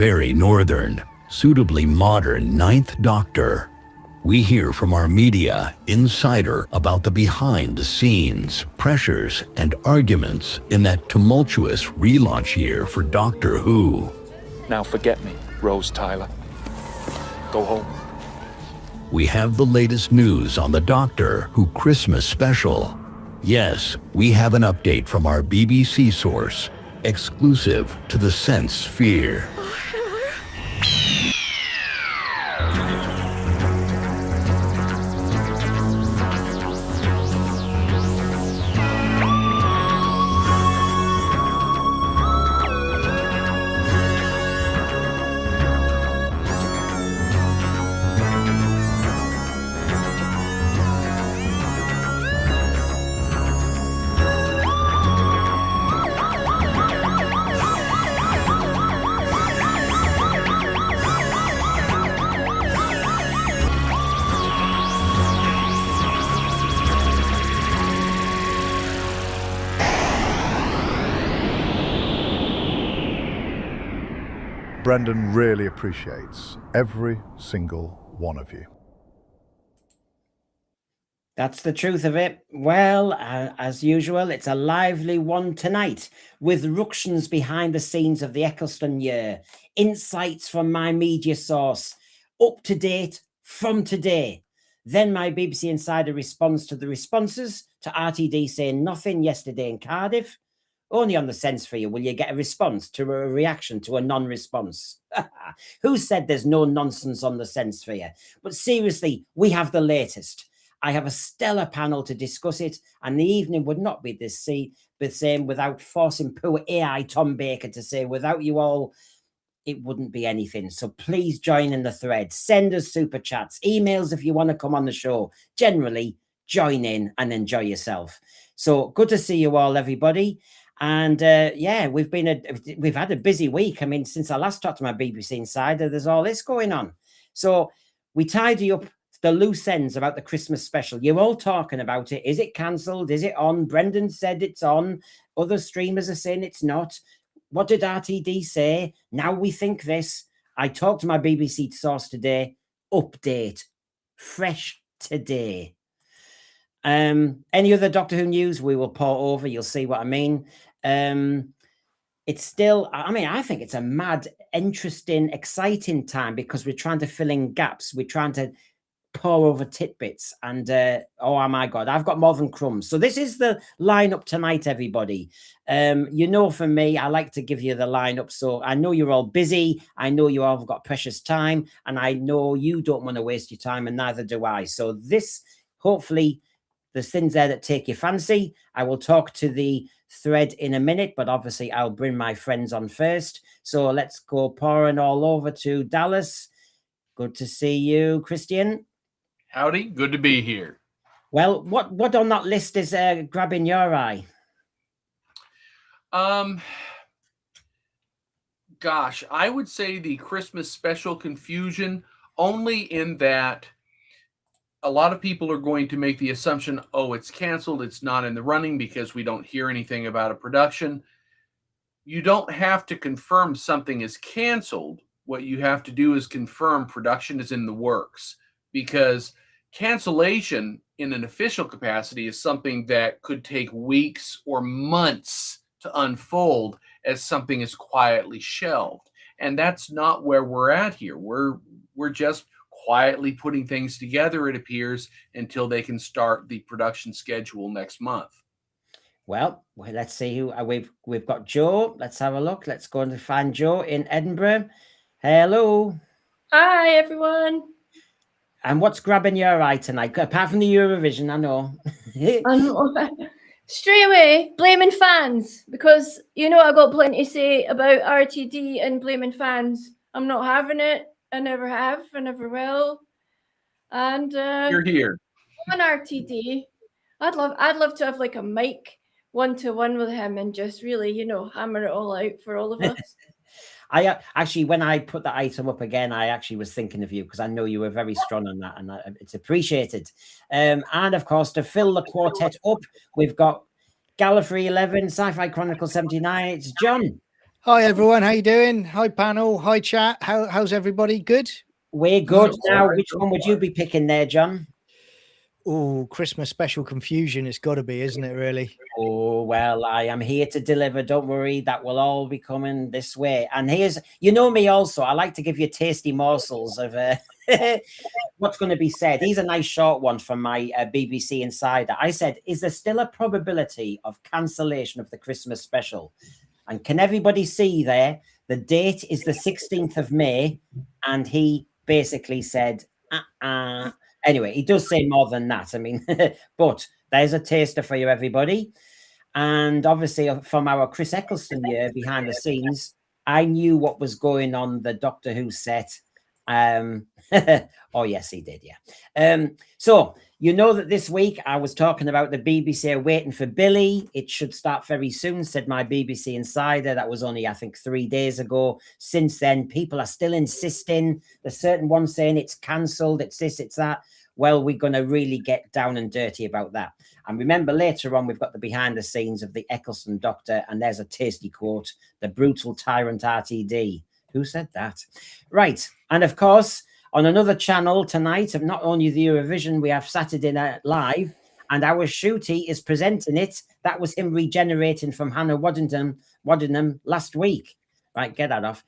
very northern, suitably modern Ninth Doctor. We hear from our media insider about the behind-the-scenes pressures and arguments in that tumultuous relaunch year for Doctor Who. Now forget me, Rose Tyler. Go home. We have the latest news on the Doctor Who Christmas special. Yes, we have an update from our BBC source, exclusive to the Sense Sphere. Brendan really appreciates every single one of you. That's the truth of it. Well, as usual, it's a lively one tonight with ructions behind the scenes of the Eccleston year, insights from my media source, up to date from today. Then my BBC Insider responds to the responses to RTD saying nothing yesterday in Cardiff. Only on the Sense for you will you get a response to a reaction to a non-response. Who said there's no nonsense on the Sense for you? But seriously, we have the latest. I have a stellar panel to discuss it, and the evening would not be the same without forcing poor AI Tom Baker to say, without you all, it wouldn't be anything. So please join in the thread. Send us super chats, emails if you want to come on the show. Generally, join in and enjoy yourself. So good to see you all, everybody. And yeah, we've had a busy week. I mean, since I last talked to my BBC Insider, there's all this going on. So we tidy up the loose ends about the Christmas special. You're all talking about it. Is it cancelled? Is it on? Brendan said it's on. Other streamers are saying it's not. What did RTD say? Now we think this. I talked to my BBC source today. Update. Fresh today. Any other Doctor Who news we will pour over. You'll see what I mean. It's still, I mean, I think it's a mad, interesting, exciting time because we're trying to fill in gaps. We're trying to pour over tidbits, and oh my God, I've got more than crumbs. So this is the lineup tonight, everybody. You know, for me, I like to give you the lineup. So I know you're all busy. I know you all have got precious time, and I know you don't want to waste your time, and neither do I. So this, hopefully, there's things there that take your fancy. I will talk to the thread in a minute, but obviously I'll bring my friends on first. So let's go pouring all over to Dallas. Good to see you, Christian. Howdy, good to be here. Well, what on that list is grabbing your eye? Gosh, I would say the Christmas special confusion, only in that a lot of people are going to make the assumption, oh, it's canceled, it's not in the running because we don't hear anything about a production. You don't have to confirm something is canceled. What you have to do is confirm production is in the works, because cancellation in an official capacity is something that could take weeks or months to unfold as something is quietly shelved. And that's not where we're at here. We're just quietly putting things together, it appears, until they can start the production schedule next month. Well, let's see who we've got. Joe. Let's have a look. Let's go and find Joe in Edinburgh. Hello. Hi, everyone. And what's grabbing your eye tonight? Apart from the Eurovision, I know. Straight away, blaming fans, because you know I got plenty to say about RTD and blaming fans. I'm not having it. I never have. I never will. And you're here on RTD. I'd love to have like a mic 1-to-1 with him and just really, you know, hammer it all out for all of us. I actually, when I put that item up again, I actually was thinking of you because I know you were very strong on that, and it's appreciated. And of course, to fill the quartet up, we've got Gallifrey 11, Sci-Fi Chronicle 79. It's John. Hi everyone, how you doing? Hi panel, hi chat. How's everybody? Good? We're good So now. far, Which so one would far. you be picking there, John? Oh, Christmas special confusion. It's got to be, isn't it? Really? Oh, well, I am here to deliver. Don't worry, that will all be coming this way. And here's, you know me also, I like to give you tasty morsels of what's going to be said. Here's a nice short one from my BBC Insider. I said, is there still a probability of cancellation of the Christmas special? And can everybody see there? The date is the 16th of May. And he basically said, Anyway, he does say more than that. I mean, but there's a taster for you, everybody. And obviously, from our Chris Eccleston year behind the scenes, I knew what was going on the Doctor Who set. Oh, yes, he did. Yeah. So, you know that this week I was talking about the BBC are waiting for Billy. It should start very soon, said my BBC Insider. That was only, I think, 3 days ago. Since then, people are still insisting. There's certain ones saying it's cancelled, it's this, it's that. Well, we're going to really get down and dirty about that. And remember, later on, we've got the behind the scenes of the Eccleston Doctor, and there's a tasty quote, the brutal Tyrant Rtd. Who said that? Right. And of course, on another channel tonight, of not only the Eurovision, we have Saturday Night Live, and our Shooty is presenting it. That was him regenerating from Hannah Waddingham last week. Right, get that off.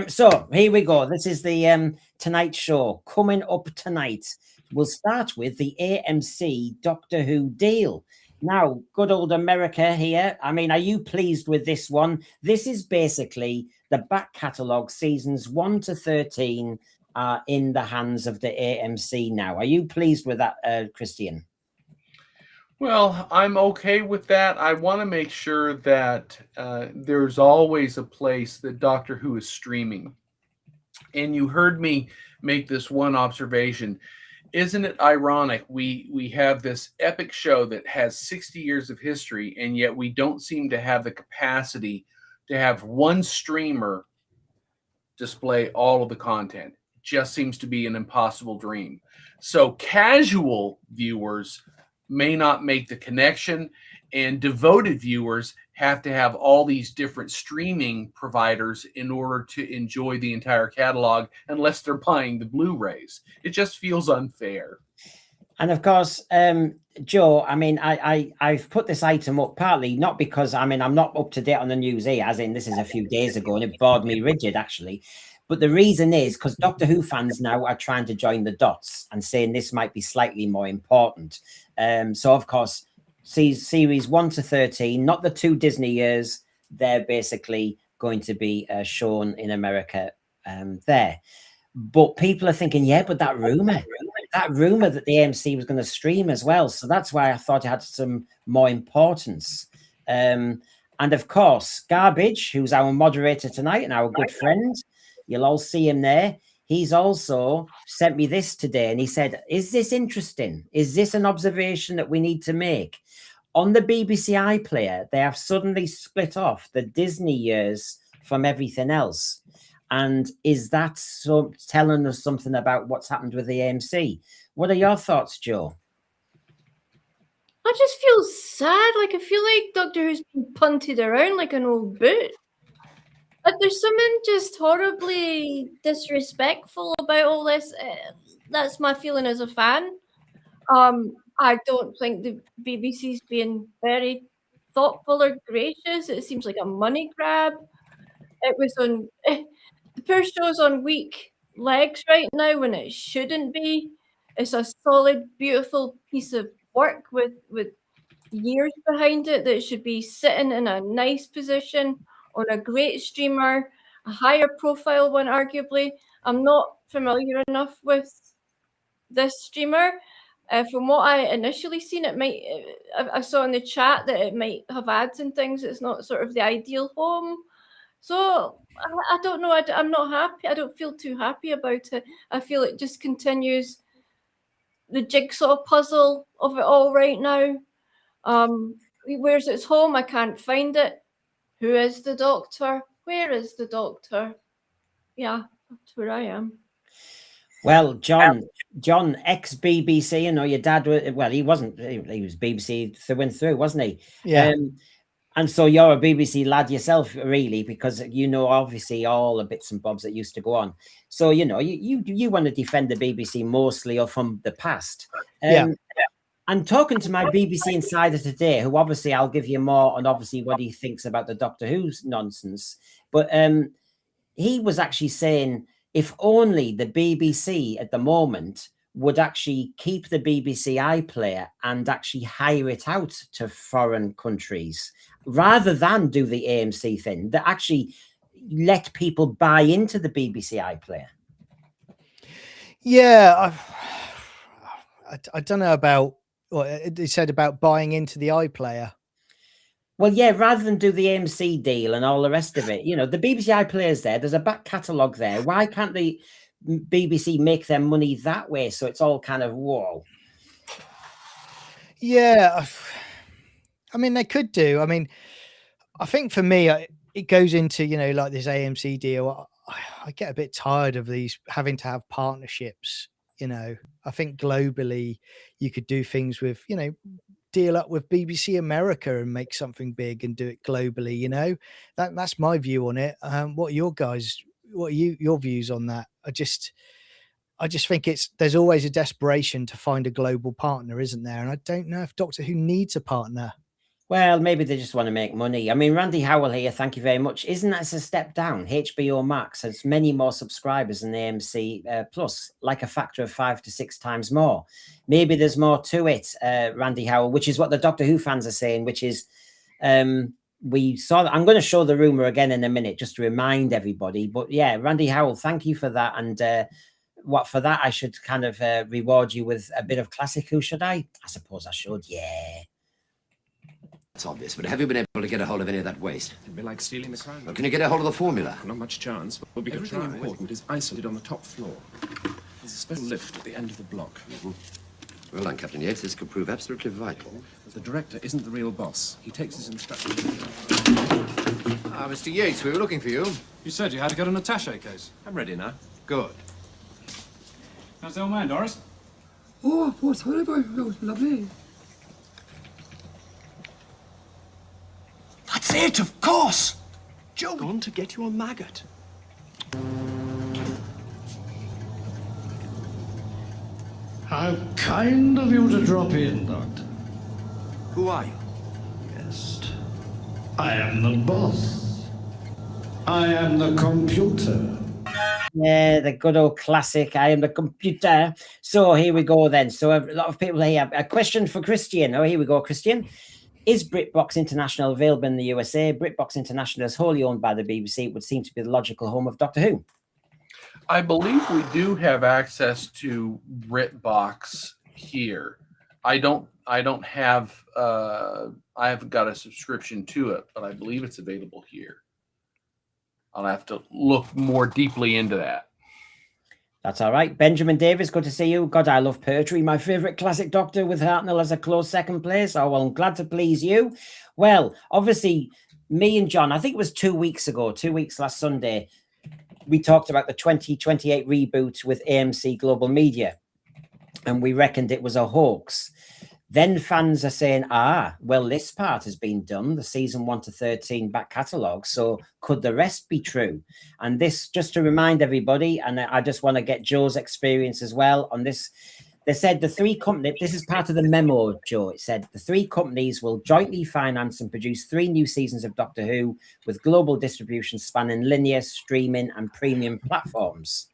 So here we go. This is the Tonight Show coming up tonight. We'll start with the AMC Doctor Who deal. Now, good old America here. I mean, are you pleased with this one? This is basically the back catalogue, seasons 1 to 13 are in the hands of the AMC now. Are you pleased with that, Christian? Well, I'm okay with that. I want to make sure that there's always a place that Doctor Who is streaming. And you heard me make this one observation. Isn't it ironic? We have this epic show that has 60 years of history, and yet we don't seem to have the capacity to have one streamer display all of the content. It just seems to be an impossible dream. So casual viewers may not make the connection, and devoted viewers have to have all these different streaming providers in order to enjoy the entire catalog unless they're buying the Blu-rays. It just feels unfair. And of course, Joe, I mean, I've put this item up partly not because, I mean, I'm not up to date on the news here, as in this is a few days ago and it bored me rigid, actually. But the reason is because Doctor Who fans now are trying to join the dots and saying this might be slightly more important. So, of course, series 1 to 13, not the 2 Disney years, they're basically going to be shown in America there. But people are thinking, yeah, but that rumor that the AMC was going to stream as well. So that's why I thought it had some more importance. And of course, Garbage, who's our moderator tonight and our good friend, you'll all see him there. He's also sent me this today, and he said, is this interesting? Is this an observation that we need to make? On the BBC iPlayer, they have suddenly split off the Disney years from everything else. And is that telling us something about what's happened with the AMC? What are your thoughts, Joe? I just feel sad. Like, I feel like Doctor Who's been punted around like an old boot. Like, there's something just horribly disrespectful about all this. That's my feeling as a fan. I don't think the BBC's being very thoughtful or gracious. It seems like a money grab. It was on... The poor show's on weak legs right now when it shouldn't be. It's a solid, beautiful piece of work with years behind it that should be sitting in a nice position on a great streamer, a higher profile one, arguably. I'm not familiar enough with this streamer. From what I initially seen, it might. I saw in the chat that it might have ads and things. It's not sort of the ideal home. So I don't know. I'm not happy. I don't feel too happy about it. I feel it just continues the jigsaw puzzle of it all right now. Where's its home? I can't find it. Who is the Doctor? Where is the Doctor? Yeah, that's where I am. Well, John, ex-BBC, you know, your dad, well, he wasn't, he was BBC through and through, wasn't he? Yeah. And so you're a BBC lad yourself, really, because you know obviously all the bits and bobs that used to go on. So you know you want to defend the BBC mostly or from the past. Yeah. I'm talking to my BBC insider today, who obviously I'll give you more on obviously what he thinks about the Doctor Who's nonsense. But he was actually saying if only the BBC at the moment would actually keep the BBC iPlayer and actually hire it out to foreign countries rather than do the AMC thing, that actually let people buy into the BBC iPlayer. Yeah, I don't know about what he said about buying into the iPlayer. Well, yeah, rather than do the AMC deal and all the rest of it, you know, the BBC iPlayer's there. There's a back catalogue there. Why can't the BBC make their money that way? So it's all kind of whoa. Yeah, I mean, they could do. I mean, I think for me, it goes into, you know, like this AMC deal. I get a bit tired of these having to have partnerships. You know, I think globally you could do things with, you know, deal up with BBC America and make something big and do it globally. You know, that's my view on it. What are your views on that? I just think there's always a desperation to find a global partner, isn't there? And I don't know if Doctor Who needs a partner. Well, maybe they just want to make money. I mean, Randy Howell here, thank you very much. Isn't that a step down? HBO Max has many more subscribers than AMC Plus, like a factor of 5 to 6 times more. Maybe there's more to it, Randy Howell, which is what the Doctor Who fans are saying, which is we saw that. I'm going to show the rumor again in a minute just to remind everybody. But yeah, Randy Howell, thank you for that. And what for that, I should kind of reward you with a bit of classic Who, should I? I suppose I should, yeah. It's obvious, but have you been able to get a hold of any of that waste? It'd be like stealing the crown. Well, can you get a hold of the formula? Not much chance, but we could try. Everything important is isolated on the top floor. There's a special lift at the end of the block. Well done, Captain Yates. This could prove absolutely vital. The director isn't the real boss. He takes his instructions. Mr. Yates, we were looking for you. You said you had to get an attaché case. I'm ready now. Good. How's the old man, Doris? Oh, poor sorry boy. Oh, lovely. That's it, of course! Joe, gone to get you a maggot. How kind of you to drop in, Doctor. Who are you? Yes. I am the boss. I am the computer. Yeah, the good old classic, I am the computer. So here we go then. So a lot of people here. A question for Christian. Oh, here we go, Christian. Is BritBox International available in the USA? BritBox International is wholly owned by the BBC. It would seem to be the logical home of Doctor Who. I believe we do have access to BritBox here. I have I haven't got a subscription to it, but I believe it's available here. I'll have to look more deeply into that. That's all right. Benjamin Davis, good to see you. God, I love poetry. My favorite classic Doctor with Hartnell as a close second place. Oh, well, I'm glad to please you. Well, obviously, me and John, I think it was 2 weeks ago, 2 weeks last Sunday, we talked about the 2028 reboot with AMC Global Media, and we reckoned it was a hoax. Then fans are saying, well, this part has been done, the season 1 to 13 back catalogue. So could the rest be true? And this, just to remind everybody, and I just want to get Joe's experience as well on this. They said the 3 companies, this is part of the memo, Joe. It said the 3 companies will jointly finance and produce 3 new seasons of Doctor Who with global distribution spanning linear, streaming, and premium platforms.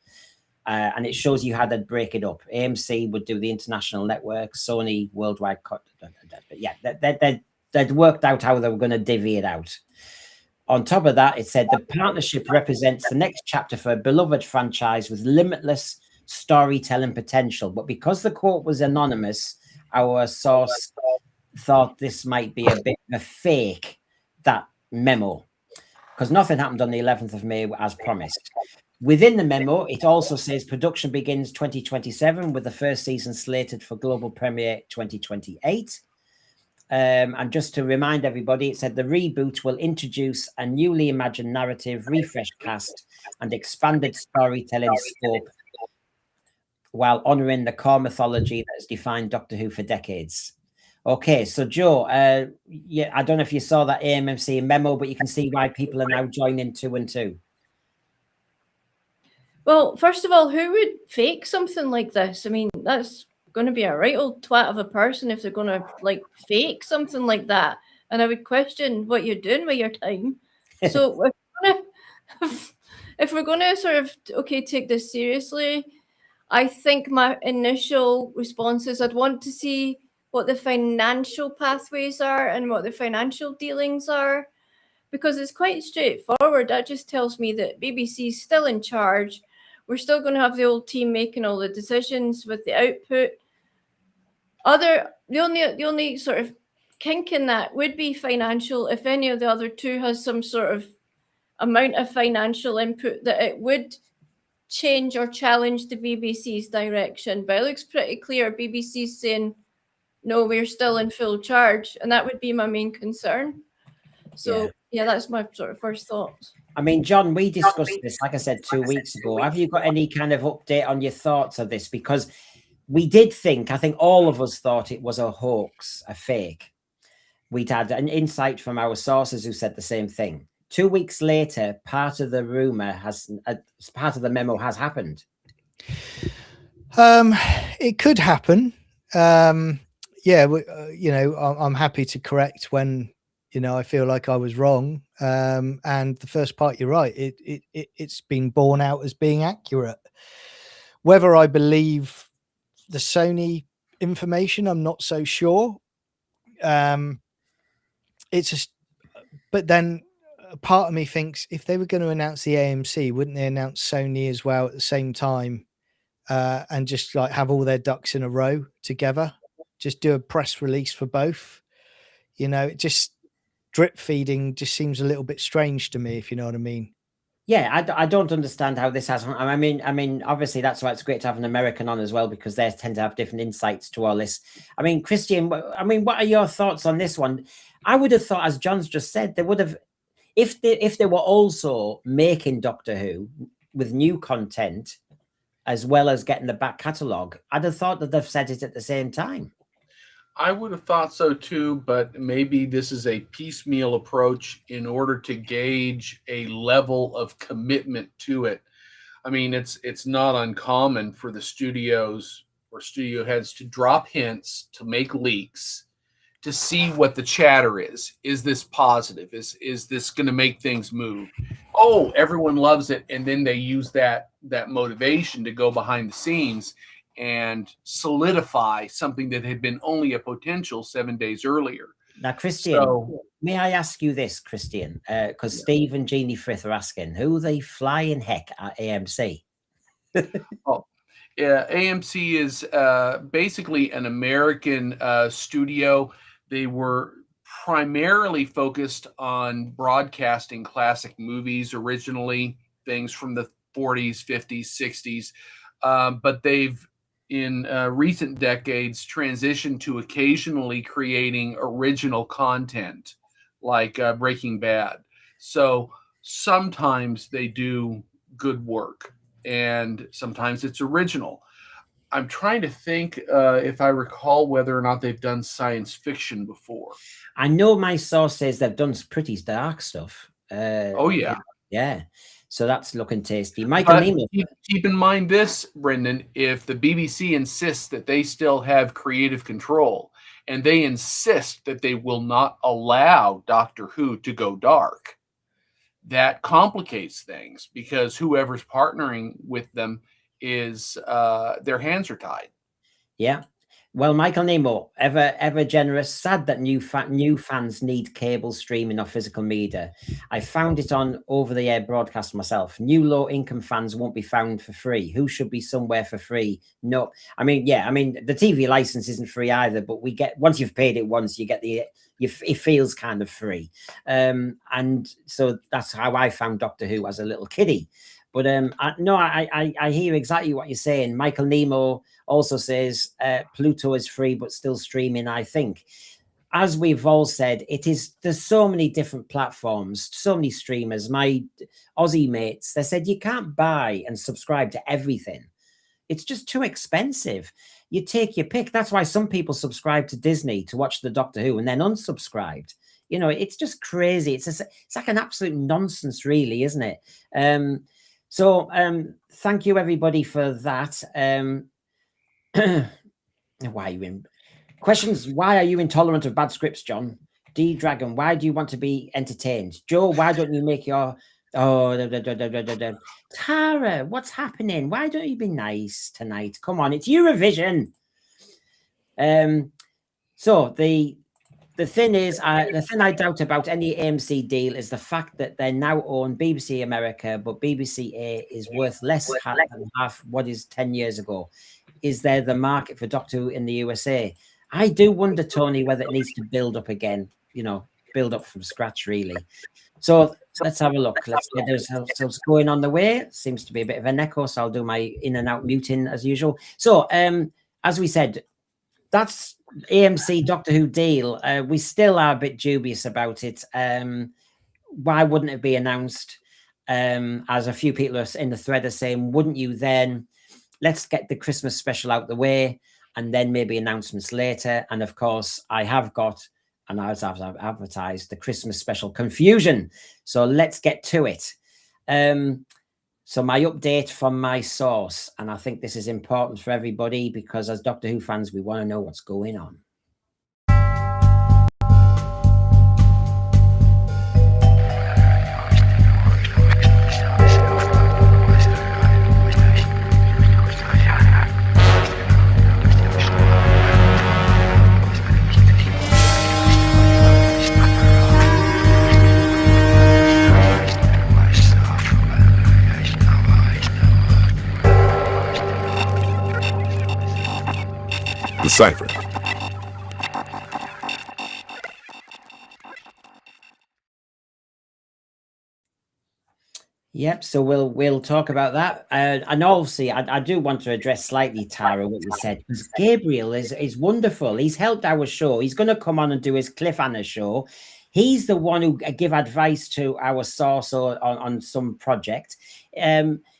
And it shows you how they'd break it up. AMC would do the international network, Sony worldwide. Yeah, they'd worked out how they were going to divvy it out. On top of that, it said the partnership represents the next chapter for a beloved franchise with limitless storytelling potential. But because the quote was anonymous, our source thought this might be a bit of a fake, that memo, because nothing happened on the 11th of May as promised. Within the memo, it also says production begins 2027 with the first season slated for global premiere 2028. And just to remind everybody, it said the reboot will introduce a newly imagined narrative, refreshed cast, and expanded storytelling scope while honouring the core mythology that has defined Doctor Who for decades. Okay, so Joe, yeah, I don't know if you saw that AMMC memo, but you can see why people are now joining 2 and 2. Well, first of all, who would fake something like this? I mean, that's going to be a right old twat of a person if they're going to like fake something like that. And I would question what you're doing with your time. So if we're going to sort of, okay, take this seriously, I think my initial response is I'd want to see what the financial pathways are and what the financial dealings are, because it's quite straightforward. That just tells me that BBC's still in charge. We're still going to have the old team making all the decisions with the output. The only sort of kink in that would be financial. If any of the other two has some sort of amount of financial input, that it would change or challenge the BBC's direction. But it looks pretty clear BBC's saying, no, we're still in full charge. And that would be my main concern. So yeah, that's my sort of first thoughts. I mean, John, we discussed this, like I said, 2 weeks ago. Have you got any kind of update on your thoughts of this? Because we did think, I think all of us thought it was a hoax, a fake. We'd had an insight from our sources who said the same thing. 2 weeks later, part of the rumor has, part of the memo has happened. It could happen. Yeah, you know, I'm happy to correct when, you know, I feel like I was wrong. And the first part, you're right. It's been borne out as being accurate. Whether I believe the Sony information, I'm not so sure. It's just, but then a part of me thinks if they were going to announce the AMC, wouldn't they announce Sony as well at the same time? And just like have all their ducks in a row together, just do a press release for both. You know, it just drip feeding just seems a little bit strange to me, if you know what I mean. Yeah, I don't understand how this has. I mean, obviously that's why it's great to have an American on as well, because they tend to have different insights to all this. I mean, Christian, I mean, what are your thoughts on this one? I would have thought, as John's just said, they would have, if they were also making Doctor Who with new content as well as getting the back catalogue, I'd have thought that they've said it at the same time. I would have thought so too, but maybe this is a piecemeal approach in order to gauge a level of commitment to it. I mean, it's not uncommon for the studios or studio heads to drop hints, to make leaks, to see what the chatter is. Is this positive? Is this going to make things move? Oh, everyone loves it, and then they use that motivation to go behind the scenes and solidify something that had been only a potential 7 days earlier. Now, Christian, may I ask you this, Christian? Because Steve and Jeannie Frith are asking, who the flying heck at AMC? Oh, yeah, AMC is basically an American studio. They were primarily focused on broadcasting classic movies originally, things from the 40s, 50s, 60s. But they've, in recent decades, transitioned to occasionally creating original content like Breaking Bad. So sometimes they do good work and sometimes it's original. I'm trying to think if I recall whether or not they've done science fiction before. I know my source says they've done pretty dark stuff. Oh, yeah. Yeah. So that's looking tasty. Michael Neiman. Keep in mind this, Brendan, if the BBC insists that they still have creative control and they insist that they will not allow Doctor Who to go dark, that complicates things because whoever's partnering with them is their hands are tied. Yeah. Well, Michael Nemo, ever generous. Sad that new fans need cable streaming or physical media. I found it on over-the-air broadcast myself. New low-income fans won't be found for free. Who should be somewhere for free? No, I mean, yeah, I mean the TV license isn't free either, but we get, once you've paid it once, you get it feels kind of free, and so that's how I found Doctor Who as a little kiddie. But I hear exactly what you're saying. Michael Nemo also says Pluto is free but still streaming. I think, as we've all said, there's so many different platforms, so many streamers. My Aussie mates, they said you can't buy and subscribe to everything. It's just too expensive. You take your pick. That's why some people subscribe to Disney to watch the Doctor Who and then unsubscribed. You know, it's just crazy. It's like an absolute nonsense, really, isn't it? Thank you everybody for that. Why are you in questions? Why are you intolerant of bad scripts, John? D Dragon, why do you want to be entertained? Joe, why don't you make your Tara, what's happening? Why don't you be nice tonight? Come on, it's Eurovision. So the thing is, the thing I doubt about any AMC deal is the fact that they now own BBC America, but BBC A is worth less than half what is 10 years ago. Is there the market for Doctor Who in the USA? I do wonder, Tony, whether it needs to build up again, you know, build up from scratch, really. So let's have a look. Let's get ourselves going on the way. Seems to be a bit of an echo, so I'll do my in and out muting as usual. So as we said, that's AMC Doctor Who deal. We still are a bit dubious about it. Why wouldn't it be announced? As a few people are in the thread are saying, wouldn't you then? Let's get the Christmas special out the way and then maybe announcements later. And of course, I have got, and as I've advertised, the Christmas special Confusion. So let's get to it. So my update from my source, and I think this is important for everybody because as Doctor Who fans, we want to know what's going on. Decipher. Yep, so we'll talk about that. And obviously, I do want to address slightly, Tara, what you said, because Gabriel is wonderful. He's helped our show. He's going to come on and do his cliffhanger show. He's the one who give advice to our source on some project.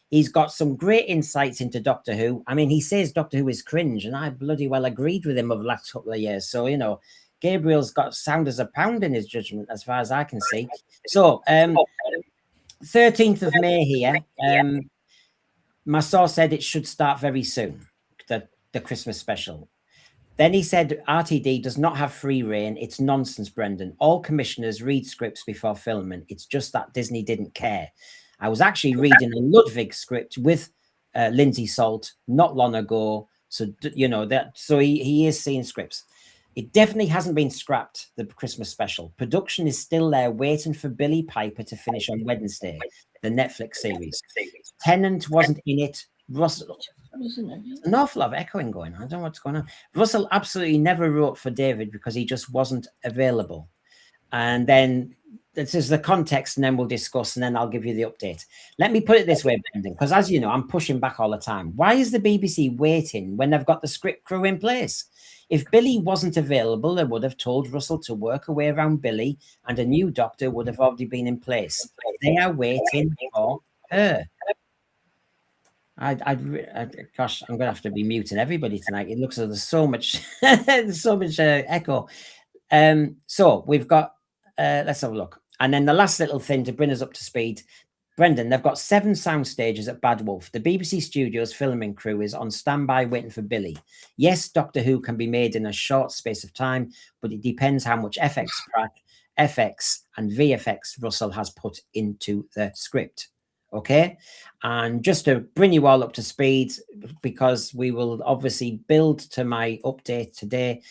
He's got some great insights into Doctor Who. I mean, he says Doctor Who is cringe, and I bloody well agreed with him over the last couple of years. So, you know, Gabriel's got sound as a pound in his judgment, as far as I can see. So, 13th of May here. My source said it should start very soon, the Christmas special. Then he said RTD does not have free reign. It's nonsense, Brendan. All commissioners read scripts before filming. It's just that Disney didn't care. I was actually reading a Ludwig script with Lindsay Salt not long ago. So, you know, that. So he is seeing scripts. It definitely hasn't been scrapped, the Christmas special. Production is still there waiting for Billy Piper to finish on Wednesday, the Netflix series. Tennant wasn't in it. Russell, an awful lot of echoing going on. I don't know what's going on. Russell absolutely never wrote for David because he just wasn't available. And then this is the context, and then we'll discuss, and then I'll give you the update. Let me put it this way, Brendan, because as you know, I'm pushing back all the time. Why is the BBC waiting when they've got the script crew in place? If Billy wasn't available, they would have told Russell to work away around Billy, and a new doctor would have already been in place. They are waiting for her. Gosh, I'm going to have to be muting everybody tonight. It looks like there's so much, echo. So we've got, let's have a look. And then the last little thing to bring us up to speed. Brendan, they've got 7 sound stages at Bad Wolf. The BBC Studios filming crew is on standby waiting for Billy. Yes, Doctor Who can be made in a short space of time, but it depends how much FX and VFX Russell has put into the script. Okay, and just to bring you all up to speed, because we will obviously build to my update today.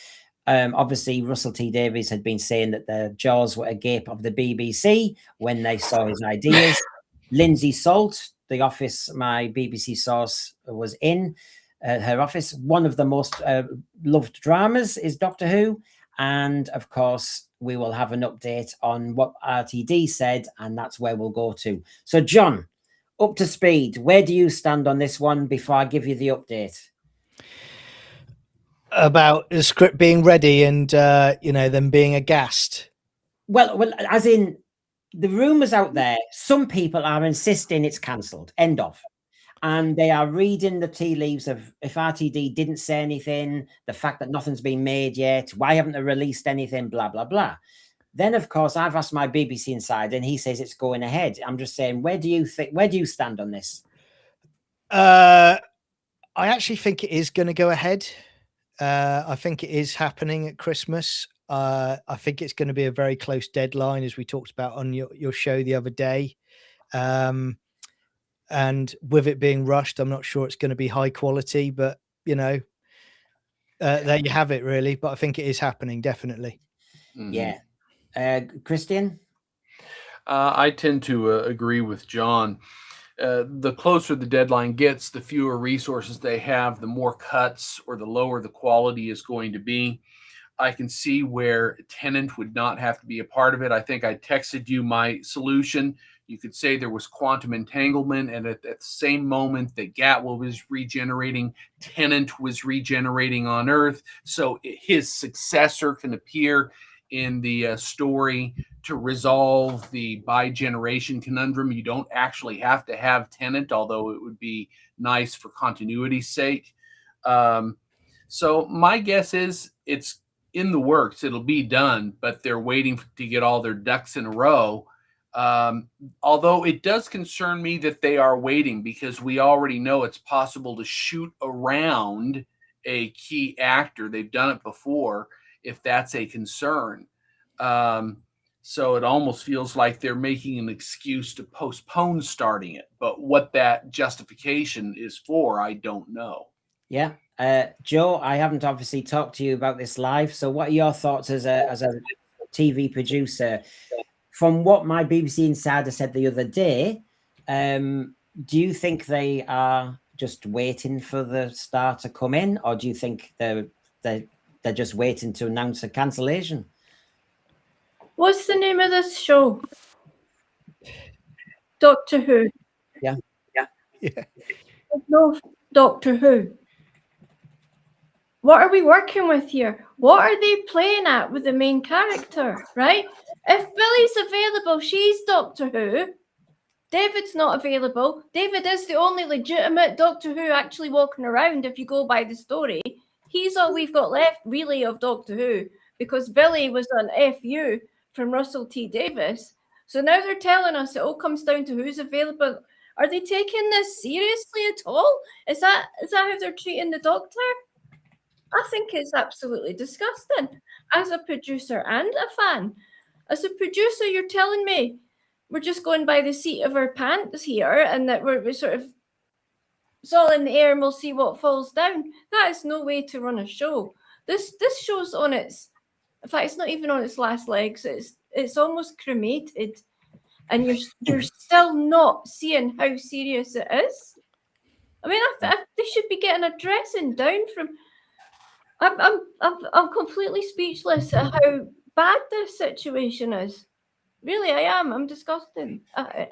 Obviously, Russell T Davies had been saying that the jaws were agape of the BBC when they saw his ideas. Lindsay Salt, the office my BBC source was in, her office. One of the most loved dramas is Doctor Who. And of course, we will have an update on what RTD said, and that's where we'll go to. So, John, up to speed. Where do you stand on this one before I give you the update? About the script being ready and, you know, them being aghast. Well, as in the rumours out there, some people are insisting it's cancelled. End of. and they are reading the tea leaves of if RTD didn't say anything, the fact that nothing's been made yet, why haven't they released anything, blah, blah, blah. Then, of course, I've asked my BBC Insider, and he says it's going ahead. I'm just saying, where do you stand on this? I actually think it is going to go ahead. I think it is happening at Christmas. I think it's going to be a very close deadline, as we talked about on your show the other day. And with it being rushed, I'm not sure it's going to be high quality, but there you have it, really. But I think it is happening, definitely. Yeah. Christian? I tend to agree with John. The closer the deadline gets, the fewer resources they have, the more cuts or the lower the quality is going to be. I can see where Tennant would not have to be a part of it. I think I texted you my solution. You could say there was quantum entanglement, and at the same moment that Gatwell was regenerating, Tennant was regenerating on Earth. So his successor can appear in the story to resolve the bi-generation conundrum. You don't actually have to have Tennant, although it would be nice for continuity's sake. So my guess is it's in the works. It'll be done, but they're waiting to get all their ducks in a row. Although it does concern me that they are waiting, because we already know it's possible to shoot around a key actor. They've done it before, if that's a concern. So it almost feels like they're making an excuse to postpone starting it. But what that justification is for, I don't know. Yeah. Joe, I haven't obviously talked to you about this live. So what are your thoughts as a TV producer? From what my BBC Insider said the other day, do you think they are just waiting for the star to come in, or do you think they're just waiting to announce a cancellation? What's the name of this show? Doctor Who. Yeah. No, Doctor Who. What are we working with here? What are they playing at with the main character, right? If Billy's available, she's Doctor Who. David's not available. David is the only legitimate Doctor Who actually walking around, if you go by the story. He's all we've got left, really, of Doctor Who, because Billy was an FU from Russell T Davies. So now they're telling us it all comes down to who's available. Are they taking this seriously at all? Is that how they're treating the Doctor? I think it's absolutely disgusting as a producer and a fan. As a producer, you're telling me we're just going by the seat of our pants here, and that we're sort of, it's all in the air and we'll see what falls down. That is no way to run a show. This show's on its, in fact, it's not even on its last legs. It's almost cremated, and you're still not seeing how serious it is. I mean, they should be getting a dressing down from. I'm completely speechless at how bad this situation is. Really, I am. I'm disgusted at it.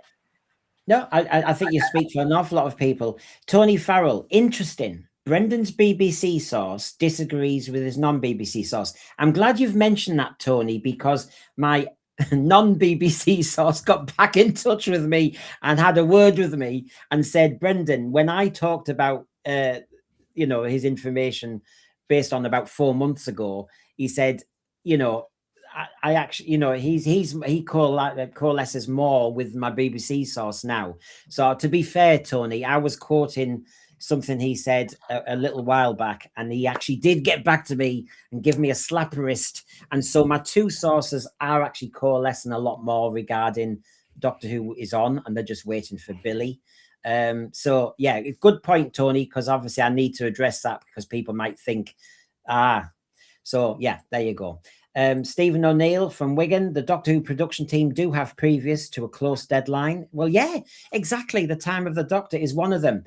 No, I think you speak for an awful lot of people. Tony Farrell, interesting. Brendan's BBC source disagrees with his non-BBC source. I'm glad you've mentioned that, Tony, because my non-BBC source got back in touch with me and had a word with me and said, Brendan, when I talked about his information based on about 4 months ago, he said, I actually, he coalesces more with my BBC source now. So to be fair, Tony, I was quoting something he said a little while back, and he actually did get back to me and give me a slap wrist. And so my two sources are actually coalescing a lot more regarding Doctor Who is on, and they're just waiting for Billy. So yeah, good point, Tony, because obviously I need to address that because people might think, so yeah, there you go. Stephen O'Neill from Wigan, the Doctor Who production team do have previous to a close deadline. Well, yeah, exactly. The Time of the Doctor is one of them.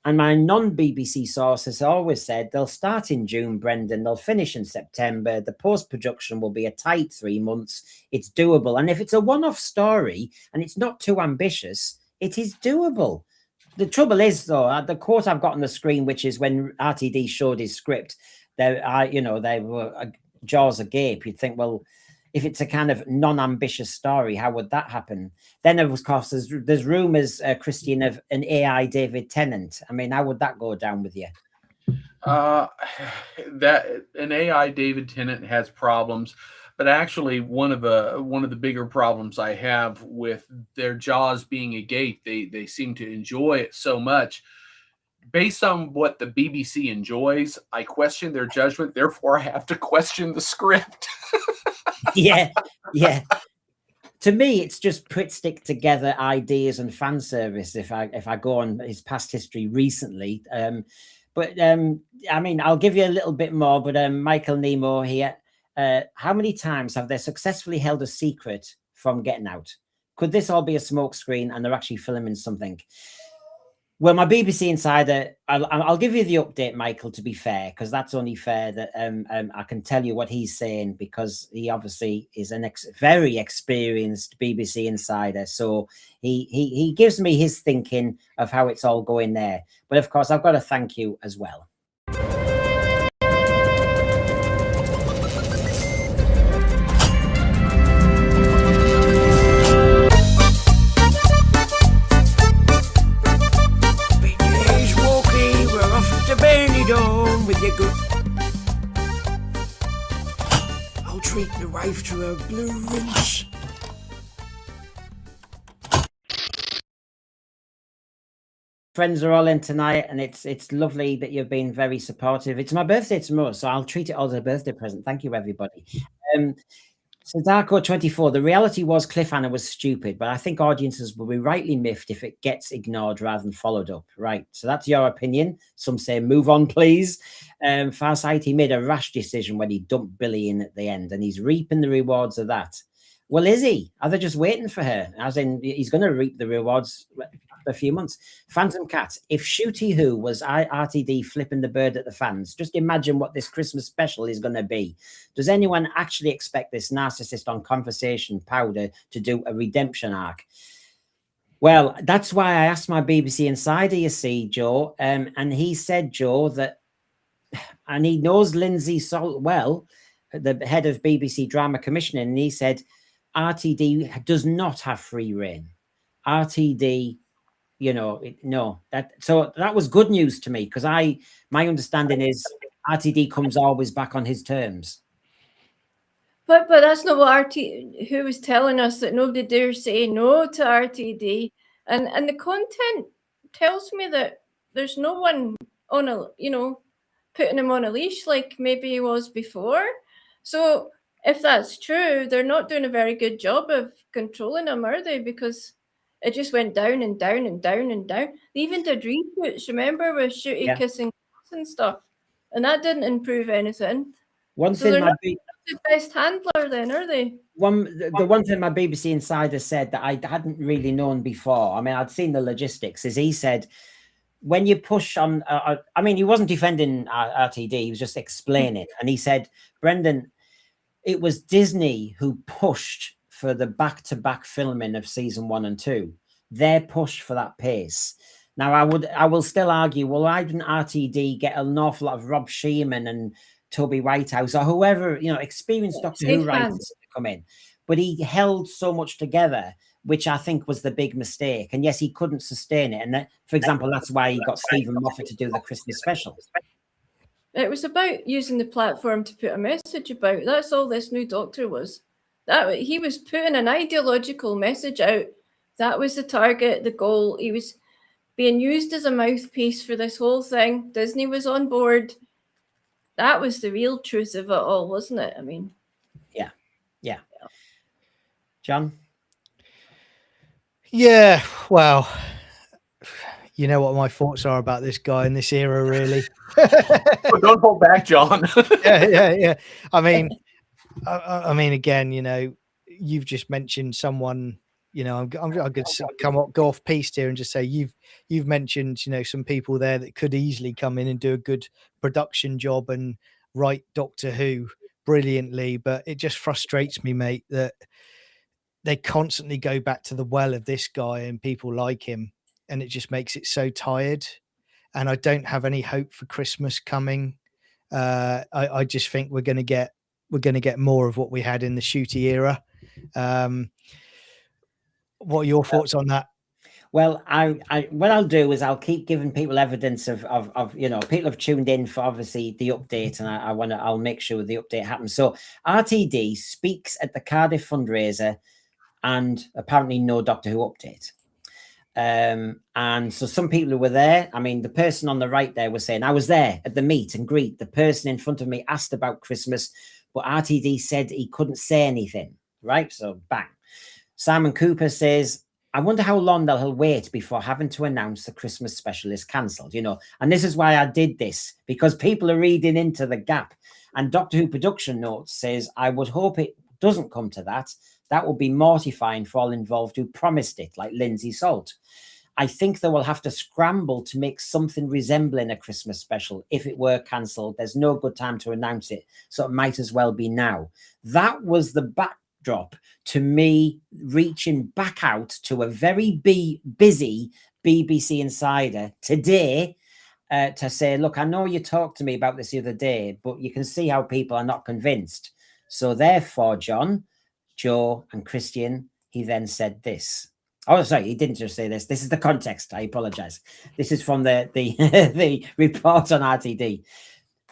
And my non-BBC source has always said they'll start in June, Brendan. They'll finish in September. The post-production will be a tight 3 months. It's doable. And if it's a one-off story and it's not too ambitious, it is doable. The trouble is, though, the quote I've got on the screen, which is when RTD showed his script, they were jaws agape. You'd think, well, if it's a kind of non-ambitious story, how would that happen? Then, of course, there's rumors, Christian, of an AI David Tennant. I mean, how would that go down with you? That an AI David Tennant has problems, but actually one of the bigger problems I have with their Jaws being agape, they seem to enjoy it so much. Based on what the BBC enjoys, I question their judgment. Therefore, I have to question the script. Yeah. To me, it's just stick together ideas and fan service. If I go on his past history recently, but I mean, I'll give you a little bit more. But Michael Nemo here, how many times have they successfully held a secret from getting out? Could this all be a smokescreen and they're actually filming something? Well, my BBC insider, I'll give you the update, Michael, to be fair, because that's only fair that I can tell you what he's saying, because he obviously is a very experienced BBC insider. So he gives me his thinking of how it's all going there. But of course, I've got to thank you as well. With your good, I'll treat the wife to a blue rinse. Friends are all in tonight, and it's lovely that you've been very supportive. It's my birthday tomorrow, so I'll treat it all as a birthday present. Thank you, everybody. So Darko24, the reality was Cliffhanger was stupid, but I think audiences will be rightly miffed if it gets ignored rather than followed up. Right. So that's your opinion. Some say move on, please. Farsight, he made a rash decision when he dumped Billy in at the end, and he's reaping the rewards of that. Well, is he? Are they just waiting for her? As in, he's going to reap the rewards after a few months. Phantom Cat, if Shooty Who was RTD flipping the bird at the fans, just imagine what this Christmas special is going to be. Does anyone actually expect this narcissist on conversation powder to do a redemption arc? Well, that's why I asked my BBC insider, you see, Joe, and he said, Joe, that, and he knows Lindsay Salt well, the head of BBC Drama Commissioning, and he said, RTD does not have free reign. RTD, no. So that was good news to me, because my understanding is RTD comes always back on his terms. But that's not what who was telling us, that nobody dares say no to RTD, and the content tells me that there's no one on putting him on a leash like maybe he was before. So if that's true, they're not doing a very good job of controlling him, are they? Because it just went down and down and down and down. They even did reboots, remember, with Shooty kissing and stuff, and that didn't improve anything. One thing might be the best handler then, are they? The one thing my BBC insider said that I hadn't really known before, I mean, I'd seen the logistics, is he said, when you push on, I mean, he wasn't defending RTD, he was just explaining. And he said, Brendan, it was Disney who pushed for the back-to-back filming of season 1 and 2. They pushed for that pace. Now, I will still argue, well, why didn't RTD get an awful lot of Rob Sheeman and Toby Whitehouse or whoever, experienced Doctor Who writers to come in? But he held so much together, which I think was the big mistake. And yes, he couldn't sustain it. And for example, that's why he got Stephen Moffat to do the Christmas special. It was about using the platform to put a message about. That's all this new Doctor was. That he was putting an ideological message out. That was the target, the goal. He was being used as a mouthpiece for this whole thing. Disney was on board. That was the real truth of it all, wasn't it? I mean, yeah. John? Yeah, well, you know what my thoughts are about this guy in this era, really. Well, don't hold back, John. Yeah. I mean, again, you've just mentioned someone. I'm going to go off piste here and just say you've mentioned some people there that could easily come in and do a good production job and write Doctor Who brilliantly, but it just frustrates me, mate, that they constantly go back to the well of this guy and people like him, and it just makes it so tired. And I don't have any hope for Christmas coming. I just think we're going to get we're going to get more of what we had in the Shooty era. What are your thoughts on that? Well, I what I'll do is I'll keep giving people evidence of people have tuned in for obviously the update, and I'll make sure the update happens. So RTD speaks at the Cardiff fundraiser, and apparently no Doctor Who update. And so some people who were there, I mean, the person on the right there was saying, I was there at the meet and greet. The person in front of me asked about Christmas, but RTD said he couldn't say anything. Right? So bang. Simon Cooper says, I wonder how long they'll wait before having to announce the Christmas special is cancelled, and this is why I did this, because people are reading into the gap. And Doctor Who production notes says, I would hope it doesn't come to that. That would be mortifying for all involved who promised it, like Lindsay Salt. I think they will have to scramble to make something resembling a Christmas special. If it were cancelled, there's no good time to announce it, so it might as well be now. That was the backdrop to me reaching back out to a very busy BBC insider today to say, look, I know you talked to me about this the other day, but you can see how people are not convinced. So therefore, John, Joe and Christian, he then said this. Oh, sorry, he didn't just say this. This is the context. I apologize. This is from the the report on RTD.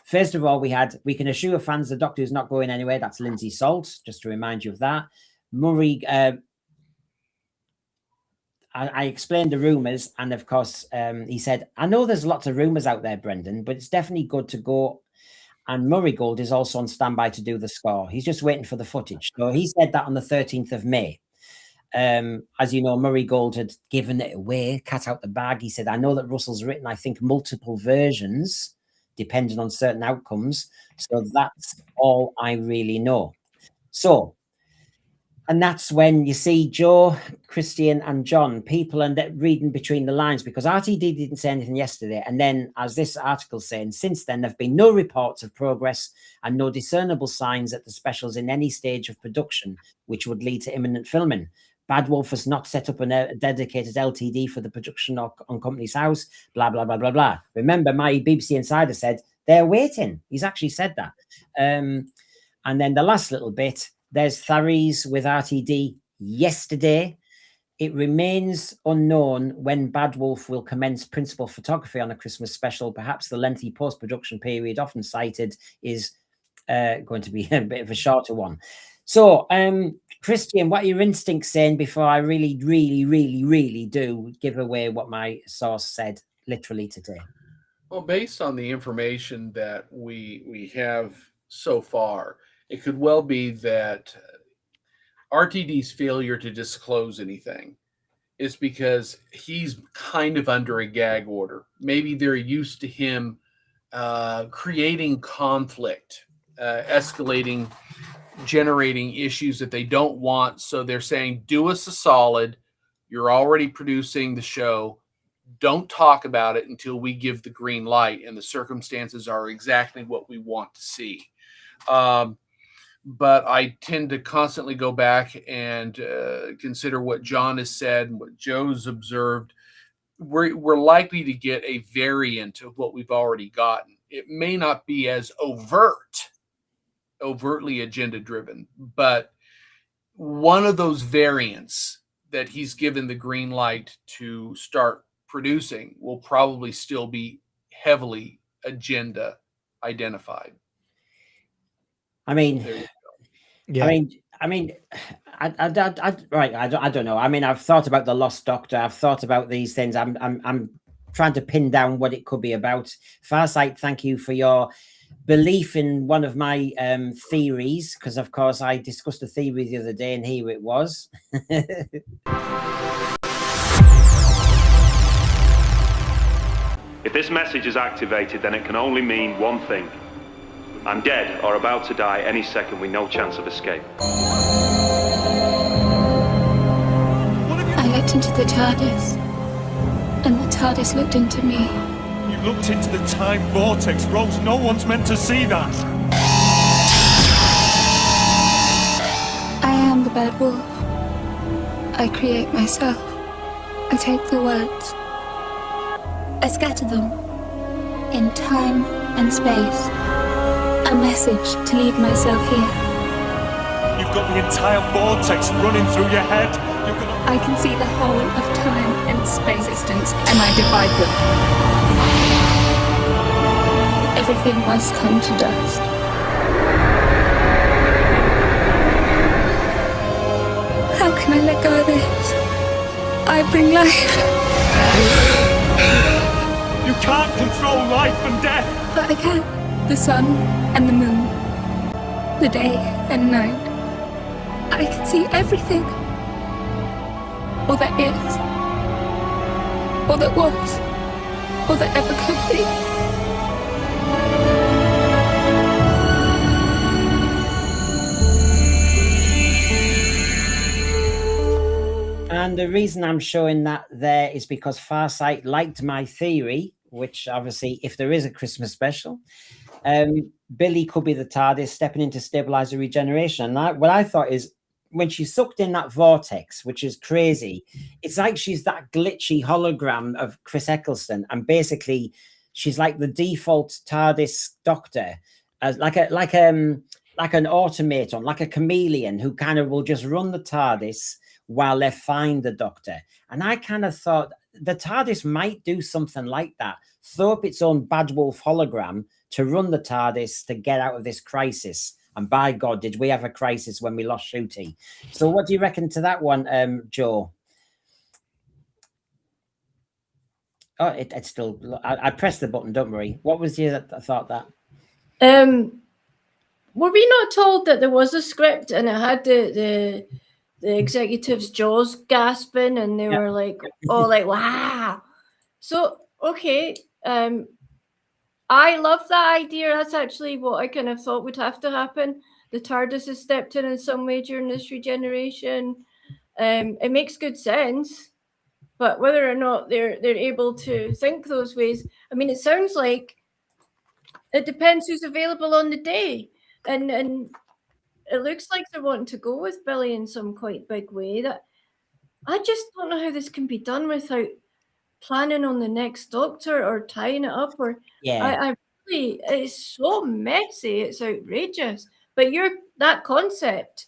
First of all, we can assure fans the Doctor is not going anywhere. That's Lindsay Salt, just to remind you of that. Murray, I explained the rumours, and of course, he said, I know there's lots of rumours out there, Brendan, but it's definitely good to go. And Murray Gold is also on standby to do the score. He's just waiting for the footage. So he said that on the 13th of May. As you know, Murray Gold had given it away, cat out the bag. He said, I know that Russell's written, I think, multiple versions, depending on certain outcomes. So that's all I really know. So, and that's when you see Joe, Christian and John, people and reading between the lines, because RTD didn't say anything yesterday. And then, as this article saying, since then, there have been no reports of progress and no discernible signs that the special's in any stage of production, which would lead to imminent filming. Bad Wolf has not set up a dedicated LTD for the production on Company's House, blah, blah, blah, blah, blah. Remember, my BBC insider said they're waiting. He's actually said that. And then the last little bit, there's Tharies with RTD yesterday. It remains unknown when Bad Wolf will commence principal photography on a Christmas special. Perhaps the lengthy post-production period often cited is going to be a bit of a shorter one. So, Christian, what are your instincts saying before I really, really, really, really do give away what my source said literally today? Well, based on the information that we have so far, it could well be that RTD's failure to disclose anything is because he's kind of under a gag order. Maybe they're used to him creating conflict, escalating, generating issues that they don't want. So they're saying, do us a solid. You're already producing the show. Don't talk about it until we give the green light and the circumstances are exactly what we want to see. But I tend to constantly go back and consider what John has said and what Joe's observed. We're likely to get a variant of what we've already gotten. It may not be as overtly agenda driven, but one of those variants that he's given the green light to start producing will probably still be heavily agenda identified. I mean, yeah. I don't know. I mean, I've thought about the Lost Doctor. I've thought about these things. I'm trying to pin down what it could be about. Farsight, thank you for your belief in one of my theories, because of course I discussed a theory the other day, and here it was. If this message is activated, then it can only mean one thing. I'm dead or about to die any second with no chance of escape. I looked into the TARDIS, and the TARDIS looked into me. You looked into the time vortex, Rose. No one's meant to see that. I am the Bad Wolf. I create myself. I take the words. I scatter them in time and space. A message to leave myself here. You've got the entire vortex running through your head. I can see the whole of time and space distance, and I divide them. Everything must come to dust. How can I let go of this? I bring life. You can't control life and death. But I can. The sun and the moon. The day and night. I can see everything. All that is. All that was. All that ever could be. And the reason I'm showing that there is because Farsight liked my theory, which obviously, if there is a Christmas special, Billy could be the TARDIS stepping in to stabilize the regeneration. And what I thought is, when she sucked in that vortex, which is crazy, it's like she's that glitchy hologram of Chris Eccleston, and basically she's like the default TARDIS doctor, as like an automaton, like a chameleon who kind of will just run the TARDIS while they find the doctor. And I kind of thought the TARDIS might do something like that, throw up its own Bad Wolf hologram to run the TARDIS to get out of this crisis. And by God, did we have a crisis when we lost Shooty. So what do you reckon to that one, Joe? Oh, it's still... I pressed the button, don't worry. What was your thought that? Were we not told that there was a script and it had the executives' jaws gasping and they were like, oh, like, wow. So, okay. I love that idea. That's actually what I kind of thought would have to happen. The TARDIS has stepped in some way during this regeneration. It makes good sense, but whether or not they're able to think those ways, I mean, it sounds like it depends who's available on the day, and it looks like they're wanting to go with Billy in some quite big way. That I just don't know how this can be done without planning on the next Doctor or tying it up, or I really, it's so messy, it's outrageous. But that concept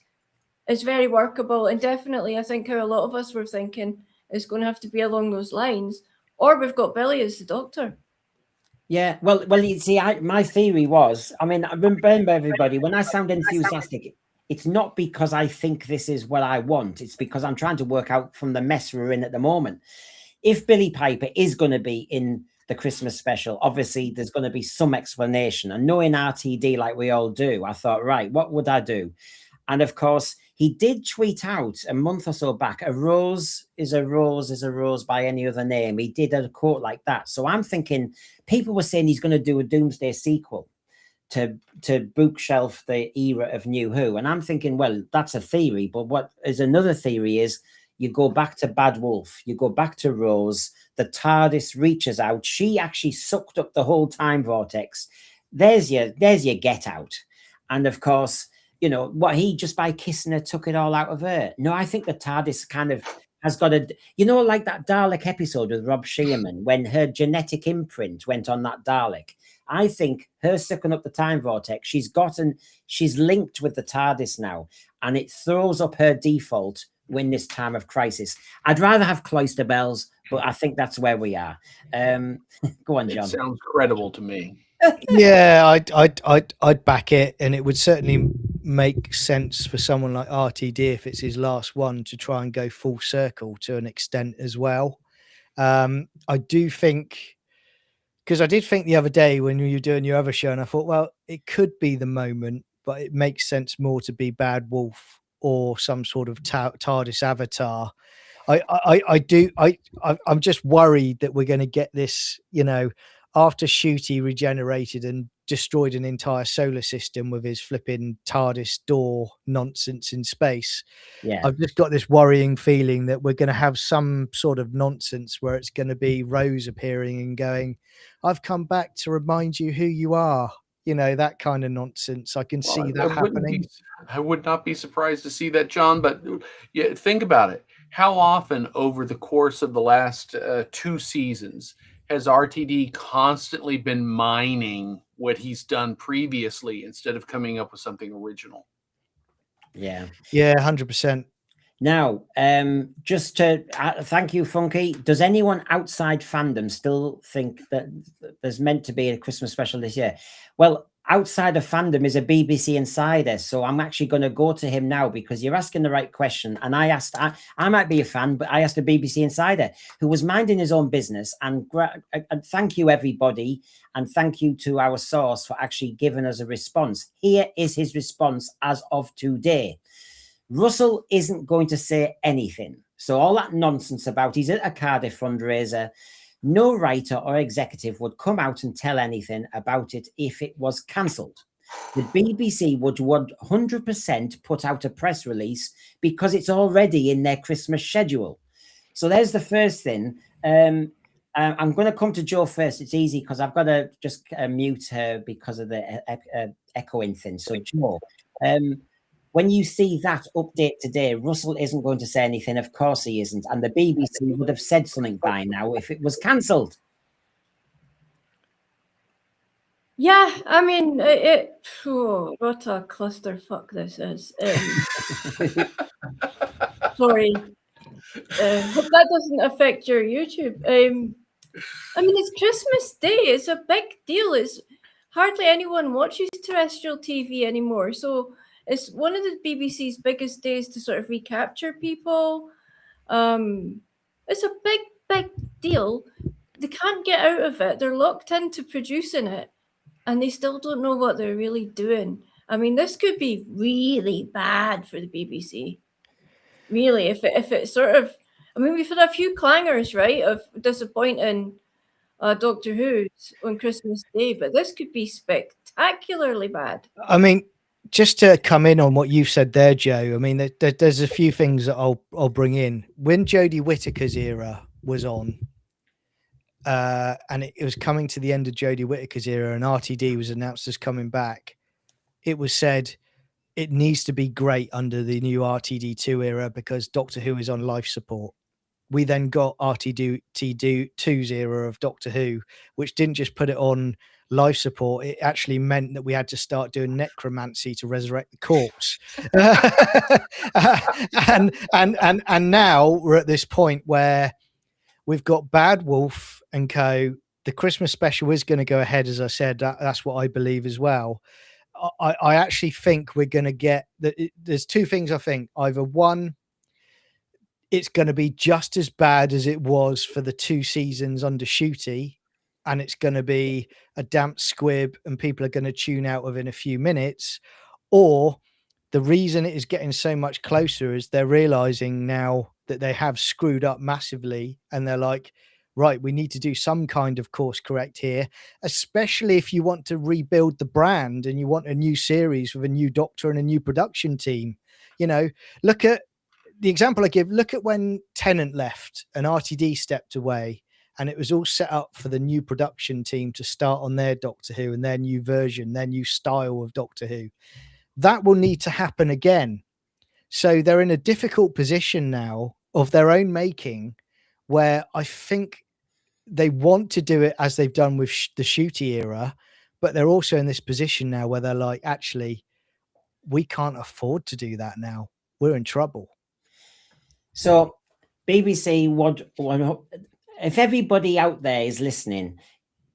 is very workable, and definitely I think how a lot of us were thinking is going to have to be along those lines, or we've got Billy as the Doctor. Yeah, well, you see, my theory was, I mean, remember everybody, when I sound enthusiastic, it's not because I think this is what I want, it's because I'm trying to work out from the mess we're in at the moment. If Billy Piper is going to be in the Christmas special, obviously there's going to be some explanation. And knowing RTD like we all do, I thought, right, what would I do? And of course, he did tweet out a month or so back, a rose is a rose is a rose by any other name. He did a quote like that. So I'm thinking people were saying he's going to do a Doomsday sequel to bookshelf the era of New Who. And I'm thinking, well, that's a theory. But what is another theory is, you go back to Bad Wolf, you go back to Rose, the TARDIS reaches out. She actually sucked up the whole time vortex. There's your get out. And of course, you know, what he just by kissing her took it all out of her. No, I think the TARDIS kind of has got a, you know, like that Dalek episode with Rob Shearman when her genetic imprint went on that Dalek. I think her sucking up the time vortex, she's linked with the TARDIS now, and it throws up her default when this time of crisis. I'd rather have cloister bells, but I think that's where we are. Go on, John. It sounds credible to me. Yeah, I'd back it, and it would certainly make sense for someone like RTD, if it's his last one, to try and go full circle to an extent as well. I do think, because I did think the other day when you were doing your other show, and I thought, well, it could be the moment, but it makes sense more to be Bad Wolf or some sort of TARDIS avatar. I'm just worried that we're going to get this, you know, after Shooty regenerated and destroyed an entire solar system with his flipping TARDIS door nonsense in space. Yeah, I've just got this worrying feeling that we're going to have some sort of nonsense where it's going to be Rose appearing and going, "I've come back to remind you who you are." You know, that kind of nonsense. I can see that happening. I would not be surprised to see that, John. But yeah, think about it. How often over the course of the last 2 seasons has RTD constantly been mining what he's done previously instead of coming up with something original. Yeah. Yeah, 100%. Now, just to thank you, Funky. Does anyone outside fandom still think that there's meant to be a Christmas special this year? Well, outside of fandom is a BBC insider, so I'm actually going to go to him now because you're asking the right question. And I might be a fan, but I asked a BBC insider who was minding his own business. And thank you, everybody, and thank you to our source for actually giving us a response. Here is his response as of today. Russell isn't going to say anything. So all that nonsense about he's at a Cardiff fundraiser, no writer or executive would come out and tell anything about it if it was cancelled. The BBC would 100% put out a press release because it's already in their Christmas schedule. So there's the first thing. I'm going to come to Joe first. It's easy because I've got to just mute her because of the echoing thing. So Joe, when you see that update today, Russell isn't going to say anything. Of course he isn't. And the BBC would have said something by now if it was cancelled. Yeah, I mean, what a clusterfuck this is. Sorry. Hope that doesn't affect your YouTube. I mean, it's Christmas Day. It's a big deal. It's hardly anyone watches terrestrial TV anymore. So it's one of the BBC's biggest days to sort of recapture people. It's a big deal. They can't get out of it. They're locked into producing it, and they still don't know what they're really doing. I mean, this could be really bad for the BBC. Really, if it sort of, I mean, we've had a few clangers, right, of disappointing Doctor Who on Christmas Day, but this could be spectacularly bad. I mean, just to come in on what you said there, Joe, I mean, there's a few things that I'll bring in. When Jodie Whittaker's era was on, and it was coming to the end of Jodie Whittaker's era, and RTD was announced as coming back, it was said it needs to be great under the new RTD2 era because Doctor Who is on life support. We then got RTD2's era of Doctor Who, which didn't just put it on life support. It actually meant that we had to start doing necromancy to resurrect the corpse. and now we're at this point where we've got Bad Wolf and Co. The Christmas special is going to go ahead, as I said. That's what I believe as well. I actually think we're going to get there's two things. I think either one, it's going to be just as bad as it was for the 2 seasons under Shooty, and it's going to be a damp squib and people are going to tune out within a few minutes. Or the reason it is getting so much closer is they're realizing now that they have screwed up massively, and they're like, right, we need to do some kind of course correct here, especially if you want to rebuild the brand and you want a new series with a new Doctor and a new production team. You know, look at the example I give. Look at when Tennant left and RTD stepped away, and it was all set up for the new production team to start on their Doctor Who and their new version, their new style of Doctor Who. That will need to happen again. So they're in a difficult position now of their own making, where I think they want to do it as they've done with the Shooty era, but they're also in this position now where they're like, actually, we can't afford to do that now. We're in trouble. So BBC would, if everybody out there is listening,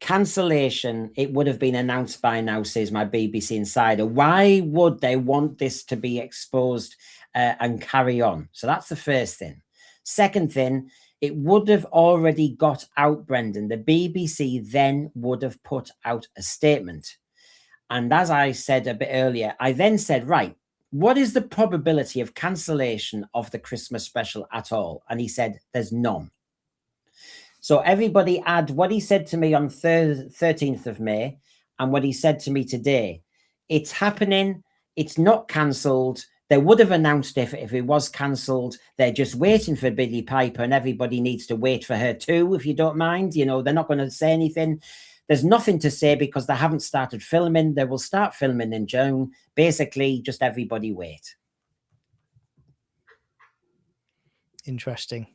cancellation, it would have been announced by now, says my BBC insider. Why would they want this to be exposed and carry on? So that's the first thing. Second thing, it would have already got out, Brendan. The BBC then would have put out a statement. And as I said a bit earlier, I then said, right, what is the probability of cancellation of the Christmas special at all? And he said, there's none. So everybody add what he said to me on 13th of May and what he said to me today. It's happening. It's not cancelled. They would have announced if it was cancelled. They're just waiting for Billie Piper, and everybody needs to wait for her too, if you don't mind. You know, they're not going to say anything. There's nothing to say because they haven't started filming. They will start filming in June. Basically, just everybody wait. Interesting.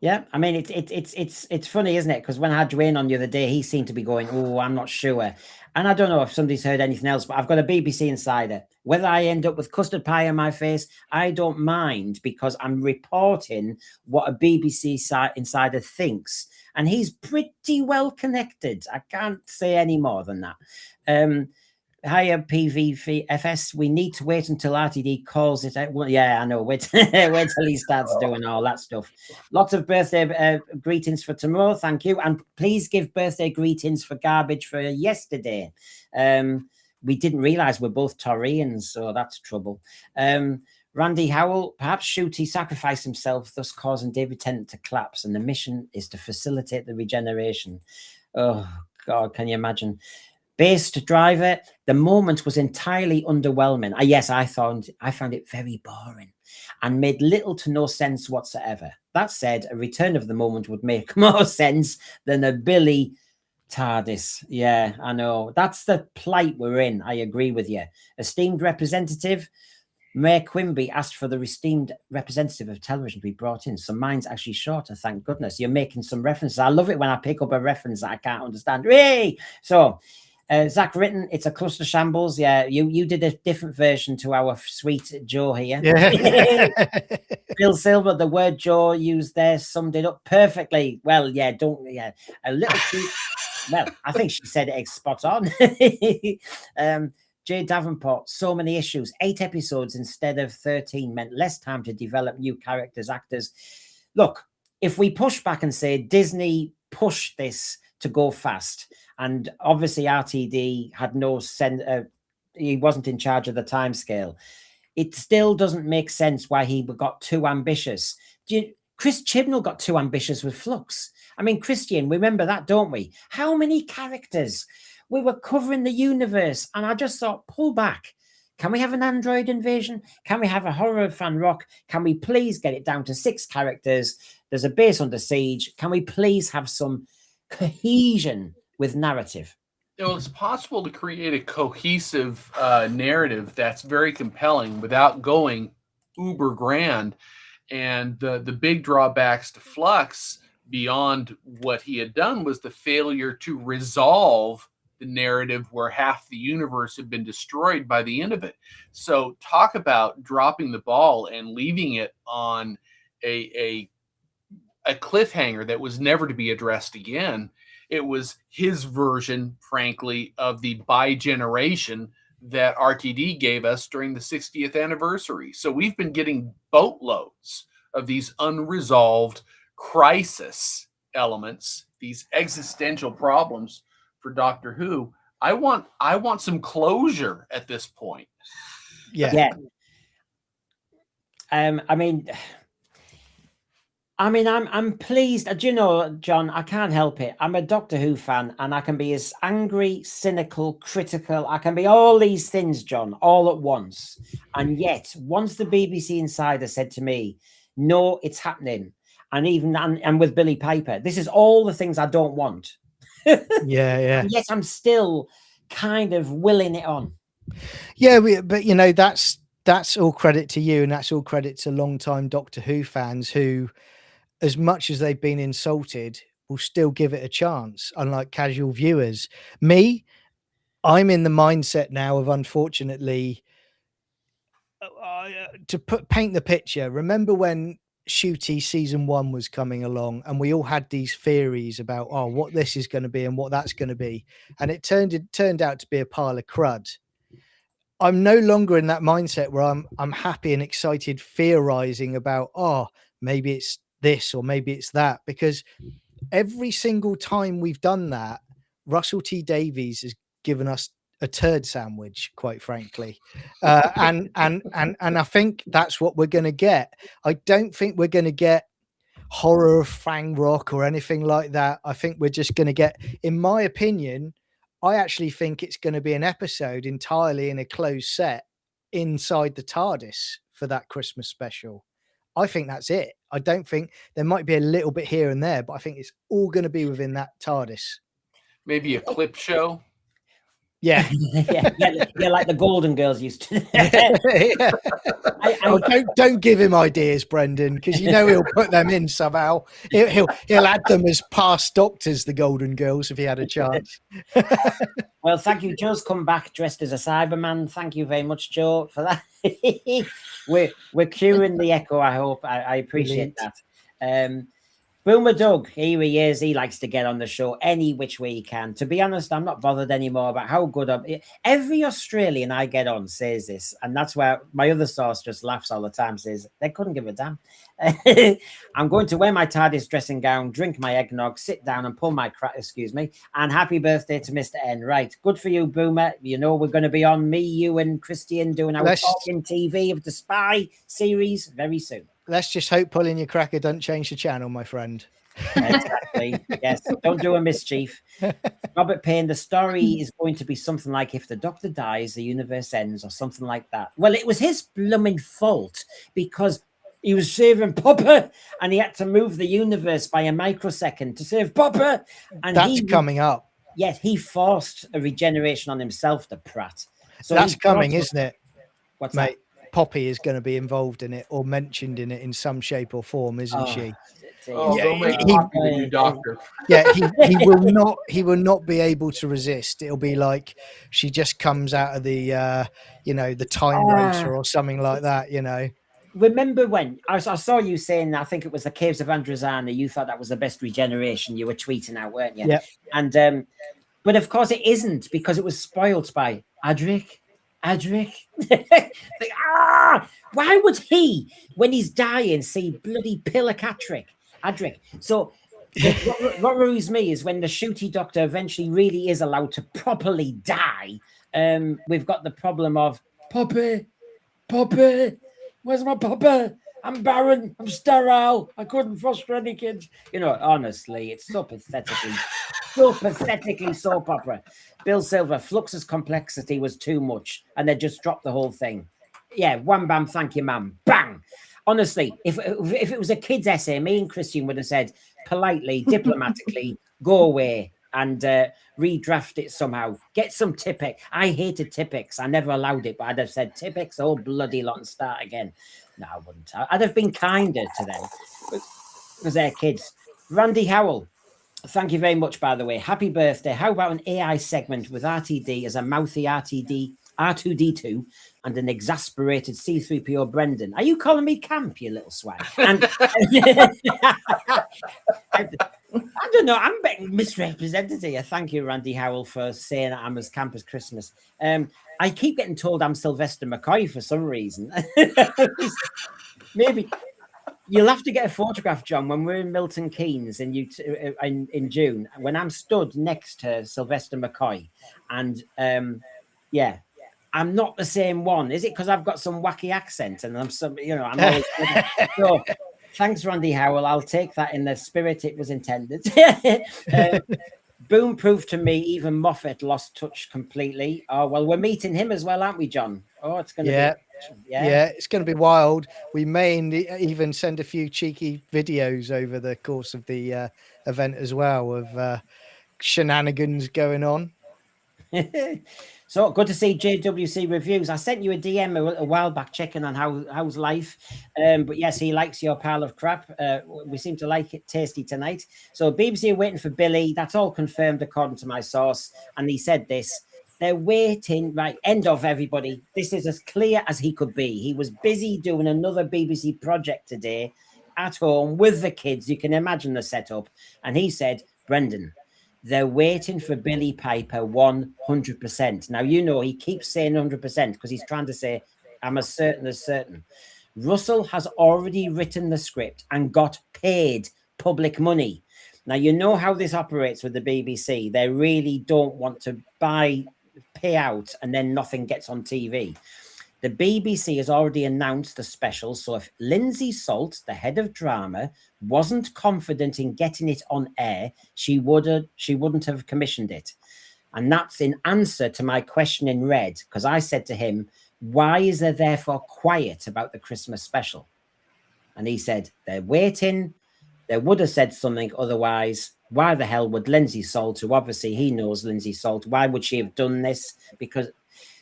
Yeah, I mean it's funny, isn't it? Because when I had Dwayne on the other day, he seemed to be going, "Oh, I'm not sure," and I don't know if somebody's heard anything else. But I've got a BBC insider. Whether I end up with custard pie on my face, I don't mind because I'm reporting what a BBC insider thinks, and he's pretty well connected. I can't say any more than that. Higher PVFS, we need to wait until RTD calls it out. Well, yeah, I know. Wait, wait till he starts doing all that stuff. Lots of birthday greetings for tomorrow. Thank you. And please give birthday greetings for Garbage for yesterday. We didn't realize we're both Taurians, so that's trouble. Randy Howell, perhaps Shooty sacrificed himself, thus causing David Tennant to collapse, and the mission is to facilitate the regeneration. Oh, God, can you imagine? Based driver, the moment was entirely underwhelming. Yes, I found it very boring and made little to no sense whatsoever. That said, a return of the moment would make more sense than a Billy TARDIS. Yeah, I know. That's the plight we're in. I agree with you. Esteemed representative, Mayor Quimby asked for the esteemed representative of television to be brought in. So mine's actually shorter, thank goodness. You're making some references. I love it when I pick up a reference that I can't understand. Hey! So, Zach Written, it's a cluster shambles. Yeah, you did a different version to our sweet Joe here. Yeah. Bill Silver, the word Joe used there summed it up perfectly. Well, yeah, a little too. Well, I think she said it spot on. Jay Davenport, so many issues. 8 episodes instead of 13 meant less time to develop new characters, actors. Look, if we push back and say Disney pushed this to go fast, and obviously RTD had no sense, he wasn't in charge of the timescale, it still doesn't make sense why he got too ambitious. Chris Chibnall got too ambitious with Flux. I mean, Christian, remember that, don't we? How many characters? We were covering the universe, and I just thought, pull back. Can we have an android invasion? Can we have a horror fan rock? Can we please get it down to 6 characters? There's a base under siege. Can we please have some cohesion with narrative? Well, it's possible to create a cohesive narrative that's very compelling without going uber grand. And the big drawbacks to Flux, beyond what he had done, was the failure to resolve the narrative where half the universe had been destroyed by the end of it. So talk about dropping the ball and leaving it on a cliffhanger that was never to be addressed again. It was his version, frankly, of the bi-generation that RTD gave us during the 60th anniversary. So we've been getting boatloads of these unresolved crisis elements, these existential problems for Doctor Who. I want some closure at this point. Yeah. I'm pleased. Do you know, John, I can't help it. I'm a Doctor Who fan, and I can be as angry, cynical, critical. I can be all these things, John, all at once. And yet, once the BBC Insider said to me, no, it's happening, and with Billy Piper, this is all the things I don't want. Yeah. And yet I'm still kind of willing it on. Yeah, but you know, that's all credit to you, and that's all credit to long-time Doctor Who fans who, as much as they've been insulted, will still give it a chance, unlike casual viewers. Me, I'm in the mindset now of, unfortunately, to paint the picture. Remember when Shooty season 1 was coming along, and we all had these theories about what this is going to be and what that's going to be, and it turned out to be a pile of crud. I'm no longer in that mindset where I'm happy and excited theorizing about maybe it's this or maybe it's that, because every single time we've done that, Russell T Davies has given us a turd sandwich, quite frankly, and I think that's what we're going to get. I don't think we're going to get horror of Fang Rock or anything like that. I think we're just going to get, in my opinion, I actually think it's going to be an episode entirely in a closed set inside the TARDIS for that Christmas special. I think that's it. I don't think there might be a little bit here and there, but I think it's all going to be within that TARDIS. Maybe a clip show. Yeah. yeah, like the Golden Girls used to. Yeah. Oh, don't give him ideas, Brendan, because he'll put them in somehow. He'll add them as past doctors, the Golden Girls, if he had a chance. Well, thank you. Joe's come back dressed as a Cyberman. Thank you very much, Joe, for that. we're curing the echo. I hope I appreciate that. Boomer Doug, here he is. He likes to get on the show any which way he can. To be honest, I'm not bothered anymore about how good every Australian I get on says this, and that's where my other source just laughs all the time, says they couldn't give a damn. I'm going to wear my TARDIS dressing gown, drink my eggnog, sit down and pull my and happy birthday to Mr. N. Right, good for you, Boomer. You know we're going to be on, me, you and Christian doing our talking TV of the Spy series very soon. Let's just hope pulling your cracker doesn't change the channel, my friend. Exactly. Yes. Don't do a mischief. Robert Payne, the story is going to be something like if the Doctor dies, the universe ends, or something like that. Well, it was his blooming fault because he was saving Popper and he had to move the universe by a microsecond to save Popper. And that's coming up. Yes, he forced a regeneration on himself, the prat. So that's coming, isn't it? What's mate? That? Poppy is going to be involved in it or mentioned in it in some shape or form, isn't she? Oh, yeah, don't make Poppy the new Doctor. Yeah, he will not be able to resist. It'll be like she just comes out of the the time racer or something like that, Remember when I saw you saying, I think it was the Caves of Androzani, you thought that was the best regeneration, you were tweeting out, weren't you? Yeah. And but of course it isn't, because it was spoiled by Adric. Why would he, when he's dying, see bloody Pillar Adric? So what worries me is when the shooty Doctor eventually really is allowed to properly die, we've got the problem of Poppy, where's my Papa? I'm barren, I'm sterile, I couldn't foster any kids. Honestly, it's so pathetically soap opera. Bill Silver, Flux's complexity was too much, and they just dropped the whole thing. Yeah, wham bam, thank you, ma'am. Bang. Honestly, if it was a kid's essay, me and Christian would have said politely, diplomatically, go away and redraft it somehow. Get some Tipex. I hated Tipex. I never allowed it, but I'd have said Tipex, oh bloody lot, and start again. No, I wouldn't. I'd have been kinder to them because they're kids. Randy Howell, thank you very much, by the way. Happy birthday. How about an AI segment with RTD as a mouthy R2D2 and an exasperated C3PO Brendan? Are you calling me camp, you little swag? And I don't know. I'm being misrepresented here. Thank you, Randy Howell, for saying I'm as camp as Christmas. I keep getting told I'm Sylvester McCoy for some reason. Maybe you'll have to get a photograph, John, when we're in Milton Keynes in June, when I'm stood next to Sylvester McCoy. And yeah, I'm not the same one. Is it because I've got some wacky accent and I'm I'm always so thanks, Randy Howell. I'll take that in the spirit it was intended. Boom proved to me even Moffat lost touch completely. Oh, well, we're meeting him as well, aren't we, John? Oh, it's going to be... Yeah, it's going to be wild. We may even send a few cheeky videos over the course of the event as well of shenanigans going on. So good to see JWC Reviews. I sent you a DM a while back checking on how's life. But yes, he likes your pile of crap. We seem to like it tasty tonight. So BBC are waiting for Billy. That's all confirmed according to my source. And he said this. They're waiting, right? End of, everybody. This is as clear as he could be. He was busy doing another BBC project today at home with the kids. You can imagine the setup. And he said, Brendan, they're waiting for Billy Piper 100%. Now, he keeps saying 100% because he's trying to say, I'm as certain as certain. Russell has already written the script and got paid public money. Now, you know how this operates with the BBC. They really don't want to pay out and then nothing gets on TV. The BBC has already announced the special, so if Lindsay Salt, the head of drama, wasn't confident in getting it on air, she wouldn't have commissioned it. And that's in answer to my question in red, because I said to him, why is there therefore quiet about the Christmas special? And he said, they're waiting. They would have said something, otherwise Why the hell would Lindsay Salt, who obviously he knows Lindsay Salt, why would she have done this? Because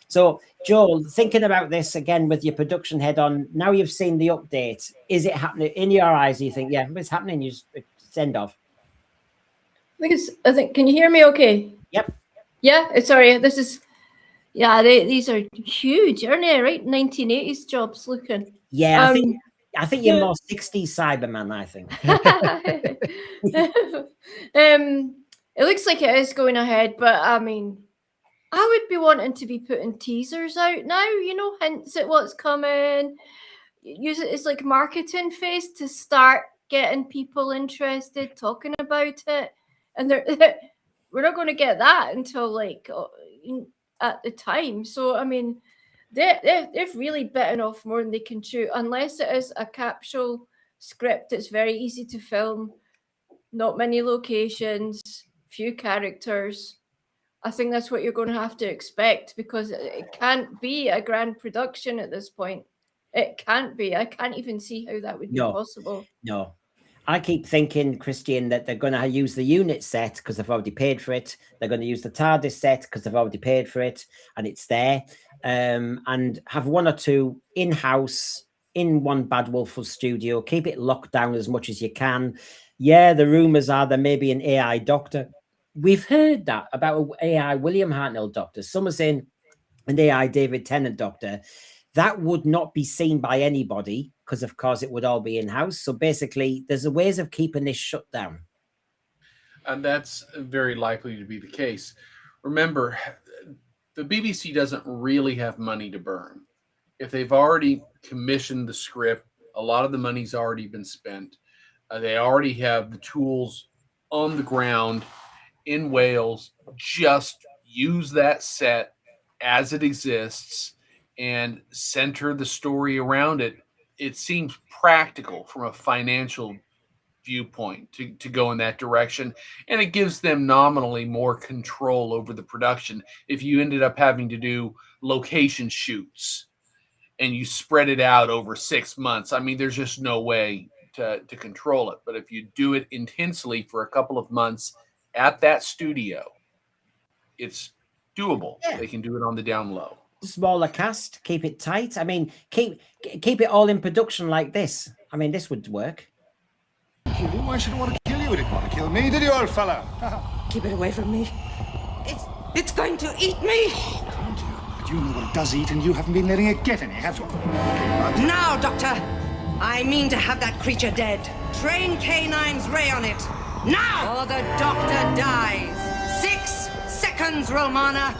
so, Joel, thinking about this again with your production head on, now you've seen the update. Is it happening in your eyes? You think, yeah, it's happening. You send off. I think. Can you hear me? Okay. Yep. Yeah. Sorry. This is. Yeah. These are huge, aren't they? Right. 1980s jobs looking. Yeah. I think you're more 60s Cyberman. I think. It looks like it is going ahead, but I mean, I would be wanting to be putting teasers out now, hints at what's coming. Use it as like marketing phase to start getting people interested, talking about it. And we're not going to get that until like at the time. So, I mean, they've really bitten off more than they can chew, unless it is a capsule script. It's very easy to film, not many locations, few characters. I think that's what you're going to have to expect, because it can't be a grand production at this point. It can't be. I can't even see how that would be possible. No. I keep thinking, Christian, that they're going to use the unit set because they've already paid for it. They're going to use the TARDIS set because they've already paid for it and it's there. And have one or two in-house in one Bad Wolf studio. Keep it locked down as much as you can. Yeah, the rumors are there may be an AI doctor. We've heard that about an AI William Hartnell doctor. Some are saying an AI David Tennant doctor. That would not be seen by anybody because, of course, it would all be in-house. So basically, there's ways of keeping this shut down. And that's very likely to be the case. Remember, the BBC doesn't really have money to burn. If they've already commissioned the script, a lot of the money's already been spent. They already have the tools on the ground in Wales. Just use that set as it exists and center the story around it. It seems practical from a financial viewpoint to go in that direction, and it gives them nominally more control over the production. If you ended up having to do location shoots and you spread it out over 6 months, I mean, there's just no way to control it. But if you do it intensely for a couple of months at that studio, it's doable. Yeah. They can do it on the down low. Smaller cast, keep it tight. I mean, keep it all in production like this. I mean, this would work. Why should I want to kill you? It didn't want to kill me, did you, old fella? Keep it away from me. It's going to eat me. Can't you? But you know what it does eat, and you haven't been letting it get any, have you? Now, Doctor, I mean to have that creature dead. Train K9's ray on it. Now! Or the Doctor dies. 6 seconds, Romana.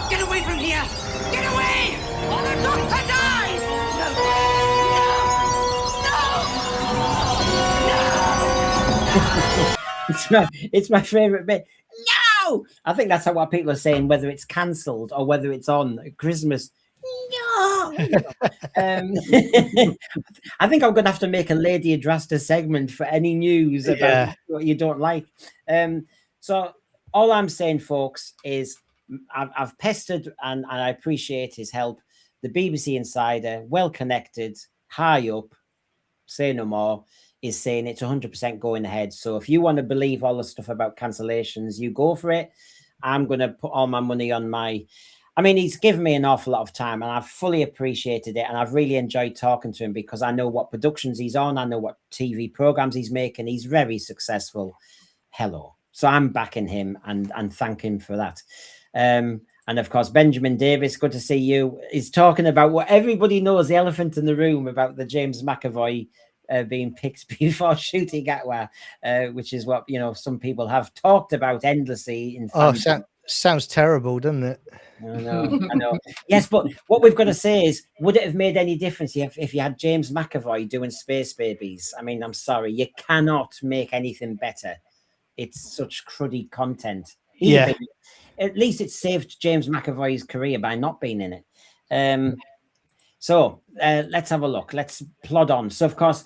Get away from here! Get away! Or the Doctor dies! No! It's my favorite bit. No! I think that's what people are saying, whether it's cancelled or whether it's on Christmas. No! I think I'm going to have to make a Lady Adrasta segment for any news about what you don't like. So all I'm saying, folks, is I've pestered and I appreciate his help. The BBC Insider, well connected, high up, say no more, is saying it's 100% going ahead. So if you want to believe all the stuff about cancellations, you go for it. I'm going to put all my money on I mean, he's given me an awful lot of time and I've fully appreciated it. And I've really enjoyed talking to him because I know what productions he's on. I know what TV programs he's making. He's very successful. Hello. So I'm backing him and thank him for that. And of course, Benjamin Davis, good to see you, is talking about what everybody knows, the elephant in the room, about the James McAvoy being picked before shooting Atwa, which is what, some people have talked about endlessly. Sounds terrible, doesn't it? I know. Yes, but what we've got to say is, would it have made any difference if you had James McAvoy doing Space Babies? I mean, I'm sorry, you cannot make anything better. It's such cruddy content. At least it saved James McAvoy's career by not being in it. So let's have a look. Let's plod on. So, of course,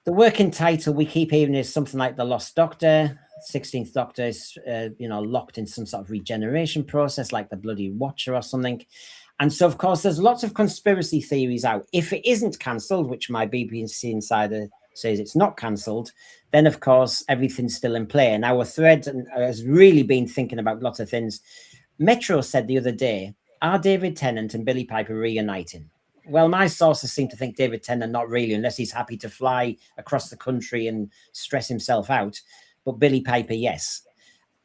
the working title we keep hearing is something like The Lost Doctor. 16th Doctor is, locked in some sort of regeneration process, like the Bloody Watcher or something. And so, of course, there's lots of conspiracy theories out. If it isn't cancelled, which my BBC Insider says it's not cancelled, then of course everything's still in play. And our thread has really been thinking about lots of things. Metro said the other day, are David Tennant and Billy Piper reuniting? Well, my sources seem to think David Tennant not really, unless he's happy to fly across the country and stress himself out. But Billy Piper, yes.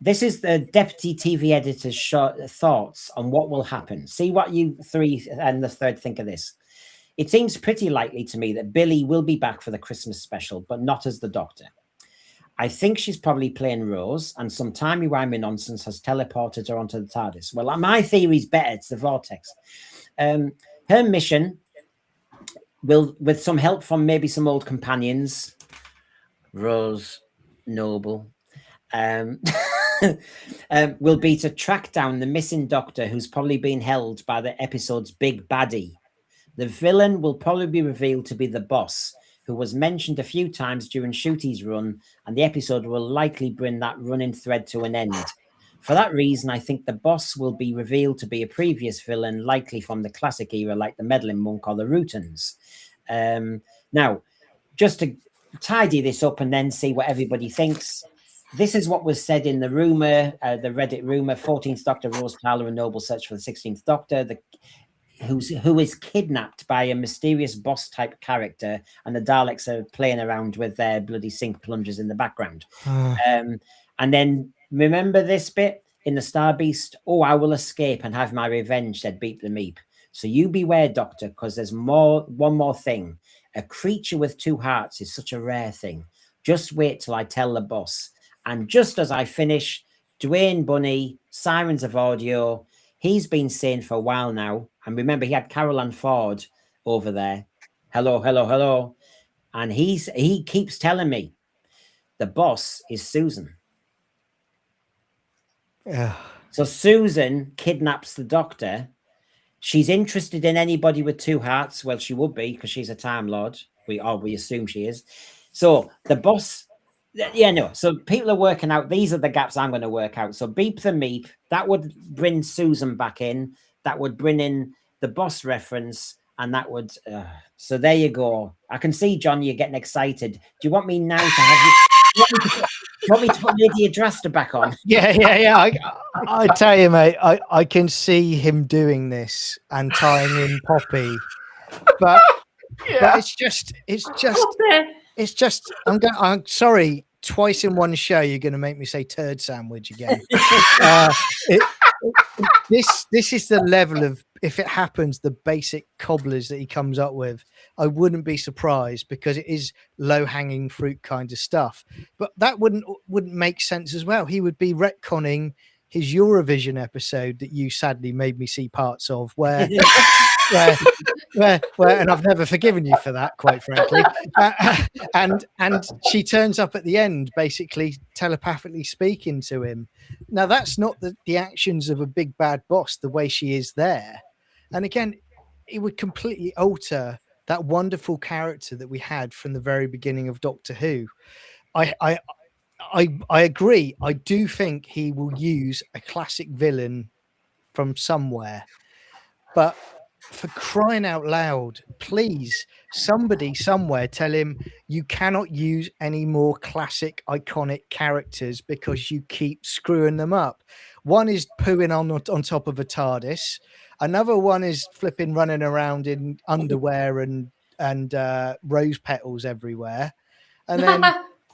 This is the deputy TV editor's thoughts on what will happen. See what you three and the third think of this. It seems pretty likely to me that Billy will be back for the Christmas special, but not as the Doctor. I think she's probably playing Rose, and some timey-wimey nonsense has teleported her onto the TARDIS. Well, my theory's better. It's the Vortex. Her mission will, with some help from maybe some old companions, Rose, Noble, will be to track down the missing Doctor, who's probably been held by the episode's big baddie. The villain will probably be revealed to be the boss, who was mentioned a few times during Shooty's run, and the episode will likely bring that running thread to an end. For that reason, I think the boss will be revealed to be a previous villain, likely from the classic era, like the Meddling Monk or the Rootons. Now, just to tidy this up and then see what everybody thinks, this is what was said in the rumor, the Reddit rumor: 14th Doctor, Rose Tyler, and Noble search for the 16th Doctor. Who is kidnapped by a mysterious boss-type character, and the Daleks are playing around with their bloody sink plungers in the background. And then, remember this bit in the Star Beast? Oh, I will escape and have my revenge, said Beep the Meep. So you beware, Doctor, because there's one more thing. A creature with two hearts is such a rare thing. Just wait till I tell the boss. And just as I finish, Dwayne Bunny, Sirens of Audio, he's been saying for a while now, and remember, he had Carol Ann Ford over there. Hello, hello, hello. And he keeps telling me the boss is Susan. Yeah. So Susan kidnaps the Doctor. She's interested in anybody with two hearts. Well, she would be, because she's a Time Lord. We assume she is. So the boss... Yeah, no. So people are working out. These are the gaps I'm going to work out. So Beep the Meep, that would bring Susan back in. That would bring in the boss reference, and that would. So there you go. I can see, John, you're getting excited. Do you want me now to have you? Do you want me to put Lydia Draster back on? Yeah. I tell you, mate, I can see him doing this and tying in Poppy, but it's just. I'm sorry. Twice in one show, you're going to make me say turd sandwich again. This is the level of, if it happens, the basic cobblers that he comes up with. I wouldn't be surprised, because it is low hanging fruit kind of stuff. But that wouldn't make sense as well. He would be retconning his Eurovision episode that you sadly made me see parts of, where and I've never forgiven you for that, quite frankly. And she turns up at the end, basically telepathically speaking to him. Now, that's not the actions of a big bad boss, the way she is there. And again, it would completely alter that wonderful character that we had from the very beginning of Doctor Who. I agree. I do think he will use a classic villain from somewhere, but for crying out loud, please, somebody somewhere tell him you cannot use any more classic iconic characters because you keep screwing them up. One is pooing on top of a TARDIS. Another one is flipping running around in underwear and rose petals everywhere.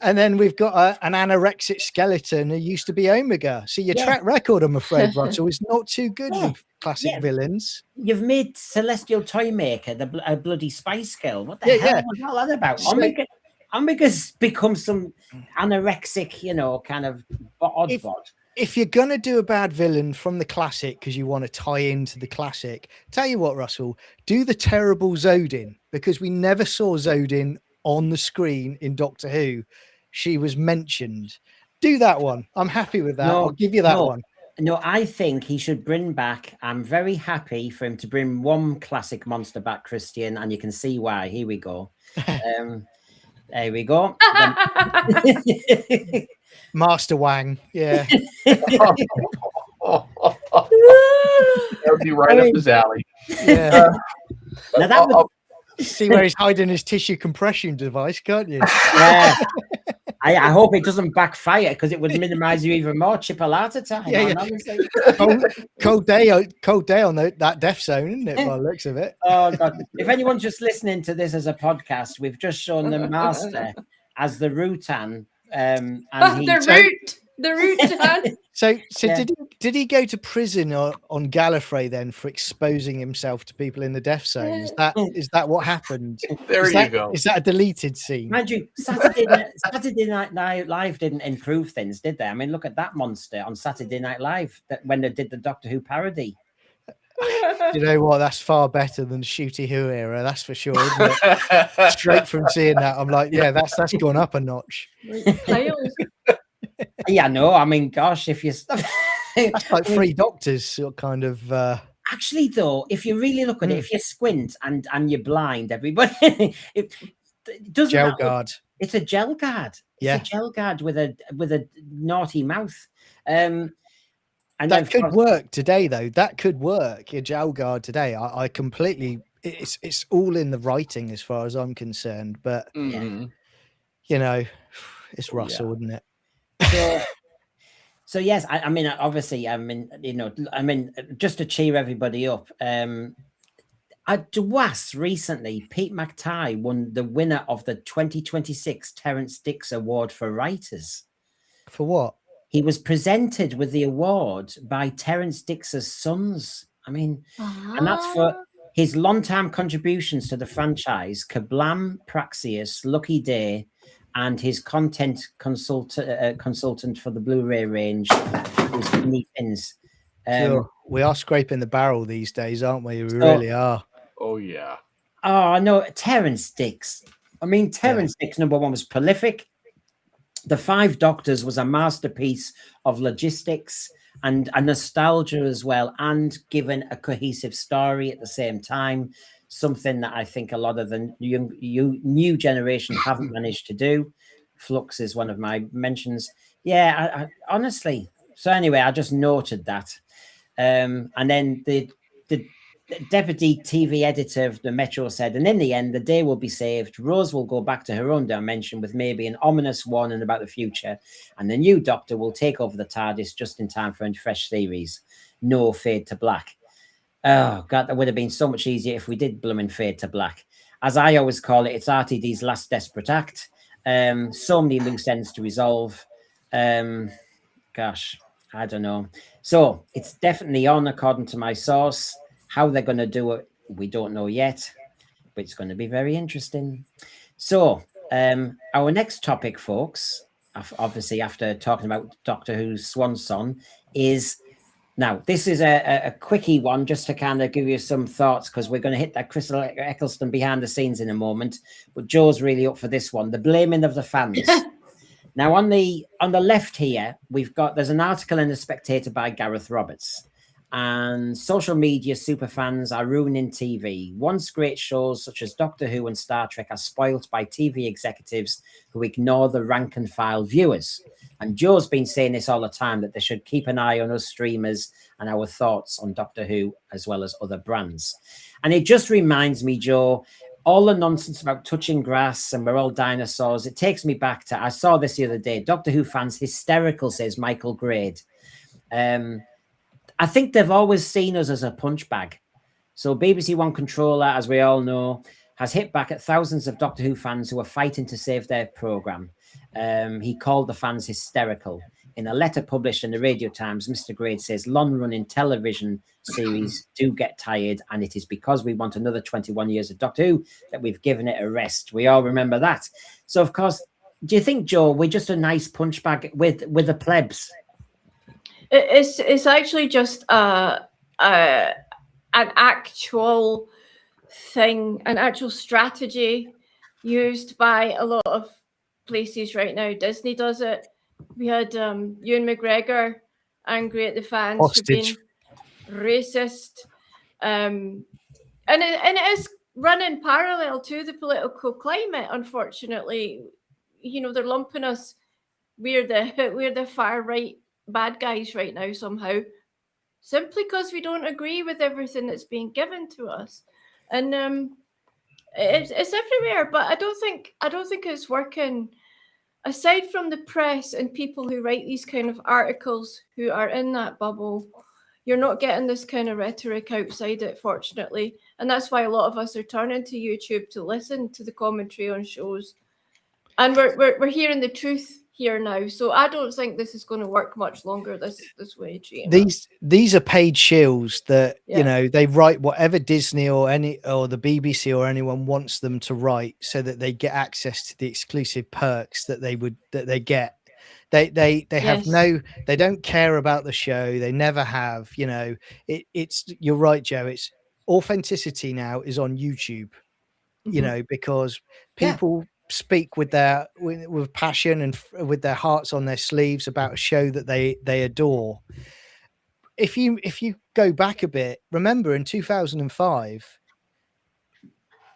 And then we've got an anorexic skeleton who used to be Omega. So your track record, I'm afraid, Russell, is not too good with classic villains. You've made Celestial Toymaker a bloody Spice Girl. What the hell was all that about? Omega's become some anorexic, kind of oddbod. If you're going to do a bad villain from the classic because you want to tie into the classic, tell you what, Russell, do the terrible Zodin, because we never saw Zodin on the screen in Doctor Who. She was mentioned. Do that one. I'm happy with that. I'll give you that one. No, I think he should bring back. I'm very happy for him to bring one classic monster back, Christian, and you can see why. Here we go. There we go. Master Wang. Yeah. That would be right up his alley. Yeah. Now See where he's hiding his tissue compression device, can't you? Yeah. I hope it doesn't backfire because it would minimize you even more. Chipolata time. Yeah, man, yeah. honestly. Cold day on that death zone, isn't it? By the looks of it. Oh God! If anyone's just listening to this as a podcast, we've just shown the master as the Rutan, and the Rutan. So Yeah. did he go to prison on Gallifrey then for exposing himself to people in the death zone? Is that what happened? There you go. Is that a deleted scene? Mind you, Saturday Night Live didn't improve things, did they? I mean, look at that monster on Saturday Night Live when they did the Doctor Who parody. You know what? That's far better than Shooty Who era. That's for sure. Isn't it? Straight from seeing that, I'm like, yeah, that's gone up a notch. Yeah, no, I mean, gosh, if you that's like Three Doctors sort kind of. Actually, though, if you really look at it, if you squint and you're blind, everybody, it doesn't. Gel guard. It's a gel guard. It's a gel guard with a naughty mouth. And that could work today, though. That could work. Your gel guard today. I completely. It's all in the writing as far as I'm concerned. But you know, it's Russell, isn't it? So yes, I mean, obviously, I mean, just to cheer everybody up, at DWAS recently, Pete McTighe won the winner of the 2026 Terrance Dicks Award for Writers. For what? He was presented with the award by Terrance Dicks' sons. I mean, and that's for his long-time contributions to the franchise, Kablam, Praxius, Lucky Day, and his content consultant for the Blu-ray range, is Vinny Fins. Sure. We are scraping the barrel these days, aren't we? We really are. Oh, yeah. Oh, no, Terrance Dicks. I mean, Terrance Dicks, number one, was prolific. The Five Doctors was a masterpiece of logistics and a nostalgia as well, and given a cohesive story at the same time. Something that I think a lot of the new generation haven't managed to do. Flux is one of my mentions. Yeah, I honestly. So anyway, I just noted that. And then the deputy TV editor of the Metro said, and in the end, the day will be saved. Rose will go back to her own dimension with maybe an ominous warning about the future, and the new Doctor will take over the TARDIS just in time for a fresh series. No fade to black. Oh, God, that would have been so much easier if we did blooming fade to black. As I always call it, it's RTD's last desperate act. So many loose ends to resolve. Gosh, I don't know. So it's definitely on according to my source. How they're going to do it, we don't know yet, but it's going to be very interesting. So our next topic, folks, obviously after talking about Doctor Who's Swan Song, is... Now, this is a quickie one just to kind of give you some thoughts, because we're going to hit that Crystal Eccleston behind the scenes in a moment. But Joe's really up for this one, the blaming of the fans. Now, on the left here, there's an article in The Spectator by Gareth Roberts. And social media superfans are ruining TV. Once great shows such as Doctor Who and Star Trek are spoilt by TV executives who ignore the rank and file viewers. And Joe's been saying this all the time, that they should keep an eye on us streamers and our thoughts on Doctor Who as well as other brands. And it just reminds me, Joe, all the nonsense about touching grass and we're all dinosaurs. It takes me back to, I saw this the other day, Doctor Who fans hysterical, says Michael Grade. I think they've always seen us as a punch bag. So BBC One controller, as we all know, has hit back at thousands of Doctor Who fans who are fighting to save their programme. He called the fans hysterical. In a letter published in the Radio Times, Mr. Grade says long-running television series do get tired, and it is because we want another 21 years of Doctor Who that we've given it a rest. We all remember that. So, of course, do you think, Joe, we're just a nice punch bag with the plebs? It's actually just an actual thing, an actual strategy used by a lot of places right now. Disney does it. We had Ewan McGregor angry at the fans for being racist, and it is running parallel to the political climate. Unfortunately, you know, they're lumping us. We're the far right bad guys right now somehow, simply because we don't agree with everything that's being given to us. And It's everywhere, but I don't think it's working. Aside from the press and people who write these kind of articles who are in that bubble, you're not getting this kind of rhetoric outside it, fortunately. And that's why a lot of us are turning to YouTube to listen to the commentary on shows. And we're hearing the truth here now. So I don't think this is going to work much longer this way, treating these are paid shills that Yeah. you know, they write whatever Disney or the BBC or anyone wants them to write so that they get access to the exclusive perks that they get. They have Yes. they don't care about the show. They never have, you know. It's you're right, Joe. It's authenticity now is on YouTube, you know, because people speak with their with passion and with their hearts on their sleeves about a show that they adore. If you go back a bit, remember in 2005,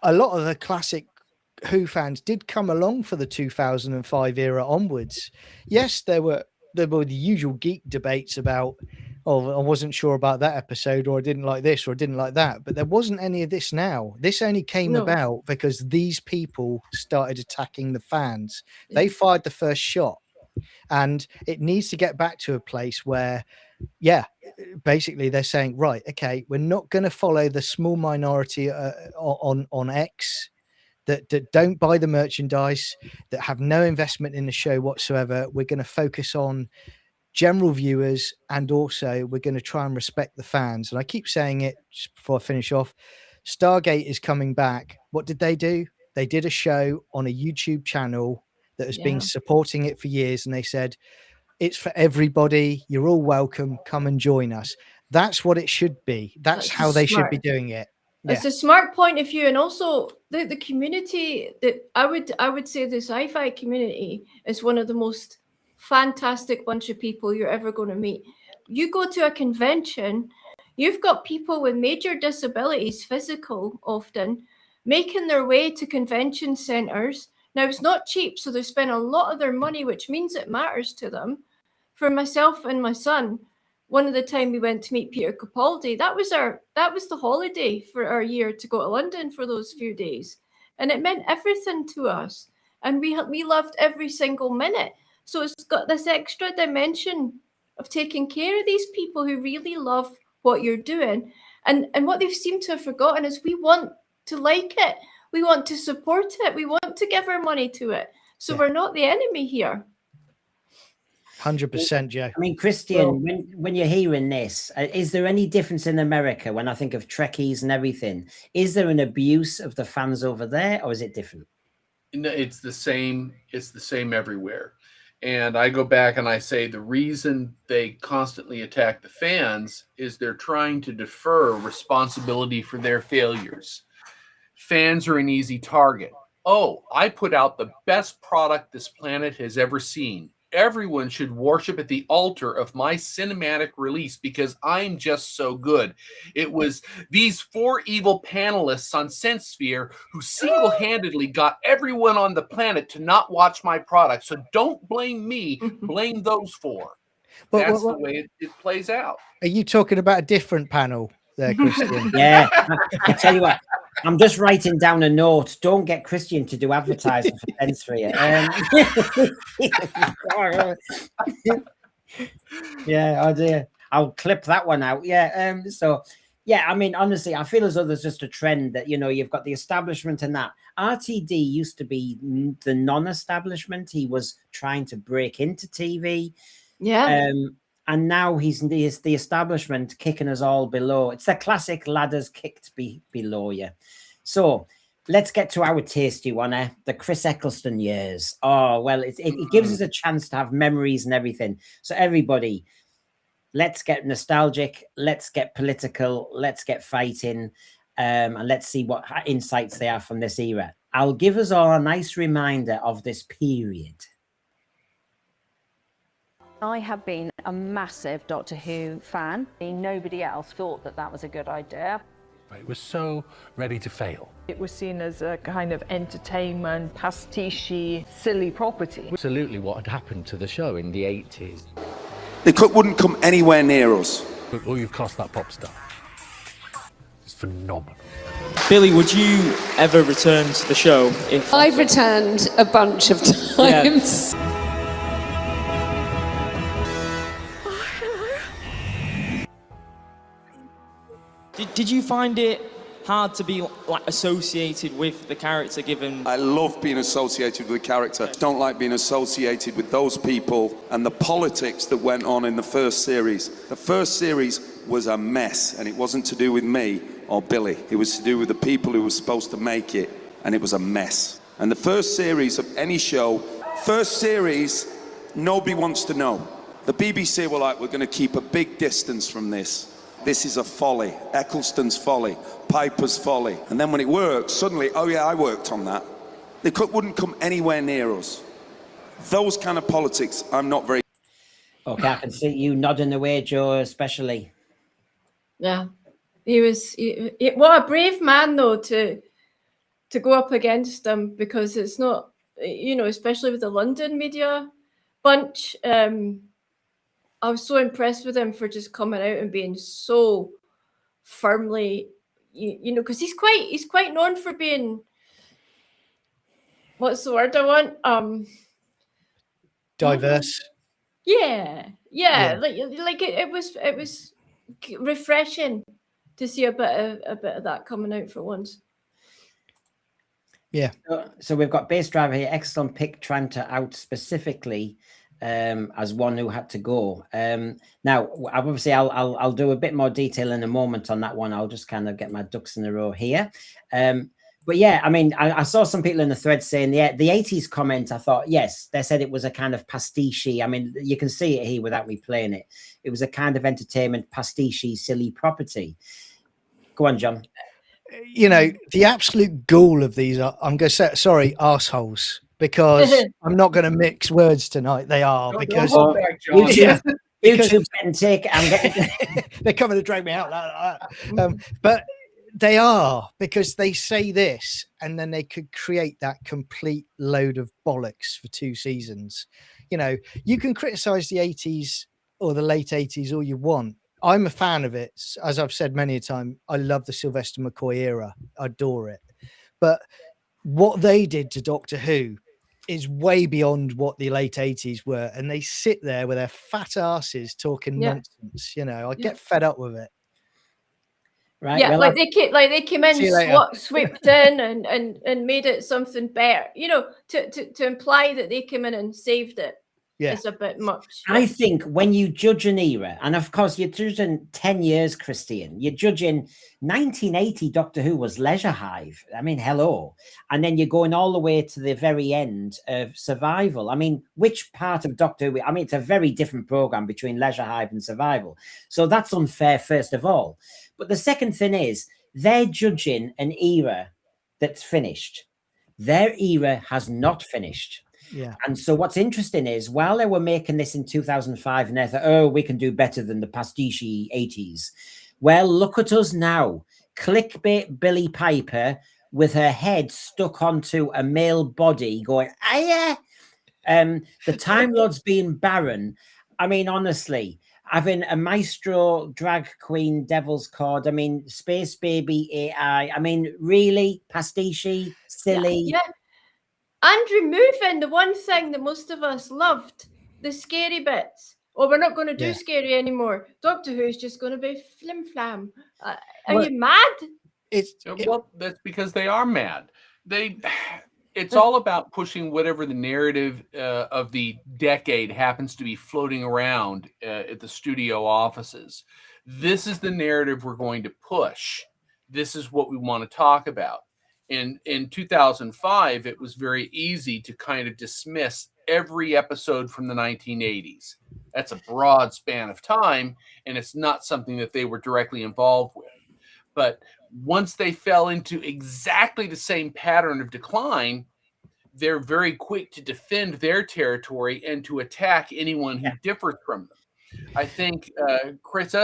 a lot of the classic Who fans did come along for the 2005 era onwards. Yes, there were the usual geek debates about, oh, I wasn't sure about that episode, or I didn't like this, or I didn't like that. But there wasn't any of this now. This only came No. about because these people started attacking the fans. They fired the first shot. And it needs to get back to a place where, yeah, basically they're saying, right, okay, we're not going to follow the small minority on X that don't buy the merchandise, that have no investment in the show whatsoever. We're going to focus on general viewers, and also we're going to try and respect the fans. And I keep saying it just before I finish off. Stargate is coming back. What did they do? They did a show on a YouTube channel that has been supporting it for years, and they said, it's for everybody. You're all welcome. Come and join us. That's what it should be. That's how they should be doing it. It's a smart point of view, and also the community that I would say the sci-fi community is one of the most fantastic bunch of people you're ever going to meet. You go to a convention, you've got people with major disabilities, physical often, making their way to convention centers. Now, it's not cheap, so they spend a lot of their money, which means it matters to them. For myself and my son, one of the time we went to meet Peter Capaldi, that was the holiday for our year, to go to London for those few days, and it meant everything to us, and we loved every single minute. So it's got this extra dimension of taking care of these people who really love what you're doing, and what they've seemed to have forgotten is we want to like it. We want to support it. We want to give our money to it. So we're not the enemy here. 100%, Joe. I mean, Christian, when you're hearing this, is there any difference in America when I think of Trekkies and everything? Is there an abuse of the fans over there, or is it different? No, it's the same. It's the same everywhere. And I go back and I say the reason they constantly attack the fans is they're trying to defer responsibility for their failures. Fans are an easy target. Oh, I put out the best product this planet has ever seen. Everyone should worship at the altar of my cinematic release because I'm just so good. It was these 4 evil panelists on SenSphere who single-handedly got everyone on the planet to not watch my product. So don't blame me, blame those 4. That's the way it plays out. Are you talking about a different panel there, Christian? Yeah, I tell you what, I'm just writing down a note. Don't get Christian to do advertising for SenSphere. Yeah, oh dear. I'll clip that one out. Yeah. So, yeah, I mean, honestly, I feel as though there's just a trend that, you know, you've got the establishment and that. RTD used to be the non-establishment. He was trying to break into TV. Yeah. And now he's the establishment kicking us all below. It's the classic ladders kicked below you. So let's get to our tasty one, the Chris Eccleston years. Oh, well, it gives us a chance to have memories and everything. So everybody, let's get nostalgic. Let's get political. Let's get fighting. And let's see what insights they have from this era. I'll give us all a nice reminder of this period. I have been a massive Doctor Who fan. Nobody else thought that that was a good idea. It was so ready to fail. It was seen as a kind of entertainment, pastiche, silly property. Absolutely what had happened to the show in the 80s. The cook wouldn't come anywhere near us. All you've cost that pop star is phenomenal. Billy, would you ever return to the show if I've returned a bunch of times. Did you find it hard to be like associated with the character, given? I love being associated with the character. Don't like being associated with those people and the politics that went on in the first series. The first series was a mess, and it wasn't to do with me or Billy. It was to do with the people who were supposed to make it, and it was a mess. And the first series of any show, first series, nobody wants to know. The BBC were like, we're going to keep a big distance from this. This is a folly. Eccleston's folly. Piper's folly. And then when it worked, suddenly, oh yeah, I worked on that. They wouldn't come anywhere near us. Those kind of politics, I'm not very... Okay, I can see you nodding away, Joe, especially. Yeah, he was. What a brave man, though, to go up against him, because it's not, you know, especially with the London media bunch. I was so impressed with him for just coming out and being so firmly, you know, because he's quite known for being, what's the word I want? Diverse. Yeah. Like it was refreshing to see a bit of that coming out for once. Yeah. So we've got Base Driver here. Excellent pick Tranter out specifically as one who had to go. Now, obviously, I'll do a bit more detail in a moment on that one. I'll just kind of get my ducks in a row here. But yeah, I mean, I saw some people in the thread saying the 80s comment. I thought, yes, they said it was a kind of pastiche. I mean, you can see it here without me playing it. It was a kind of entertainment pastiche, silly property. Go on, John. You know, the absolute ghoul of these are, I'm going to say, sorry, arseholes, because I'm not going to mix words tonight. They are, because YouTube can take they're coming to drag me out like that. But they are, because they say this and then they could create that complete load of bollocks for 2 seasons. You know, you can criticize the 80s or the late 80s all you want. I'm a fan of it. As I've said many a time, I love the Sylvester McCoy era. I adore it. But what they did to Doctor Who is way beyond what the late 80s were. And they sit there with their fat asses talking nonsense. You know, I get fed up with it. Right. Yeah, well, like they came in, swept in and made it something better. You know, to imply that they came in and saved it. Yeah. It's a bit much. I think when you judge an era, and of course you're judging 10 years, Christian, you're judging 1980 Doctor Who was Leisure Hive. I mean, hello. And then you're going all the way to the very end of Survival. I mean, which part of Doctor Who? I mean, it's a very different program between Leisure Hive and Survival. So that's unfair, first of all. But the second thing is, they're judging an era that's finished. Their era has not finished. Yeah. And so what's interesting is, while they were making this in 2005 and they thought, oh, we can do better than the pastiche 80s. Well, look at us now. Clickbait Billy Piper with her head stuck onto a male body going, ah, yeah. The Time Lord's being barren. I mean, honestly, having a maestro drag queen devil's cord. I mean, Space Baby AI. I mean, really? Pastiche? Silly? Yeah. And removing the one thing that most of us loved, the scary bits. Oh, we're not going to do scary anymore. Doctor Who's just going to be flim flam. Are you mad? Well, that's because they are mad. It's all about pushing whatever the narrative of the decade happens to be floating around at the studio offices. This is the narrative we're going to push. This is what we want to talk about. In 2005, it was very easy to kind of dismiss every episode from the 1980s. That's a broad span of time, and it's not something that they were directly involved with. But once they fell into exactly the same pattern of decline, they're very quick to defend their territory and to attack anyone who differs from them. I think Chris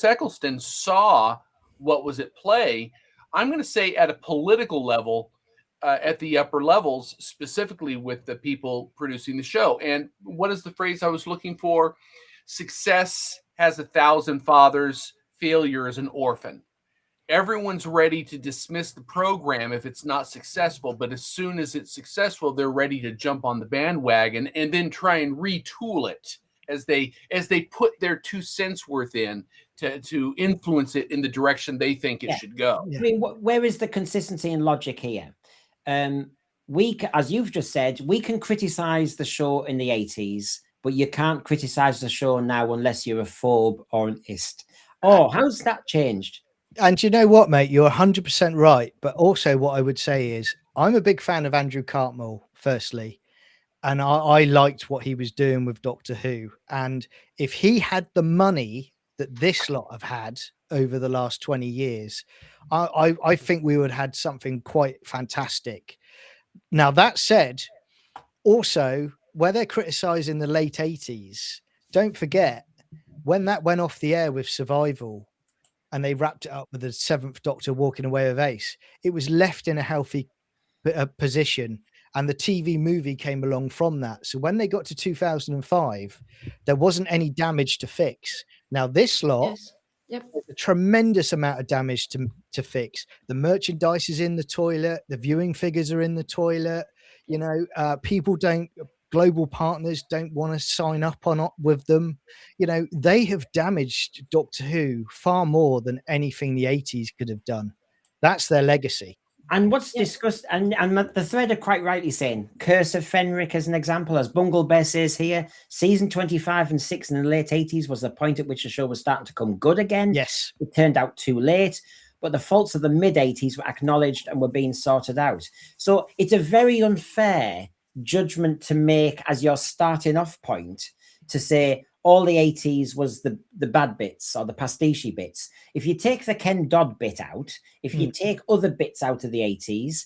Eccleston saw what was at play. I'm going to say at a political level, at the upper levels, specifically with the people producing the show. And what is the phrase I was looking for? Success has 1,000 fathers. Failure is an orphan. everyone's ready to dismiss the program if it's not successful, but as soon as it's successful, they're ready to jump on the bandwagon and then try and retool it as they put their 2 cents worth in to influence it in the direction they think it should go. I mean, where is the consistency and logic here? As you've just said, we can criticize the show in the 80s, but you can't criticize the show now unless you're a phobe or an ist. Oh, how's that changed? And you know what, mate? You're 100% right. But also what I would say is I'm a big fan of Andrew Cartmel, firstly. And I liked what he was doing with Doctor Who. And if he had the money that this lot have had over the last 20 years, I think we would have had something quite fantastic. Now, that said, also, where they're criticizing the late 80s, don't forget, when that went off the air with Survival, and they wrapped it up with the 7th Doctor walking away with Ace, it was left in a healthy position, and the TV movie came along from that. So when they got to 2005, there wasn't any damage to fix. Now this lot, there's a tremendous amount of damage to fix. The merchandise is in the toilet, the viewing figures are in the toilet, you know, global partners don't want to sign up with them. You know, they have damaged Doctor Who far more than anything the 80s could have done. That's their legacy. And what's discussed, and the thread are quite rightly saying, Curse of Fenric as an example, as Bungle Bear says here, season 25 and 6 in the late 80s was the point at which the show was starting to come good again. Yes. It turned out too late, but the faults of the mid 80s were acknowledged and were being sorted out. So it's a very unfair judgment to make as your starting off point to say all the 80s was the bad bits or the pastiche bits. If you take the Ken Dodd bit out, if you take other bits out of the 80s,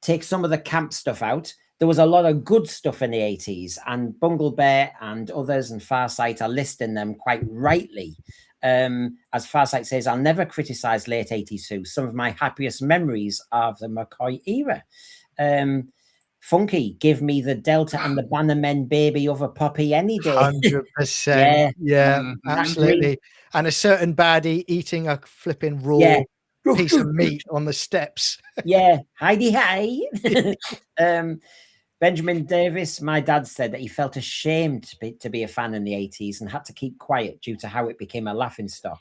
take some of the camp stuff out, there was a lot of good stuff in the 80s, and Bungle Bear and others and Farsight are listing them quite rightly. As Farsight says, I'll never criticize late 80s Who. Some of my happiest memories are of the McCoy era. Funky, give me the Delta and the Bannermen baby of a Poppy any day. 100%. Yeah, absolutely. And a certain baddie eating a flipping raw piece of meat on the steps. Yeah, Heidi hi. Benjamin Davis, my dad said that he felt ashamed to be a fan in the 80s and had to keep quiet due to how it became a laughing stock.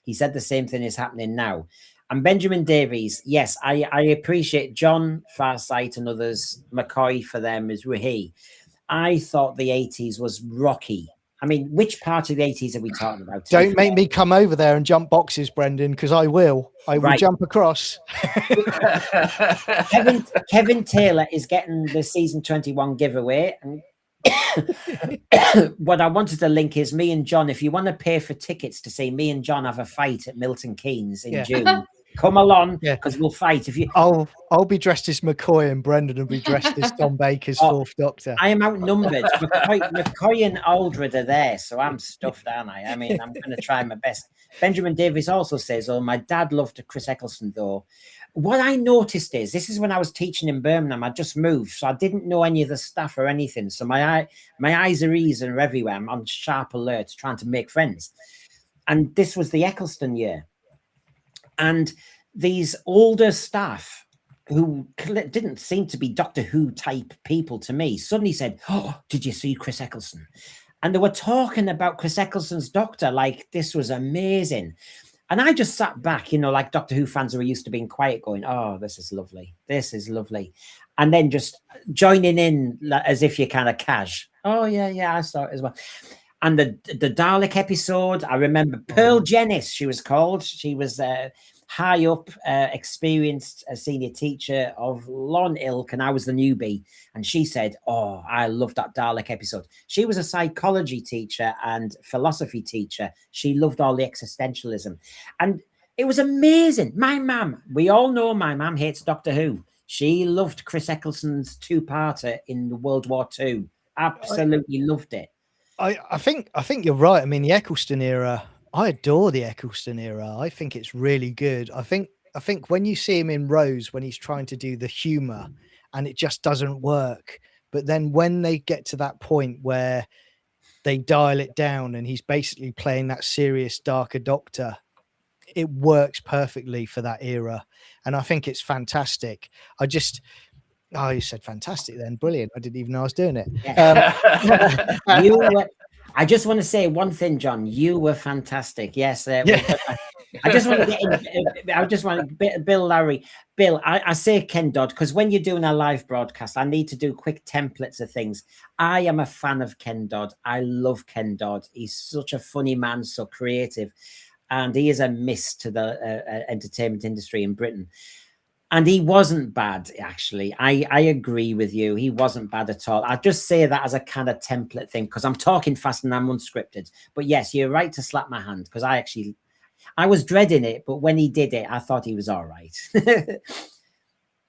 He said the same thing is happening now. And Benjamin Davies, yes, I appreciate John, Farsight and others, McCoy for them is Rahi. I thought the 80s was rocky. I mean, which part of the 80s are we talking about? Don't make me come over there and jump boxes, Brendan, because I will. I will jump across. Kevin Taylor is getting the season 21 giveaway. And what I wanted to link is me and John. If you want to pay for tickets to see me and John have a fight at Milton Keynes in June, come along because we'll fight. If you, I'll be dressed as McCoy and Brendan will be dressed as Tom Baker's Fourth Doctor. I am outnumbered. McCoy and Aldred are there, so I'm stuffed, aren't I? I mean, I'm going to try my best. Benjamin Davis also says, "Oh, my dad loved Chris Eccleston, though." What I noticed is, this is when I was teaching in Birmingham. I just moved, so I didn't know any of the staff or anything. So my eyes are ears and are everywhere. I'm on sharp alert, trying to make friends. And this was the Eccleston year. And these older staff who didn't seem to be Doctor Who type people to me suddenly said, "Oh, did you see Chris Eccleston?" And they were talking about Chris Eccleston's Doctor like this was amazing. And I just sat back, you know, like Doctor Who fans who are used to being quiet going, "Oh, this is lovely. This is lovely." And then just joining in as if you're kind of cash. "Oh, yeah, I saw it as well." And the Dalek episode, I remember Pearl Jennis, she was called. She was high up, experienced senior teacher of Lon Ilk, and I was the newbie. And she said, "Oh, I love that Dalek episode." She was a psychology teacher and philosophy teacher. She loved all the existentialism. And it was amazing. My mum, we all know my mum hates Doctor Who. She loved Chris Eccleston's two-parter in World War II. Absolutely loved it. I think you're right. I mean, the Eccleston era, I adore the Eccleston era. I think it's really good. I think when you see him in Rose, when he's trying to do the humor and it just doesn't work. But then when they get to that point where they dial it down and he's basically playing that serious, darker Doctor, it works perfectly for that era, and I think it's fantastic. Oh, you said fantastic then. Brilliant. I didn't even know I was doing it. I just want to say one thing, John. You were fantastic. Yes. Yeah. I just want to get in. I just want to, Bill, Larry, Bill. I say Ken Dodd because when you're doing a live broadcast, I need to do quick templates of things. I am a fan of Ken Dodd. I love Ken Dodd. He's such a funny man, so creative, and he is a miss to the entertainment industry in Britain. And he wasn't bad, actually. I agree with you. He wasn't bad at all. I just say that as a kind of template thing because I'm talking fast and I'm unscripted. But yes, you're right to slap my hand because I was dreading it. But when he did it, I thought he was all right,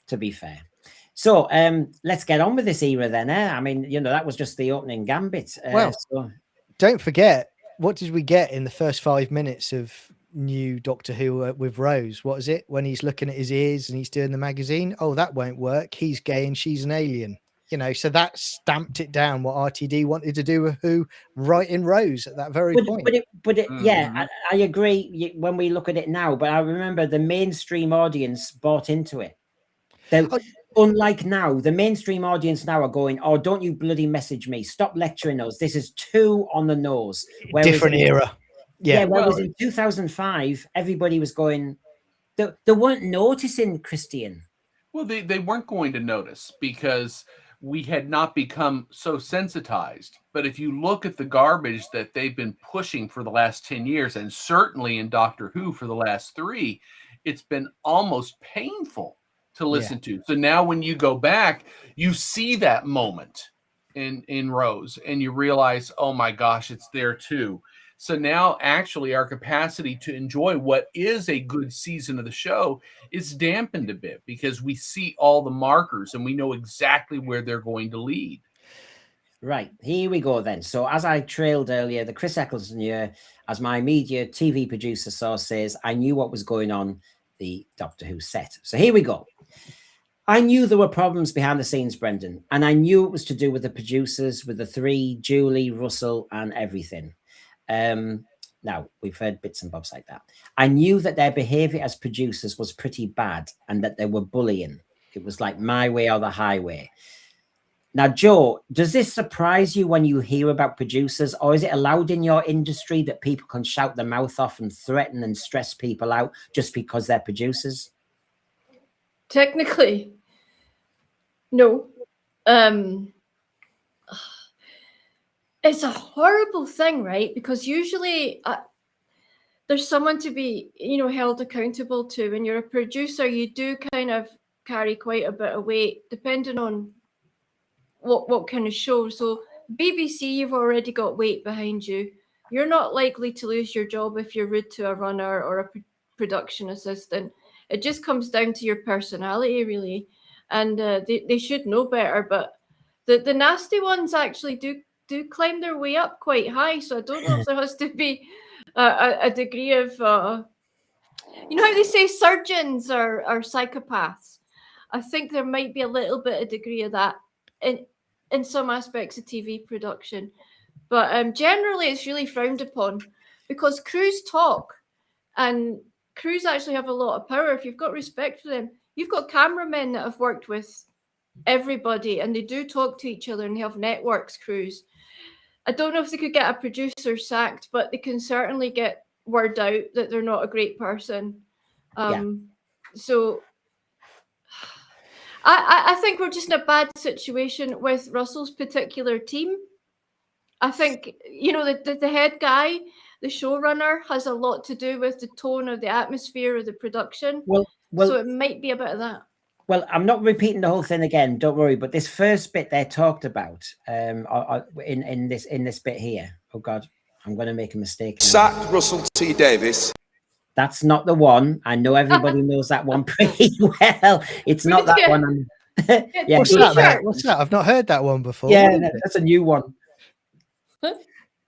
to be fair. So let's get on with this era then. I mean, that was just the opening gambit. Don't forget, what did we get in the first 5 minutes of new Doctor Who with Rose? What is it when he's looking at his ears and he's doing the magazine? Oh, that won't work. He's gay and she's an alien. So that stamped it down what RTD wanted to do with Who right in Rose at that very point. Yeah, I agree when we look at it now, but I remember the mainstream audience bought into it. Unlike now, the mainstream audience now are going, oh, don't you bloody message me. Stop lecturing us. This is too on the nose. Different era. Yeah. Whereas in 2005, everybody was going, they weren't noticing Christian. Well, they weren't going to notice because we had not become so sensitized. But if you look at the garbage that they've been pushing for the last 10 years, and certainly in Doctor Who for the last 3, it's been almost painful to listen to. So now when you go back, you see that moment in Rose and you realize, oh my gosh, it's there too. So now actually our capacity to enjoy what is a good season of the show is dampened a bit because we see all the markers and we know exactly where they're going to lead. Right, here we go then. So as I trailed earlier, the Chris Eccleston year, as my media TV producer source says, I knew what was going on the Doctor Who set. So here we go. I knew there were problems behind the scenes, Brendan, and I knew it was to do with the producers, with the 3, Julie, Russell, and everything. Now, we've heard bits and bobs like that. I knew that their behavior as producers was pretty bad and that they were bullying. It was like my way or the highway. Now, Joe, does this surprise you when you hear about producers, or is it allowed in your industry that people can shout their mouth off and threaten and stress people out just because they're producers? Technically, no. It's a horrible thing, right? Because usually there's someone to be, held accountable to. When you're a producer, you do kind of carry quite a bit of weight, depending on what kind of show. So BBC, you've already got weight behind you. You're not likely to lose your job if you're rude to a runner or a production assistant. It just comes down to your personality, really. And they should know better. But the nasty ones actually do climb their way up quite high. So I don't know if there has to be a degree of, how they say surgeons are psychopaths. I think there might be a little bit of degree of that in some aspects of TV production. But generally it's really frowned upon because crews talk and crews actually have a lot of power. If you've got respect for them, you've got cameramen that have worked with everybody and they do talk to each other and they have networks, crews. I don't know if they could get a producer sacked, but they can certainly get word out that they're not a great person. So I think we're just in a bad situation with Russell's particular team. I think, the head guy, the showrunner, has a lot to do with the tone of the atmosphere of the production. Well, so it might be a bit of that. Well, I'm not repeating the whole thing again. Don't worry. But this first bit they talked about in this bit here. Oh God, I'm going to make a mistake. Sacked Russell T Davies. That's not the one. I know everybody knows that one pretty well. It's not that one. Yeah, what's that, mate? What's that? I've not heard that one before. Yeah, that's a new one.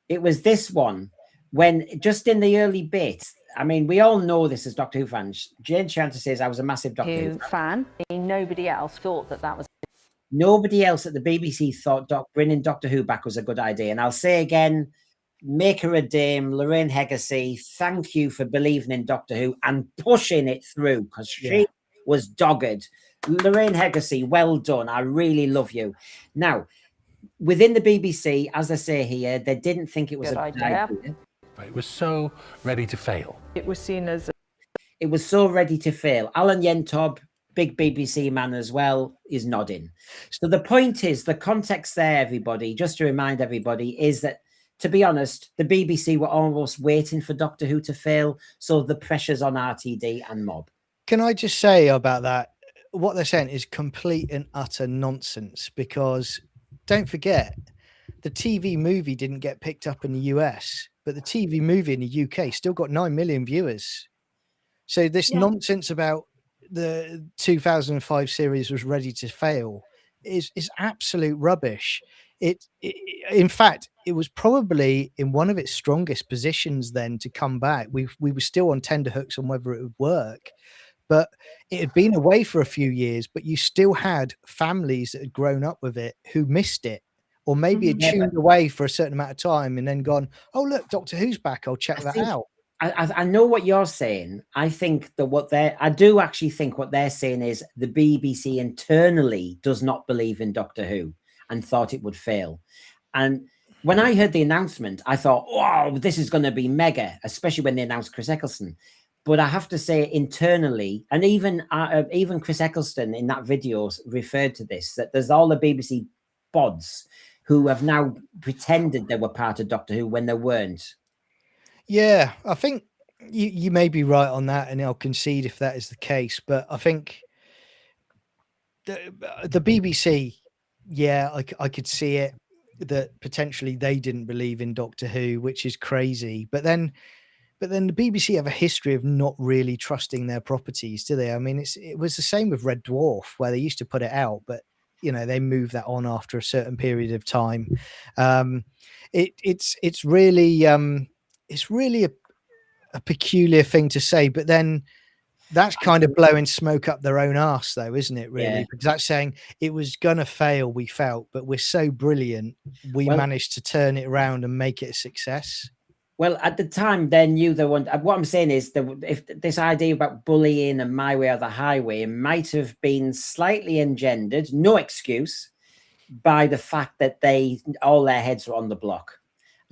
It was this one when just in the early bit. I mean, we all know this as Doctor Who fans. Jane Chanter says I was a massive Doctor Who fan. Nobody else thought that was. Nobody else at the BBC thought bringing Doctor Who back was a good idea. And I'll say again, make her a dame, Lorraine Heggessy. Thank you for believing in Doctor Who and pushing it through, because she was dogged. Lorraine Heggessy, well done. I really love you. Now, within the BBC, as I say here, they didn't think it was Good a good idea. idea. It was so ready to fail. It was seen as It was so ready to fail. Alan Yentob, big BBC man as well, is nodding. So the point is, the context there, everybody, just to remind everybody, is that, to be honest, the BBC were almost waiting for Doctor Who to fail. So the pressure's on RTD and Mob. Can I just say about that? What they're saying is complete and utter nonsense, because don't forget, the TV movie didn't get picked up in the US, but the TV movie in the UK still got 9 million viewers. So this nonsense about the 2005 series was ready to fail is absolute rubbish. In fact, it was probably in one of its strongest positions then to come back. We were still on tenterhooks on whether it would work, but it had been away for a few years, but you still had families that had grown up with it who missed it, or maybe had tuned away for a certain amount of time and then gone, oh, look, Doctor Who's back. I'll check that out. I know what you're saying. I think that I do actually think what they're saying is the BBC internally does not believe in Doctor Who and thought it would fail. And when I heard the announcement, I thought, wow, this is going to be mega, especially when they announced Chris Eccleston. But I have to say, internally, and even Chris Eccleston in that video referred to this, that there's all the BBC bods who have now pretended they were part of Doctor Who when they weren't. Yeah, I think you may be right on that, and I'll concede if that is the case. But I think the BBC, I could see it, that potentially they didn't believe in Doctor Who, which is crazy. But then the BBC have a history of not really trusting their properties, do they? I mean, it was the same with Red Dwarf, where they used to put it out, but they move that on after a certain period of time. It's really a peculiar thing to say, but then that's kind of blowing smoke up their own arse, though, isn't it? Really, because that's saying it was gonna fail. We felt, but we're so brilliant, we managed to turn it around and make it a success. Well, at the time, they knew they wanted. What I'm saying is that if this idea about bullying and my way or the highway might have been slightly engendered, no excuse, by the fact that all their heads were on the block,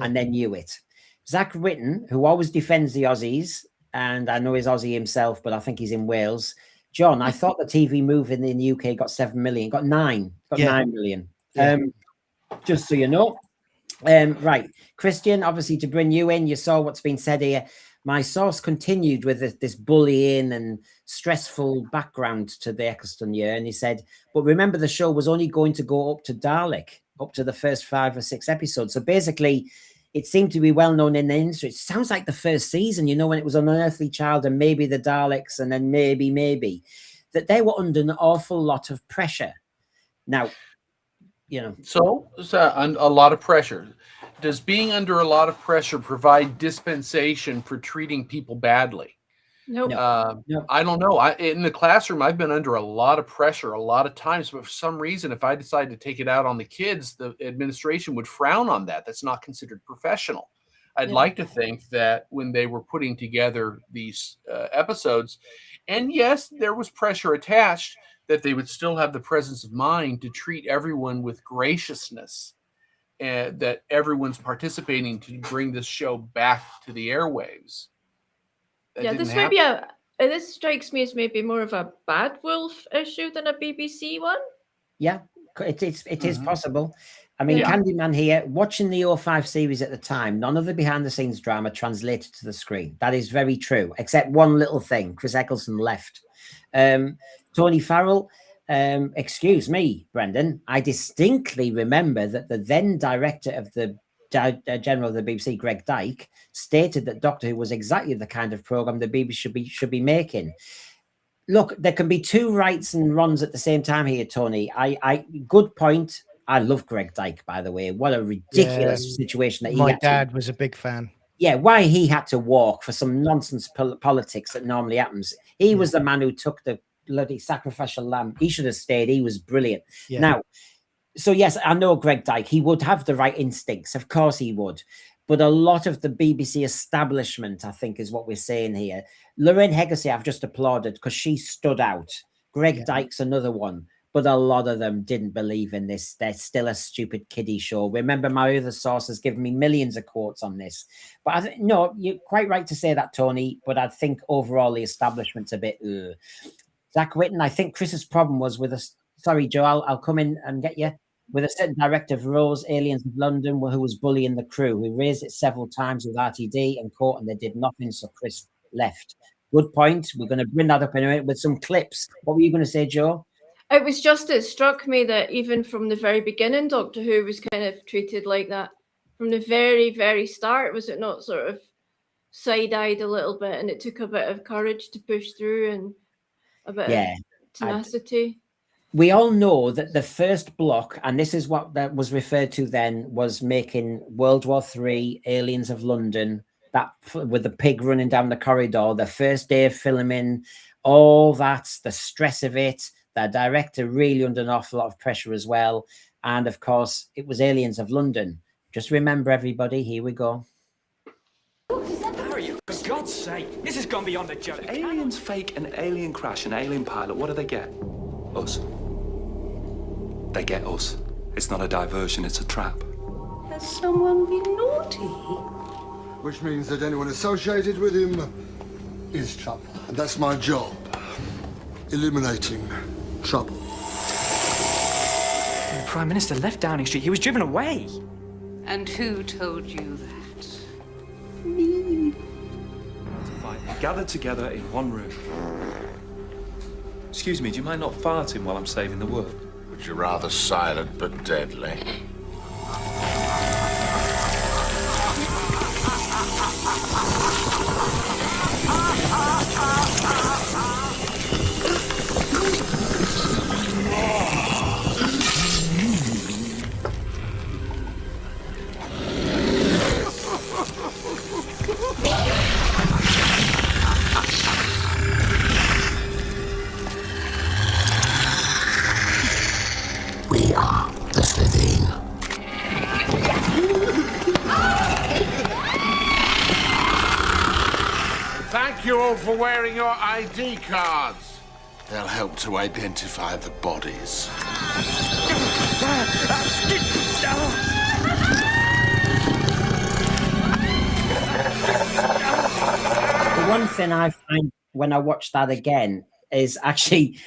and they knew it. Zach Witten, who always defends the Aussies, and I know he's Aussie himself, but I think he's in Wales. John, I thought the TV movie in the UK got 7 million, got 9 million. Yeah. Just so you know. Right, Christian, obviously to bring you in, you saw what's been said here. My source continued with this bullying and stressful background to the Eccleston year, and he said, but remember the show was only going to go up to Dalek, up to the first 5 or 6 episodes. So basically, it seemed to be well known in the industry. It sounds like the first season, when it was Unearthly Child and maybe the Daleks, and then maybe, that they were under an awful lot of pressure. Now, So a lot of pressure. Does being under a lot of pressure provide dispensation for treating people badly? Nope. I don't know. In the classroom, I've been under a lot of pressure a lot of times, but for some reason, if I decided to take it out on the kids, the administration would frown on that. That's not considered professional. I'd like to think that when they were putting together these episodes, and yes, there was pressure attached, that they would still have the presence of mind to treat everyone with graciousness, and that everyone's participating to bring this show back to the airwaves. This strikes me as maybe more of a Bad Wolf issue than a BBC one. Yeah, it is possible. I mean, Candyman here, watching the 05 series at the time, none of the behind-the-scenes drama translated to the screen. That is very true, except one little thing. Chris Eccleston left. Tony Farrell, excuse me, Brendan, I distinctly remember that the then director of the General of the BBC, Greg Dyke, stated that Doctor Who was exactly the kind of program the BBC should be making. Look, there can be 2 rights and wrongs at the same time here, Tony. Good point. I love Greg Dyke, by the way. What a ridiculous situation that my dad was a big fan. Yeah, why he had to walk for some nonsense politics that normally happens. He was the man who took the bloody sacrificial lamb. He should have stayed. He was brilliant. Now, so yes, I know Greg Dyke. He would have the right instincts. Of course he would. but a lot of the BBC establishment, I think, is what we're saying here. Lorraine Heggessy, I've just applauded because she stood out. Greg Dyke's another one, but a lot of them didn't believe in this. They're still a stupid kiddie show. Remember, my other source has given me millions of quotes on this. But I think, no, you're quite right to say that, Tony, but I think overall the establishment's a bit... Zach Whitten, I think Chris's problem was with us. Sorry, Joe, I'll come in and get you. With a certain director of Rose, Aliens of London, who was bullying the crew. We raised it several times with RTD and court, and they did nothing, so Chris left. Good point. We're going to bring that up in a minute with some clips. What were you going to say, Joe? It was just, it struck me that even from the very beginning, Doctor Who was kind of treated like that. From the very, very start, was it not sort of side-eyed a little bit, and it took a bit of courage to push through and a bit of tenacity? We all know that the first block, and this is what that was referred to then, was making World War III, Aliens of London, that with the pig running down the corridor, the first day of filming, all that, the stress of it, the director really under an awful lot of pressure as well. And of course, it was Aliens of London. Just remember, everybody, here we go. Harry, for God's sake, this has gone beyond a joke. Aliens fake an alien crash, an alien pilot. What do they get? Us. They get us. It's not a diversion, it's a trap. Has someone been naughty? Which means that anyone associated with him is trouble. And that's my job. Eliminating trouble. The Prime Minister left Downing Street. He was driven away. And who told you that? Gathered together in one room. Excuse me, do you mind not farting while I'm saving the world? Would you rather silent but deadly? We are the Slitheen. Thank you all for wearing your ID cards. They'll help to identify the bodies. The one thing I find when I watch that again is actually,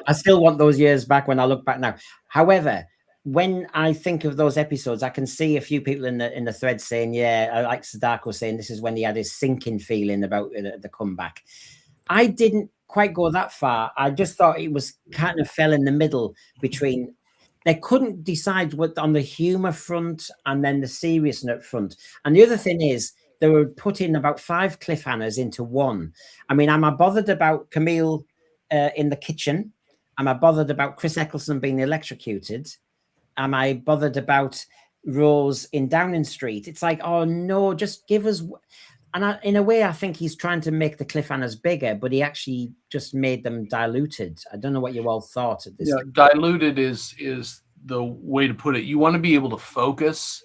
I still want those years back when I look back now. However, when I think of those episodes, I can see a few people in the thread saying, yeah, like Sadako saying, this is when he had his sinking feeling about the comeback. I didn't quite go that far. I just thought it was kind of fell in the middle between, they couldn't decide what on the humor front and then the seriousness front. And the other thing is, they were putting about 5 cliffhangers into one. I mean, am I bothered about Camille in the kitchen? Am I bothered about Chris Eccleston being electrocuted? Am I bothered about Rose in Downing Street? It's like, oh no, just give us. And in a way, I think he's trying to make the cliffhangers bigger, but he actually just made them diluted. I don't know what you all thought of this. Yeah, diluted is the way to put it. You want to be able to focus,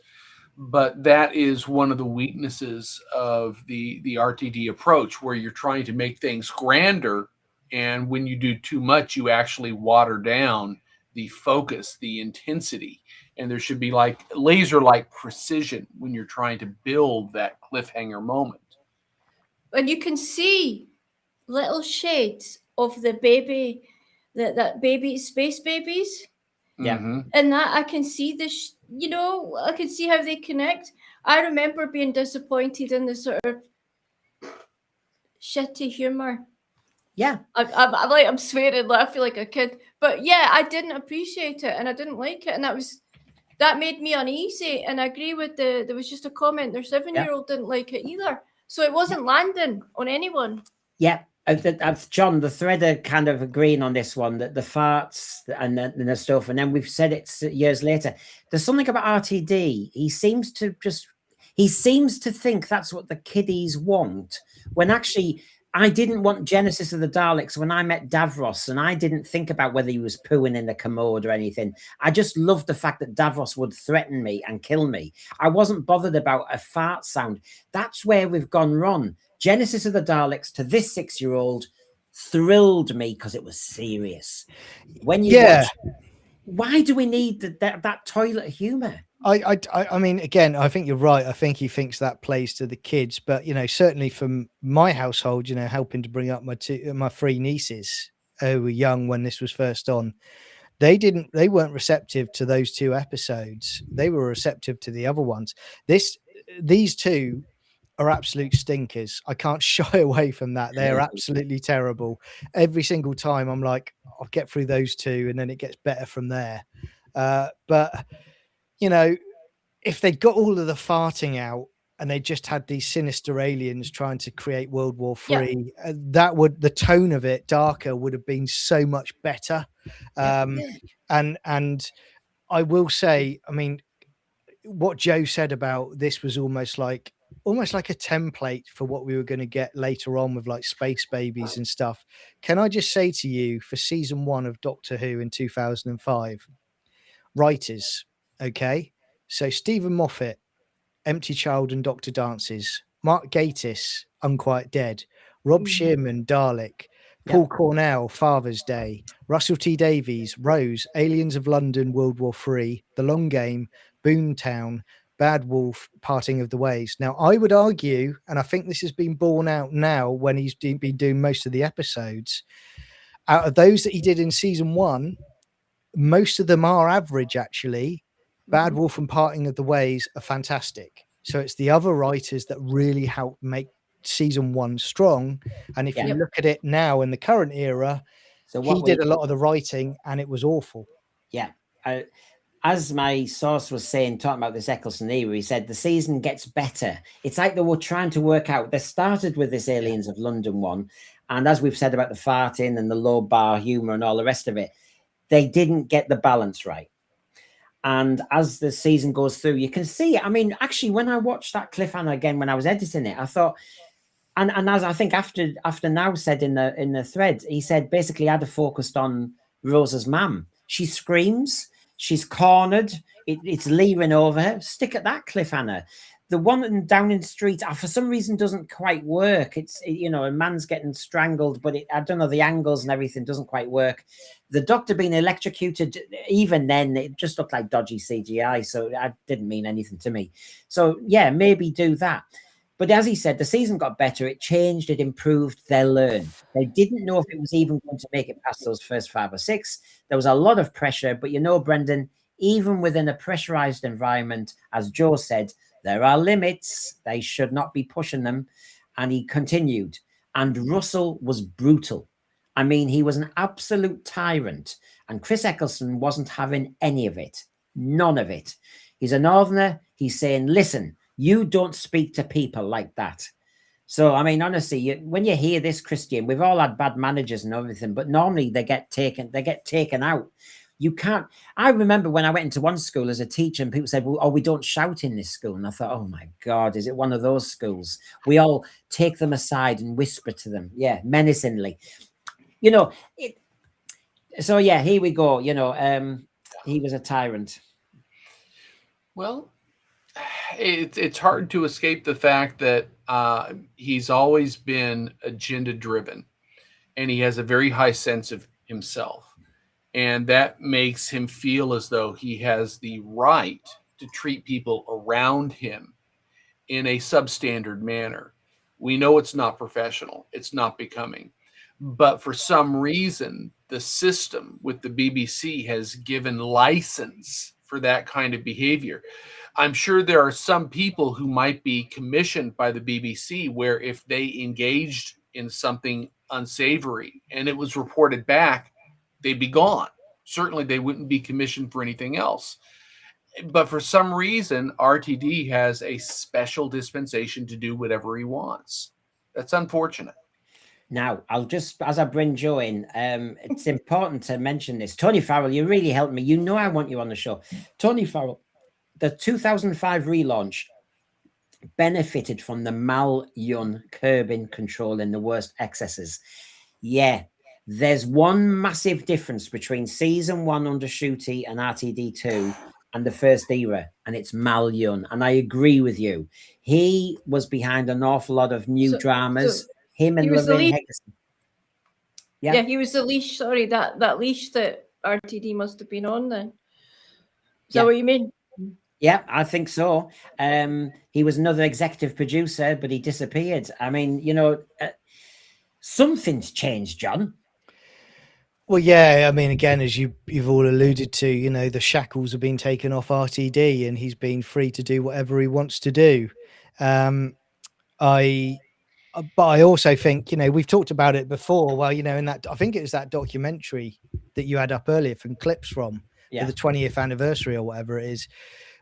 but that is one of the weaknesses of the RTD approach, where you're trying to make things grander, and when you do too much, you actually water down the focus, the intensity, and there should be like laser-like precision when you're trying to build that cliffhanger moment. And you can see little shades of the baby, that baby, space babies. Yeah. And that I can see this, I can see how they connect. I remember being disappointed in the sort of shitty humor. Yeah. I'm swearing, like, I feel like a kid. But yeah, I didn't appreciate it and I didn't like it. And that made me uneasy. And I agree with there was just a comment, their 7-year-old didn't like it either. So it wasn't landing on anyone. Yeah. John, the thread are kind of agreeing on this one, that the farts and the stuff, and then we've said it years later. There's something about RTD. He seems to think that's what the kiddies want, when actually I didn't want Genesis of the Daleks when I met Davros, and I didn't think about whether he was pooing in the commode or anything. I just loved the fact that Davros would threaten me and kill me. I wasn't bothered about a fart sound. That's where we've gone wrong. Genesis of the Daleks to this 6-year-old thrilled me because it was serious. When you watch, why do we need that toilet humor? I mean, again, I think you're right. I think he thinks that plays to the kids, but you know, certainly from my household, you know, helping to bring up my 3 nieces who were young when this was first on, they weren't receptive to those 2 episodes. They were receptive to the other ones. These 2 are absolute stinkers. I can't shy away from that. They're absolutely terrible. Every single time I'm like, I'll get through those 2 and then it gets better from there. But you know, if they got all of the farting out and they just had these sinister aliens trying to create World War III, the tone of it darker would have been so much better. And I will say, I mean, what Joe said about this was almost like a template for what we were going to get later on with like space babies and stuff. Can I just say to you, for season 1 of Doctor Who in 2005, writers, okay, so Stephen Moffat, Empty Child and Doctor Dances, Mark Gatiss, Unquiet Dead, Rob Shearman, Dalek, Paul Cornell, Father's Day, Russell T Davies, Rose, Aliens of London, World War III, The Long Game, Boomtown, Bad Wolf, Parting of the Ways. Now, I would argue, and I think this has been borne out now when he's been doing most of the episodes, out of those that he did in season 1, most of them are average, actually. Bad Wolf and Parting of the Ways are fantastic. So it's the other writers that really helped make season 1 strong. And if you look at it now in the current era, he did a lot of the writing and it was awful. Yeah. As my source was saying, talking about this Eccleston era, he said the season gets better. It's like they were trying to work out. They started with this Aliens of London one. And as we've said about the farting and the low bar humor and all the rest of it, they didn't get the balance right. And as the season goes through, you can see it. I mean, actually, when I watched that cliffhanger again, when I was editing it, I thought, and as I think after Now said in the thread, he said basically I'd have focused on Rosa's mum. She screams, she's cornered, it's leering over her. Stick at that cliffhanger. The one in Downing Street, for some reason, doesn't quite work. You know, a man's getting strangled, but I don't know, the angles and everything doesn't quite work. The doctor being electrocuted, even then, it just looked like dodgy CGI, so that didn't mean anything to me. So, yeah, maybe do that. But as he said, the season got better. It changed, it improved, they learned. They didn't know if it was even going to make it past those first 5 or 6. There was a lot of pressure, but you know, Brendan, even within a pressurized environment, as Joe said, there are limits. They should not be pushing them. And he continued. And Russell was brutal. I mean, he was an absolute tyrant. And Chris Eccleston wasn't having any of it. None of it. He's a northerner. He's saying, listen, you don't speak to people like that. So, I mean, honestly, when you hear this, Christian, we've all had bad managers and everything, but normally they get taken out. You can't. I remember when I went into one school as a teacher and people said, well, oh, we don't shout in this school. And I thought, oh my God, is it one of those schools? We all take them aside and whisper to them. Yeah, menacingly. You know, so yeah, here we go. You know, he was a tyrant. Well, it's hard to escape the fact that he's always been agenda driven and he has a very high sense of himself. And that makes him feel as though he has the right to treat people around him in a substandard manner. We know it's not professional. It's not becoming. But for some reason, the system with the BBC has given license for that kind of behavior. I'm sure there are some people who might be commissioned by the BBC where if they engaged in something unsavory and it was reported back, they'd be gone. Certainly they wouldn't be commissioned for anything else. But for some reason, RTD has a special dispensation to do whatever he wants. That's unfortunate. Now, I'll just, as I bring Joe in, it's important to mention this. Tony Farrell, you really helped me. You know I want you on the show. Tony Farrell, the 2005 relaunch, benefited from the Mal Yun curbing, controlling the worst excesses. Yeah, there's one massive difference between season 1 under Shooty and RTD2 and the first era, and it's Mal Yun. And I agree with you. He was behind an awful lot of new dramas. Him and Lorraine Eccleston. Yeah, he was the leash. Sorry, that leash that RTD must have been on then. Is that what you mean? Yeah, I think so. He was another executive producer, but he disappeared. I mean, you know, something's changed, John. Well, yeah, I mean, again, as you've all alluded to, you know, the shackles have been taken off RTD and he's been free to do whatever he wants to do. But I also think, you know, we've talked about it before. Well, you know, in that, I think it was that documentary that you had up earlier from clips from for the 20th anniversary or whatever it is,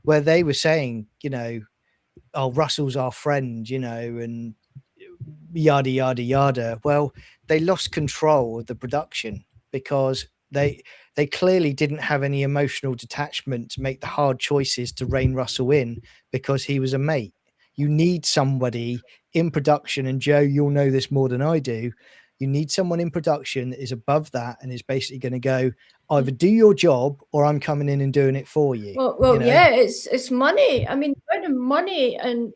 where they were saying, you know, oh, Russell's our friend, you know, and yada, yada, yada. Well, they lost control of the production because they clearly didn't have any emotional detachment to make the hard choices to rein Russell in because he was a mate. You need somebody in production, and Joe, you'll know this more than I do. You need someone in production that is above that and is basically going to go, either do your job or I'm coming in and doing it for you. Well, you know? yeah, it's money. I mean, the amount of money, and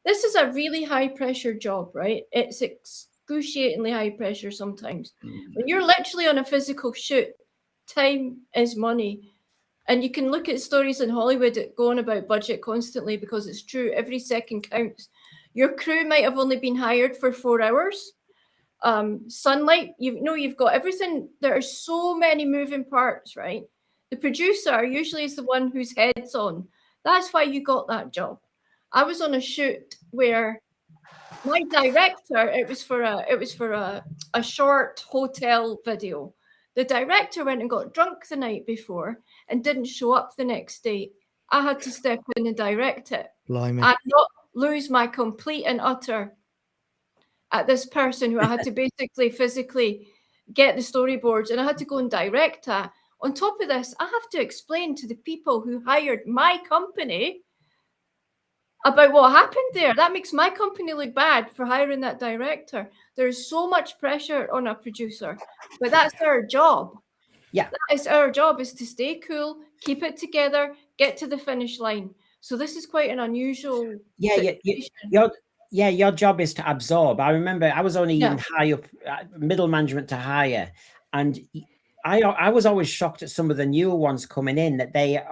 this is a really high pressure job, right? It's excruciatingly high pressure sometimes. When you're literally on a physical shoot, time is money. And you can look at stories in Hollywood that go on about budget constantly because it's true. Every second counts. Your crew might have only been hired for 4 hours. Sunlight, you've got everything. There are so many moving parts, right? The producer usually is the one whose head's on. That's why you got that job. I was on a shoot where my director, it was for a short hotel video. The director went and got drunk the night before and didn't show up the next day. I had to step in and direct it. Blimey. And not lose my complete and utter at this person who I had to basically physically get the storyboards, and I had to go and direct that. On top of this, I have to explain to the people who hired my company about what happened there. That makes my company look bad for hiring that director. There's so much pressure on a producer, but that's our job. Yeah. That is our job, is to stay cool, keep it together, get to the finish line. So this is quite an unusual situation. Your job is to absorb. I remember I was only in high up, middle management to higher, and I was always shocked at some of the newer ones coming in that they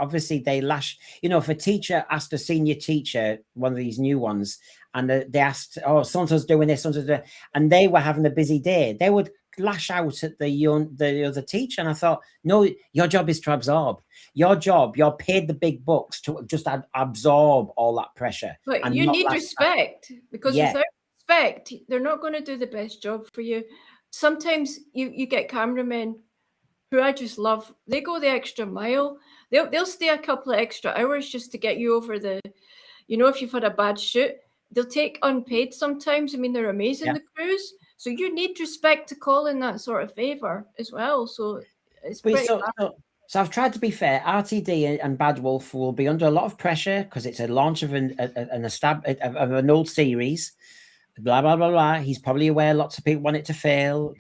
lash. You know, if a teacher asked a senior teacher, one of these new ones, and they asked, "Oh, so-and-so's doing this, so-and-so's doing," and they were having a busy day, they would lash out at the other teacher. And I thought, no, your job is to absorb. Your job, you're paid the big bucks to just absorb all that pressure. But you need respect, because without respect, they're not going to do the best job for you. Sometimes you get cameramen who I just love. They go the extra mile. They'll stay a couple of extra hours just to get you over the, if you've had a bad shoot, they'll take unpaid sometimes. I mean, they're amazing, the crews. So you need respect to call in that sort of favor as well. So it's pretty So I've tried to be fair. RTD and Bad Wolf will be under a lot of pressure because it's a launch of an old series. Blah, blah, blah, blah. He's probably aware lots of people want it to fail.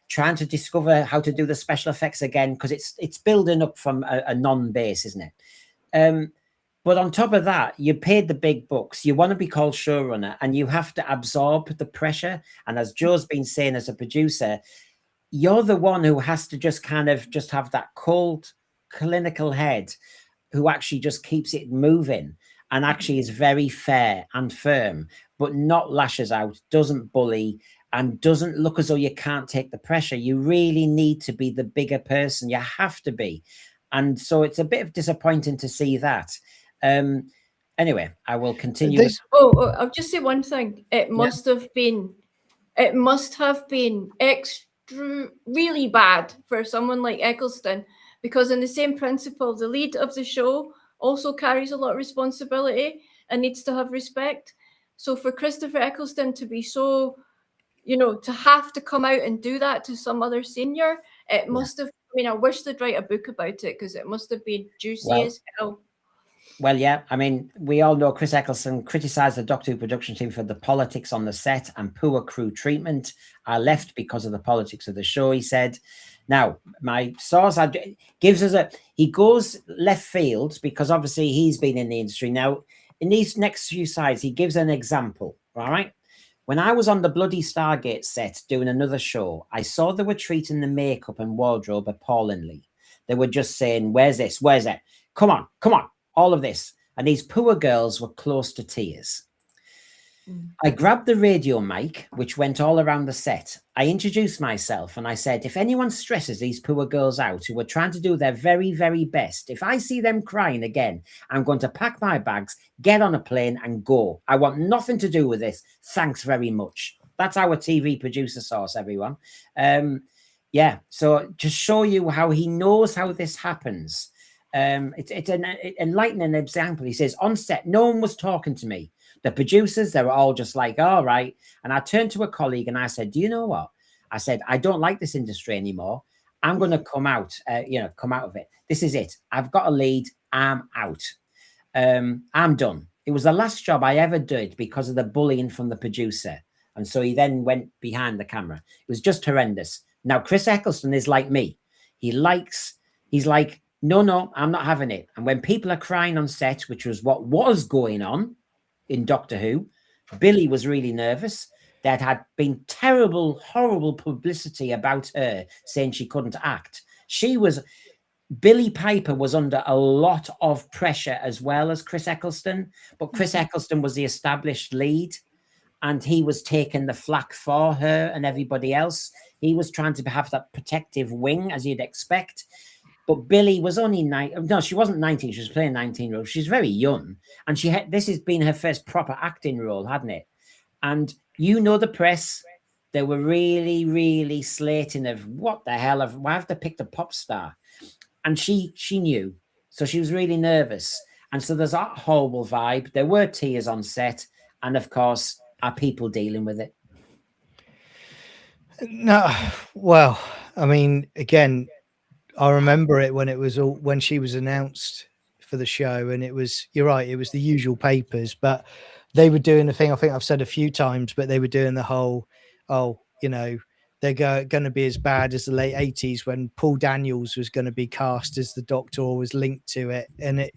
Trying to discover how to do the special effects again because it's building up from a non-base, isn't it? But on top of that, you paid the big bucks. You want to be called showrunner and you have to absorb the pressure. And as Joe's been saying as a producer, you're the one who has to just have that cold, clinical head who actually just keeps it moving and actually is very fair and firm, but not lashes out, doesn't bully, and doesn't look as though you can't take the pressure. You really need to be the bigger person. You have to be. And so it's a bit of disappointing to see that. Anyway, I will continue. I'll just say one thing. It must have been really bad for someone like Eccleston, because in the same principle, the lead of the show also carries a lot of responsibility and needs to have respect. So for Christopher Eccleston to be so, to have to come out and do that to some other senior, it must have, I wish they'd write a book about it because it must have been juicy as hell. Well, yeah, I mean, we all know Chris Eccleston criticised the Doctor Who production team for the politics on the set and poor crew treatment. I left because of the politics of the show, he said. Now, my source gives us he goes left field because obviously he's been in the industry. Now, in these next few slides, he gives an example, all right? When I was on the bloody Stargate set doing another show, I saw they were treating the makeup and wardrobe appallingly. They were just saying, where's this? Where's that? Come on, come on. All of this. And these poor girls were close to tears. I grabbed the radio mic, which went all around the set. I introduced myself and I said, if anyone stresses these poor girls out who are trying to do their very, very best, if I see them crying again, I'm going to pack my bags, get on a plane and go. I want nothing to do with this. Thanks very much. That's our TV producer source, everyone. Yeah, so to show you how he knows how this happens. It's an enlightening example. He says, on set, no one was talking to me. The producers, they were all just like, all right. And I turned to a colleague and I said, do you know what? I said, I don't like this industry anymore. I'm going to come out, come out of it. This is it. I've got a lead. I'm out. I'm done. It was the last job I ever did because of the bullying from the producer. And so he then went behind the camera. It was just horrendous. Now, Chris Eccleston is like me. He's like, no, I'm not having it. And when people are crying on set, which was what was going on in Doctor Who, Billy was really nervous. There had been terrible, horrible publicity about her saying she couldn't act. Billy Piper was under a lot of pressure as well as Chris Eccleston, but Chris Eccleston was the established lead and he was taking the flak for her and everybody else. He was trying to have that protective wing, as you'd expect. But Billy was only no, she wasn't 19. She was playing 19-year-old. She's very young. And this has been her first proper acting role, hadn't it? And the press, they were really, really slating of what the hell, why have they picked a pop star? And she knew. So she was really nervous. And so there's that horrible vibe. There were tears on set. And of course, are people dealing with it? No, well, I mean, again, I remember it when she was announced for the show, and you're right, it was the usual papers, but they were doing the thing, I think I've said a few times, but they were doing the whole, they're going to be as bad as the late 80s when Paul Daniels was going to be cast as the Doctor or was linked to it. And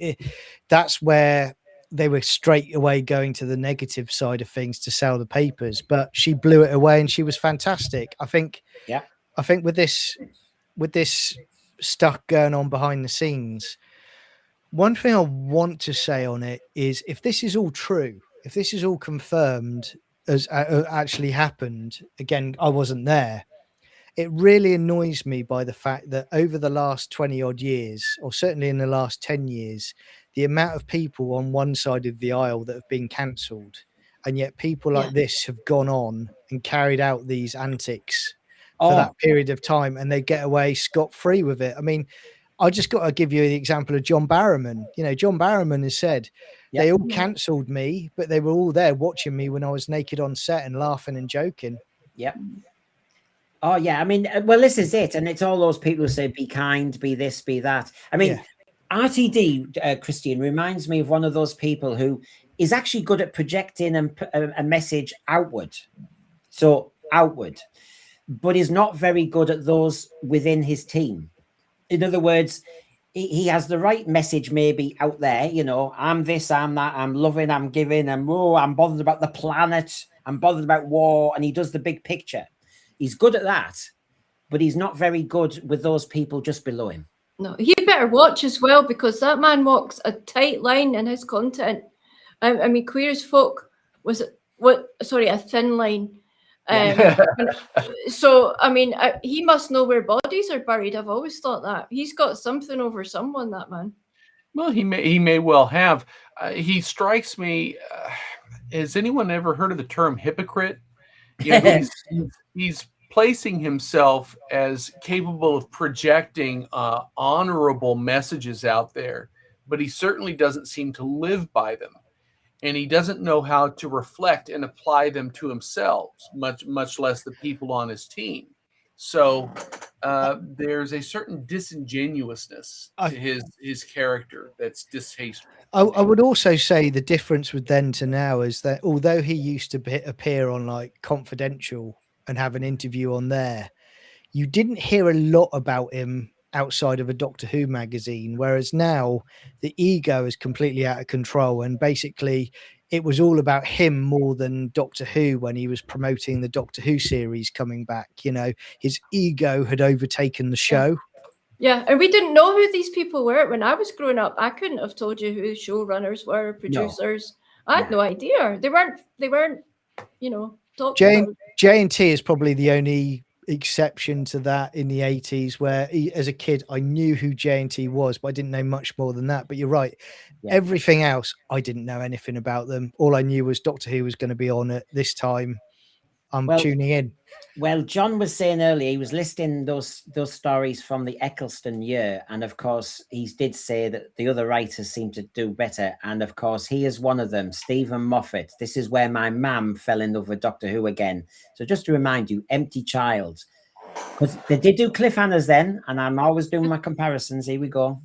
that's where they were straight away going to the negative side of things to sell the papers, but she blew it away and she was fantastic. I think with this stuff going on behind the scenes, one thing I want to say on it is, if this is all true, if this is all confirmed as actually happened, again, I wasn't there. It really annoys me by the fact that over the last 20 odd years, or certainly in the last 10 years, the amount of people on one side of the aisle that have been cancelled, and yet people like this have gone on and carried out these antics for that period of time, and they get away scot-free with it. I mean, I just got to give you the example of John Barrowman. John Barrowman has said, they all cancelled me, but they were all there watching me when I was naked on set and laughing and joking. Yep. Oh, yeah. I mean, well, this is it. And it's all those people who say, be kind, be this, be that. I mean, RTD, Christian, reminds me of one of those people who is actually good at projecting a message outward. So outward. But is not very good at those within his team. In other words, he has the right message maybe out there, I'm this, I'm that, I'm loving, I'm giving, I'm bothered about the planet, I'm bothered about war, and he does the big picture. He's good at that, but he's not very good with those people just below him. No, he better watch as well, because that man walks a tight line in his content. I mean, Queer as Folk was a thin line. So, I mean, he must know where bodies are buried. I've always thought that. He's got something over someone, that man. Well, he may well have. He strikes me. Has anyone ever heard of the term hypocrite? He's placing himself as capable of projecting honorable messages out there, but he certainly doesn't seem to live by them. And he doesn't know how to reflect and apply them to himself, much less the people on his team. So there's a certain disingenuousness to his character that's distasteful. I would also say the difference with then to now is that although he used to appear on like Confidential and have an interview on there, you didn't hear a lot about him outside of a Doctor Who magazine, whereas now the ego is completely out of control, and basically it was all about him more than Doctor Who when he was promoting the Doctor Who series coming back. You know, his ego had overtaken the show. Yeah, and we didn't know who these people were when I was growing up. I couldn't have told you who showrunners were, producers. I had no idea. They weren't, you know, talked about. J&T is probably the only exception to that in the 80s, where as a kid I knew who J&T was, but I didn't know much more than that. But you're right, everything else I didn't know anything about them. All I knew was Doctor Who was going to be on at this time. I'm tuning in. Well, John was saying earlier he was listing those stories from the Eccleston year, and of course he did say that the other writers seem to do better, and of course he is one of them. Stephen Moffat. This is where my mum fell in love with Doctor Who again. So just to remind you, Empty Child, because they did do cliffhangers then, and I'm always doing my comparisons. Here we go.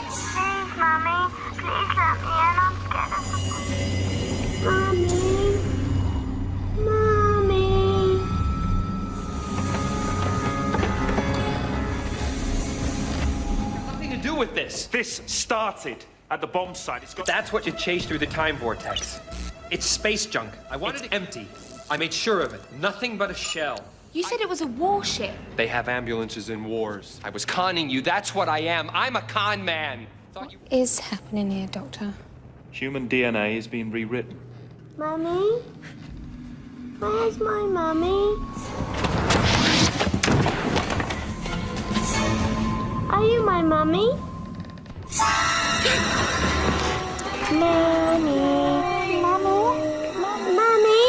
Please, Mummy, please let me in. I'm scared of Mommy. Nothing to do with this. This started at the bomb site. That's what you chased through the time vortex. It's space junk. I wanted it empty. I made sure of it. Nothing but a shell. You said it was a warship. They have ambulances in wars. I was conning you. That's what I am. I'm a con man. What is happening here, Doctor? Human DNA is being rewritten. Mummy? Where's my mummy? Are you my mummy? Mommy? Mummy?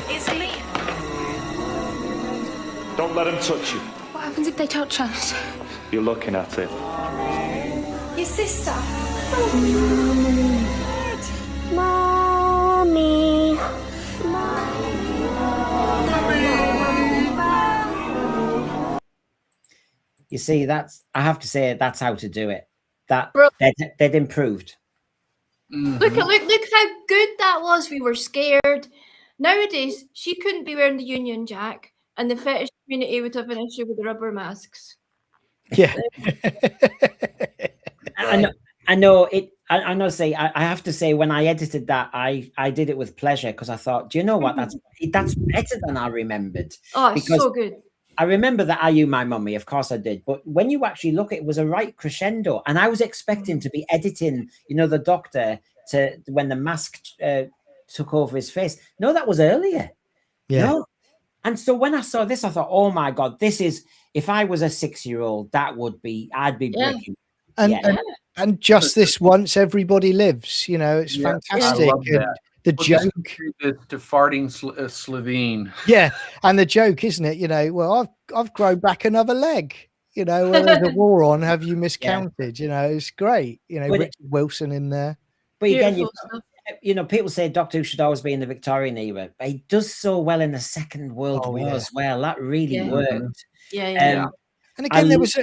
It's me. Don't let him touch you. What happens if they touch us? You're looking at it. Your sister. Mommy. You see, I have to say that's how to do it. That they'd improved. Look how good that was. We were scared. Nowadays, she couldn't be wearing the Union Jack, and the fetish community would have an issue with the rubber masks. Yeah. I know it. I know. Say, I have to say, when I edited that, I did it with pleasure, because I thought, do you know what? That's better than I remembered. Oh, it's so good. I remember that Are You My Mummy? Of course I did. But when you actually look at it, was a right crescendo. And I was expecting to be editing, you know, the Doctor to when the mask took over his face. No, that was earlier. Yeah. No. And so when I saw this, I thought, oh my God, this is, if I was a 6-year-old, I'd be breaking. And just this once, everybody lives. You know, it's fantastic. I love that. The joke to farting Slovene. Yeah, and the joke, isn't it? You know, well, I've grown back another leg. You know, there's a war on. Have you miscounted? You know, it's great. You know, Richard Wilson in there. But again, you know, people say Doctor Who should always be in the Victorian era. But he does so well in the Second World War as well. That really worked. Yeah. And again, there was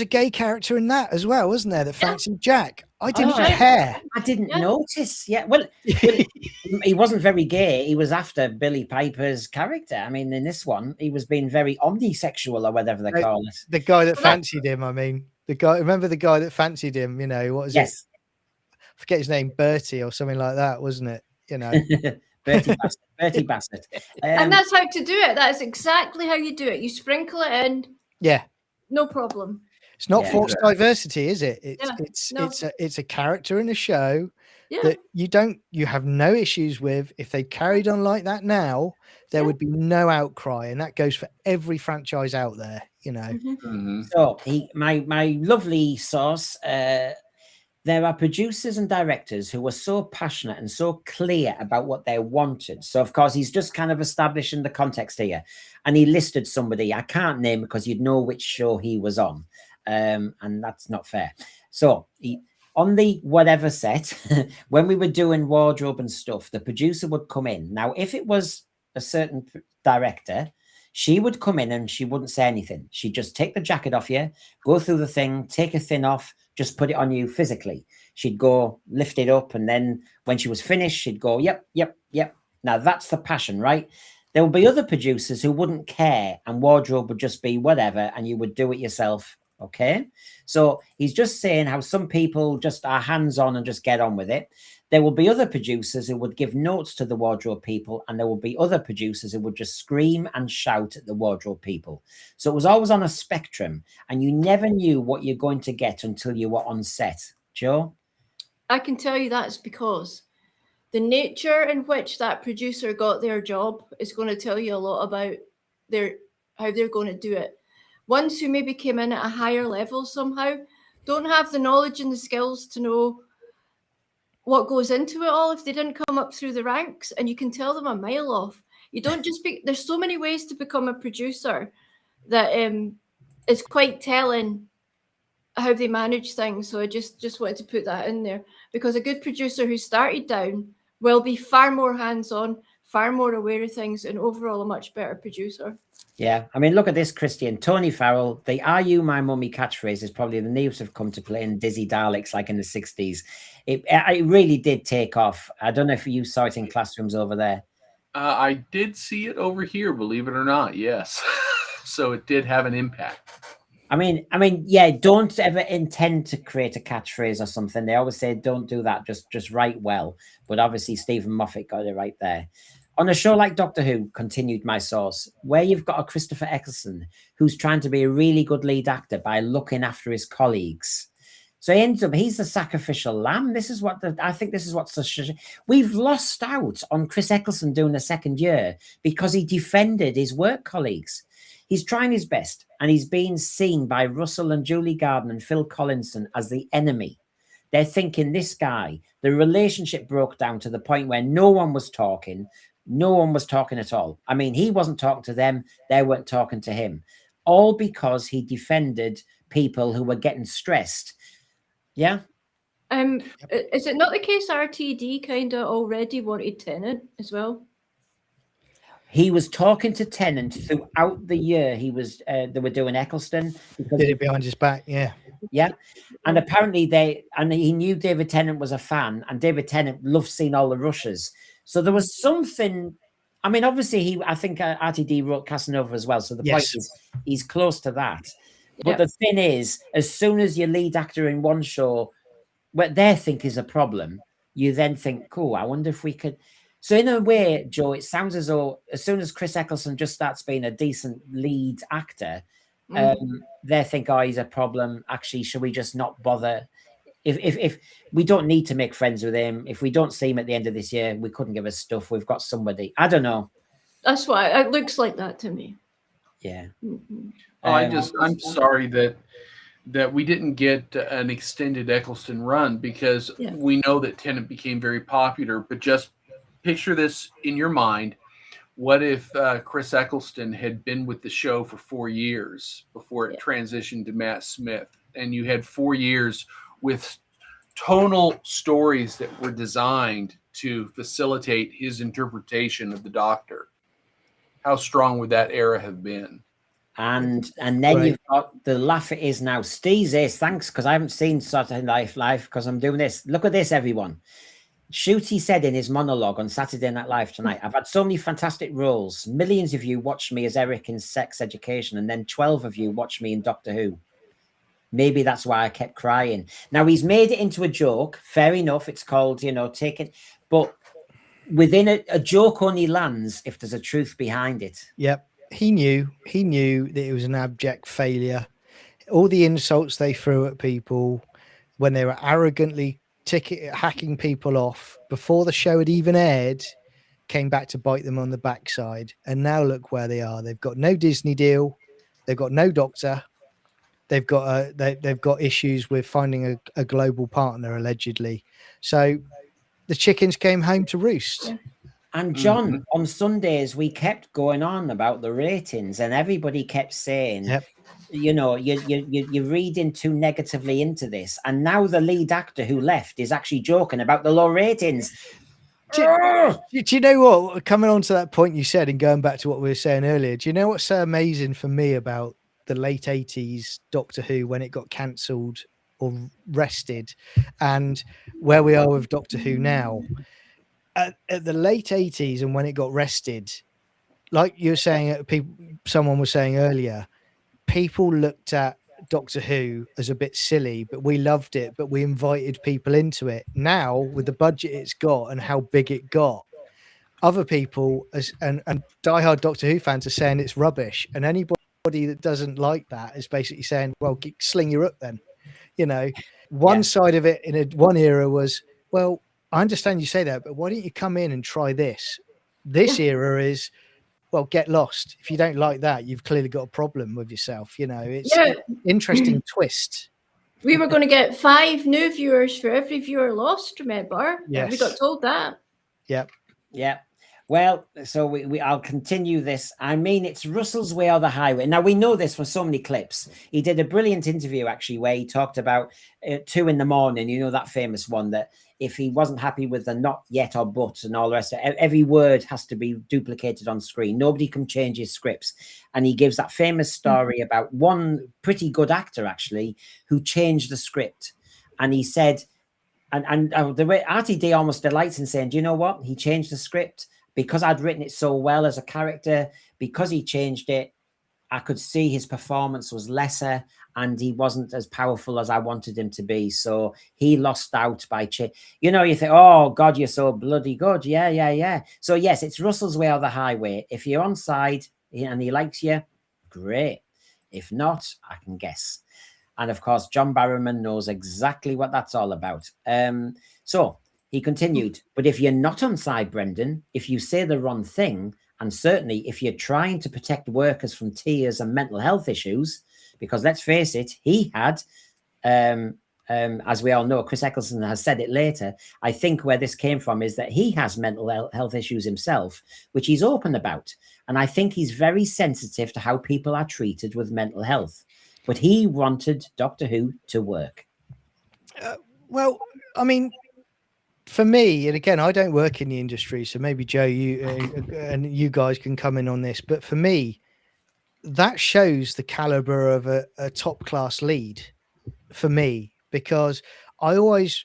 a gay character in that as well, wasn't there? That fancied Jack. I didn't care. I didn't notice. Yeah, well, he wasn't very gay. He was after Billy Piper's character. I mean, in this one, he was being very omnisexual or whatever they call it. The guy that fancied him. I mean, the guy. Remember the guy that fancied him? You know, what is it? I forget his name, Bertie or something like that, wasn't it? You know, Bertie Bassett. And that's how to do it. That is exactly how you do it. You sprinkle it in. Yeah. No problem. It's not forced diversity, is it? It's a character in a show that you have no issues with. If they carried on like that now, there would be no outcry, and that goes for every franchise out there. You know. So my lovely source. There are producers and directors who were so passionate and so clear about what they wanted. So, of course, he's just kind of establishing the context here. And he listed somebody. I can't name because you'd know which show he was on. And that's not fair. So On the whatever set, when we were doing wardrobe and stuff, the producer would come in. Now, if it was a certain director, she would come in and she wouldn't say anything. She'd just take the jacket off you, go through the thing, take a thin off, just put it on you physically. She'd go lift it up, and then when she was finished, she'd go, yep, yep, yep. Now that's the passion, right? There will be other producers who wouldn't care, and wardrobe would just be whatever, and you would do it yourself. Okay. So he's just saying how some people just are hands-on and just get on with it. There will be other producers who would give notes to the wardrobe people, and there will be other producers who would just scream and shout at the wardrobe people. So it was always on a spectrum, and you never knew what you're going to get until you were on set. Joe? I can tell you that's because the nature in which that producer got their job is going to tell you a lot about how they're going to do it. Ones who maybe came in at a higher level somehow don't have the knowledge and the skills to know what goes into it all if they didn't come up through the ranks, and you can tell them a mile off. You don't just there's so many ways to become a producer that is quite telling how they manage things. So I just wanted to put that in there, because a good producer who started down will be far more hands-on, far more aware of things, and overall a much better producer. Yeah, I mean, look at this, Christian. Tony Farrell, the "Are you my mummy" catchphrase is probably the newest have come to play in Dizzy Daleks, like in the 60s. It really did take off. I don't know if you saw it in classrooms over there. I did see it over here, believe it or not. Yes. So it did have an impact. I mean, yeah, don't ever intend to create a catchphrase or something. They always say, don't do that. Just write well. But obviously, Stephen Moffat got it right there. On a show like Doctor Who, continued my source, where you've got a Christopher Eccleston who's trying to be a really good lead actor by looking after his colleagues. So he's the sacrificial lamb. This is what I think this is what's we've lost out on Chris Eccleston doing the second year because he defended his work colleagues. He's trying his best, and he's being seen by Russell and Julie Garden and Phil Collinson as the enemy. They're thinking this guy, the relationship broke down to the point where no one was talking. No one was talking at all. I mean, he wasn't talking to them. They weren't talking to him. All because he defended people who were getting stressed. Yeah? Is it not the case RTD kind of already wanted Tennant as well? He was talking to Tennant throughout the year. He was they were doing Eccleston. Did it behind his back, yeah. Yeah. And apparently he knew David Tennant was a fan, and David Tennant loved seeing all the rushes. So there was something. I mean, obviously, I think RTD wrote Casanova as well. So the point is, he's close to that. But the thing is, as soon as your lead actor in one show, what they think is a problem, you then think, cool, I wonder if we could. So in a way, Joe, it sounds as though as soon as Chris Eccleston just starts being a decent lead actor, they think, oh, he's a problem. Actually, should we just not bother? If we don't need to make friends with him, if we don't see him at the end of this year, we couldn't give us stuff. We've got somebody. I don't know. That's why it looks like that to me. Yeah. I'm sorry that we didn't get an extended Eccleston run, because we know that Tennant became very popular. But just picture this in your mind. What if Chris Eccleston had been with the show for 4 years before it transitioned to Matt Smith, and you had 4 years with tonal stories that were designed to facilitate his interpretation of the Doctor? How strong would that era have been? And then you've got the laugh it is now. Steve says, thanks, because I haven't seen Saturday Night Live because I'm doing this. Look at this, everyone. Shooty said in his monologue on Saturday Night Live tonight, I've had so many fantastic roles. Millions of you watched me as Eric in Sex Education, and then 12 of you watched me in Doctor Who. Maybe that's why I kept crying. Now, he's made it into a joke. Fair enough. It's called, take it. But within a joke only lands if there's a truth behind it. Yep. He knew that it was an abject failure. All the insults they threw at people when they were arrogantly hacking people off before the show had even aired came back to bite them on the backside. And now look where they are. They've got no Disney deal. They've got no Doctor. They've got issues with finding a global partner, allegedly. So the chickens came home to roost. Yeah. And John, on Sundays, we kept going on about the ratings, and everybody kept saying, you're reading too negatively into this, and now the lead actor who left is actually joking about the low ratings. Do you know what? Coming on to that point you said, and going back to what we were saying earlier, do you know what's so amazing for me about the late 80s Doctor Who when it got cancelled or rested, and where we are with Doctor Who now? At the late 80s and when it got rested, like you were saying, someone was saying earlier, people looked at Doctor Who as a bit silly, but we loved it, but we invited people into it. Now, with the budget it's got and how big it got, other people and diehard Doctor Who fans are saying it's rubbish, and anybody that doesn't like that is basically saying, well, sling your hook then. One side of it in one era was, well, I understand you say that, but why don't you come in and try this? This era is, well, get lost. If you don't like that, you've clearly got a problem with yourself. It's an interesting twist. We were going to get 5 new viewers for every viewer lost, remember? Yes. We got told that. Yep. Yeah. Well, so I'll continue this. I mean, it's Russell's way or the highway. Now, we know this from so many clips. He did a brilliant interview, actually, where he talked about 2 in the morning, that famous one, that if he wasn't happy with the not yet or but and all the rest of it, every word has to be duplicated on screen. Nobody can change his scripts. And he gives that famous story about one pretty good actor, actually, who changed the script. And he said, and the way RTD almost delights in saying, do you know what? He changed the script. Because I'd written it so well as a character, because he changed it, I could see his performance was lesser and he wasn't as powerful as I wanted him to be. So he lost out by you think, oh, God, you're so bloody good. Yeah. So, yes, it's Russell's way or the highway. If you're on side and he likes you, great. If not, I can guess. And, of course, John Barrowman knows exactly what that's all about. So he continued, but if you're not on side, Brendan, if you say the wrong thing, and certainly if you're trying to protect workers from tears and mental health issues, because let's face it, he had, as we all know, Chris Eccleston has said it later, I think where this came from is that he has mental health issues himself, which he's open about. And I think he's very sensitive to how people are treated with mental health. But he wanted Doctor Who to work. Well, I mean, for me, and again, I don't work in the industry, so maybe Joe, you and you guys can come in on this. But for me, that shows the caliber of a top class lead for me, because I always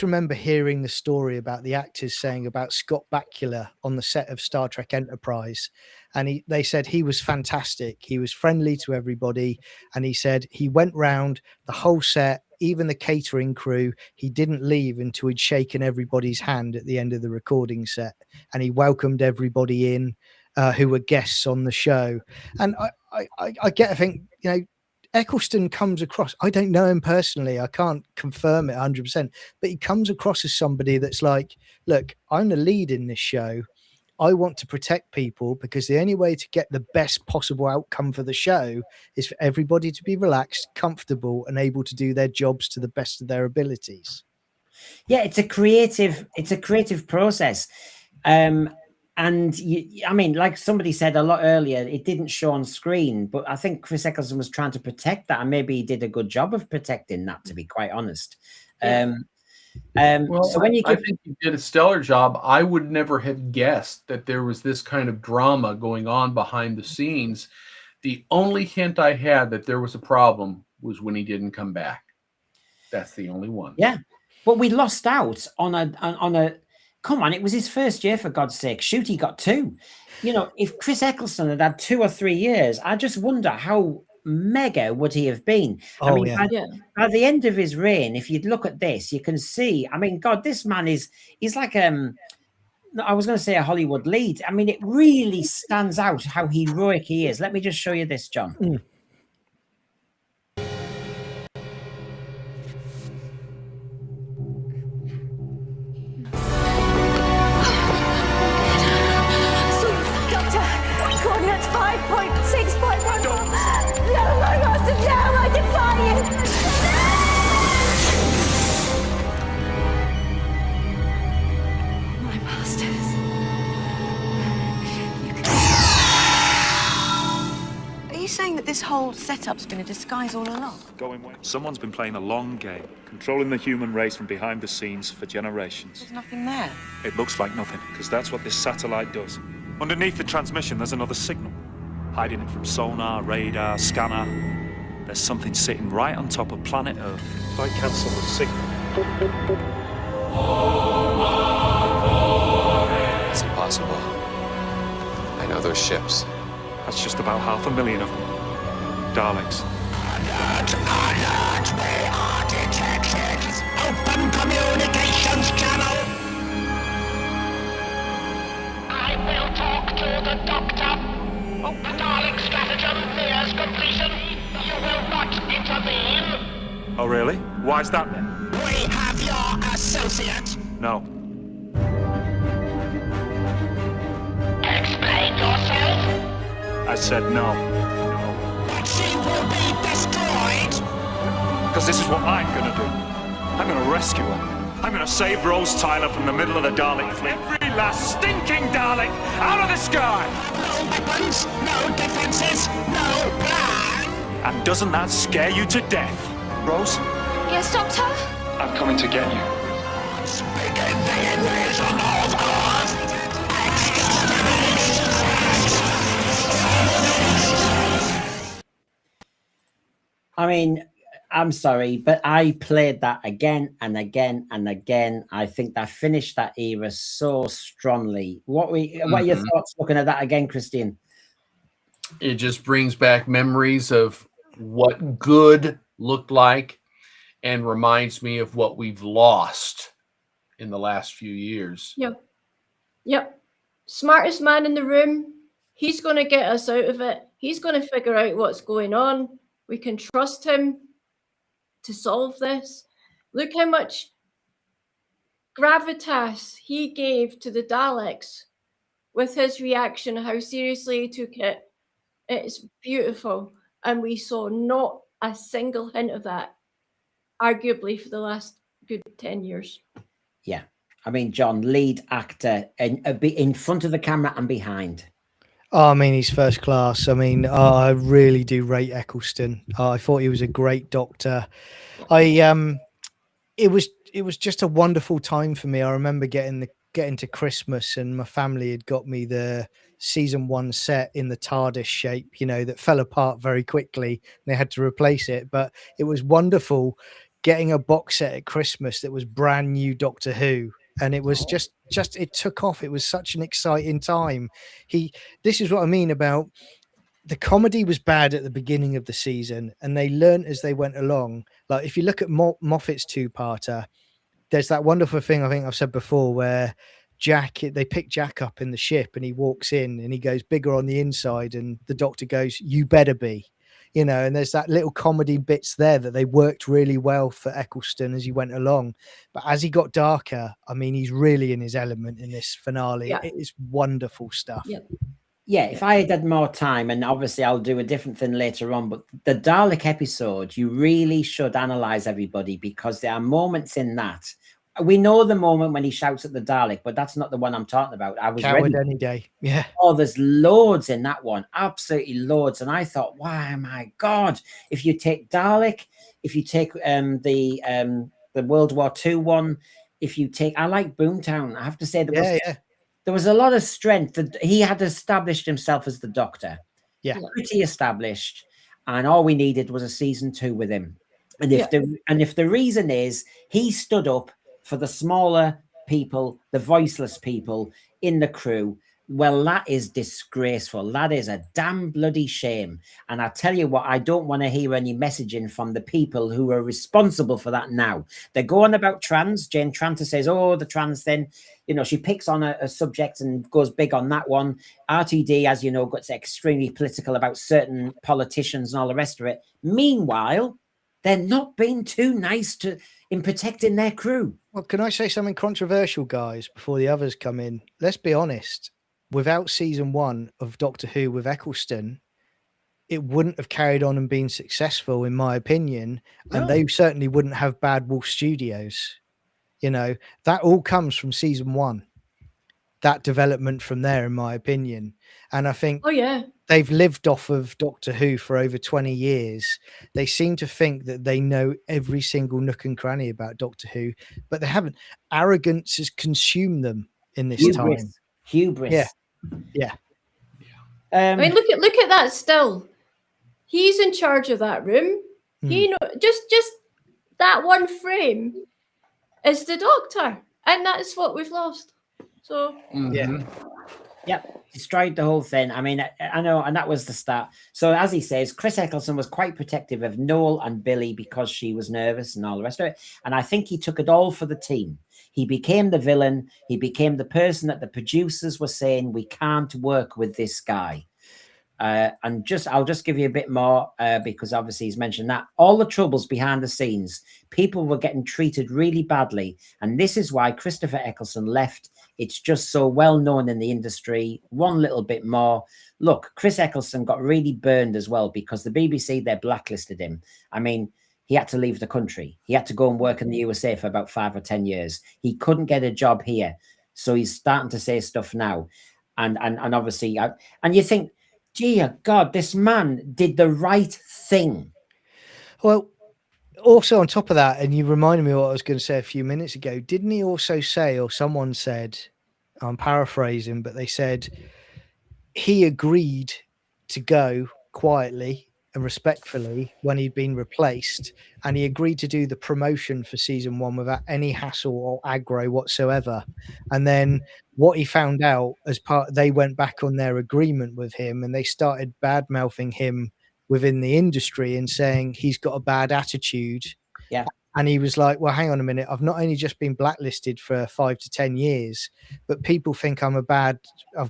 remember hearing the story about the actors saying about Scott Bakula on the set of Star Trek Enterprise, and they said he was fantastic. He was friendly to everybody, and he said he went round the whole set. Even the catering crew, he didn't leave until he'd shaken everybody's hand at the end of the recording set, and he welcomed everybody in who were guests on the show. And I think, Eccleston comes across, I don't know him personally, I can't confirm it 100%, but he comes across as somebody that's like, look, I'm the lead in this show. I want to protect people because the only way to get the best possible outcome for the show is for everybody to be relaxed, comfortable, and able to do their jobs to the best of their abilities. Yeah, it's a creative process. And I mean, like somebody said a lot earlier, it didn't show on screen, but I think Chris Eccleston was trying to protect that, and maybe he did a good job of protecting that, to be quite honest. Yeah. So when I think you did a stellar job. I would never have guessed that there was this kind of drama going on behind the scenes. The only hint I had that there was a problem was when he didn't come back. That's the only one. Yeah, but we lost out on a. Come on, it was his first year, for God's sake. Shoot, he got 2. If Chris Eccleston had 2 or 3 years, I just wonder how mega would he have been. Oh, I mean, yeah. by the end of his reign, if you'd look at this, you can see, I mean, God, this man he's like I was going to say a Hollywood lead. I mean, it really stands out how heroic he is. Let me just show you this, John. Doctor, coordinates 5.6.1. No, my master, no, I defy you. My masters. Are you saying that this whole setup's been a disguise all along? Someone's been playing a long game, controlling the human race from behind the scenes for generations. There's nothing there. It looks like nothing, because that's what this satellite does. Underneath the transmission, there's another signal. Hiding it from sonar, radar, scanner. There's something sitting right on top of planet Earth. If I cancel the signal... It's impossible. I know those ships. That's just about 500,000 of them. Daleks. Alert! We are detected! Open communications channel! I will talk to the Doctor. The Dalek stratagem nears completion. You will not intervene. Oh, really? Why's that then? We have your associate. No. Explain yourself. I said no. But she will be destroyed. Because this is what I'm gonna do. I'm gonna rescue her. I'm gonna save Rose Tyler from the middle of the Dalek fleet. Every last stinking Dalek out of the sky! No weapons, no defenses, no plan. And doesn't that scare you to death? Rose? Yes, Doctor? I'm coming to get you. Begin the invasion of Earth. I mean, I'm sorry, but I played that again and again and again. I think that finished that era so strongly. What are your thoughts looking at that again, Christian? It just brings back memories of what good looked like and reminds me of what we've lost in the last few years. Yep. Smartest man in the room. He's going to get us out of it. He's going to figure out what's going on. We can trust him to solve this. Look how much gravitas he gave to the Daleks with his reaction, how seriously he took it. It's beautiful. And we saw not a single hint of that, arguably, for the last good 10 years. Yeah. I mean, John, lead actor in front of the camera and behind. Oh, I mean, he's first class. I mean, I really do rate Eccleston. I thought he was a great Doctor. It was just a wonderful time for me. I remember getting to Christmas, and my family had got me the season 1 set in the TARDIS shape, that fell apart very quickly. They had to replace it, but it was wonderful getting a box set at Christmas that was brand new Doctor Who. And it was just it took off. It was such an exciting time. This is what I mean about the comedy was bad at the beginning of the season, and they learned as they went along. Like if you look at Moffat's 2-parter, there's that wonderful thing I think I've said before where they pick Jack up in the ship and he walks in and he goes bigger on the inside, and the Doctor goes, "You better be." And there's that little comedy bits there that they worked really well for Eccleston as he went along. But as he got darker, I mean, he's really in his element in this finale. Yeah. It is wonderful stuff. Yeah, if I had more time, and obviously I'll do a different thing later on, but the Dalek episode, you really should analyze everybody, because there are moments in that. We know the moment when he shouts at the Dalek, but that's not the one I'm talking about. I was Coward ready any day. Yeah. Oh, there's loads in that one. Absolutely loads. And I thought, why, my God, if you take Dalek, if you take the World War II one, I like Boomtown. I have to say there was a lot of strength. He had established himself as the Doctor. Yeah. Pretty established. And all we needed was a season 2 with him. And if the reason is he stood up for the smaller people, the voiceless people in the crew, well, that is disgraceful. That is a damn bloody shame. And I tell you what, I don't want to hear any messaging from the people who are responsible for that now. They're going about trans. Jane Tranter says, oh, the trans thing. She picks on a subject and goes big on that one. RTD, as you know, gets extremely political about certain politicians and all the rest of it. Meanwhile, they're not being too nice in protecting their crew. Well, can I say something controversial, guys, before the others come in? Let's be honest. Without season 1 of Doctor Who with Eccleston, it wouldn't have carried on and been successful, in my opinion. And they certainly wouldn't have Bad Wolf Studios. That all comes from season 1. That development from there, in my opinion. And I think they've lived off of Doctor Who for over 20 years. They seem to think that they know every single nook and cranny about Doctor Who, but they haven't. Arrogance has consumed them in this time. Hubris. Yeah. Yeah. I mean, look at that still. He's in charge of that room. He know just that one frame is the Doctor, and that's what we've lost. So yeah. Yep, destroyed the whole thing. I mean, I know, and that was the start. So as he says, Chris Eccleston was quite protective of Noel and Billy because she was nervous and all the rest of it. And I think he took it all for the team. He became the villain. He became the person that the producers were saying, we can't work with this guy. And I'll just give you a bit more because obviously he's mentioned that all the troubles behind the scenes, people were getting treated really badly, and this is why Christopher Eccleston left. It's just so well known in the industry. One little bit more. Look, Chris Eccleston got really burned as well because the BBC, they blacklisted him. I mean, he had to leave the country. He had to go and work in the USA for about 5 or 10 years. He couldn't get a job here, so he's starting to say stuff now, and obviously, and you think, dear God, this man did the right thing. Well, also on top of that, and you reminded me what I was going to say a few minutes ago, didn't he also say, or someone said, I'm paraphrasing, but they said he agreed to go quietly and respectfully when he'd been replaced, and he agreed to do the promotion for season 1 without any hassle or aggro whatsoever. And then what he found out as part, they went back on their agreement with him and they started bad mouthing him within the industry and saying he's got a bad attitude. Yeah. And he was like, well, hang on a minute. I've not only just been blacklisted for 5 to 10 years, but people think I've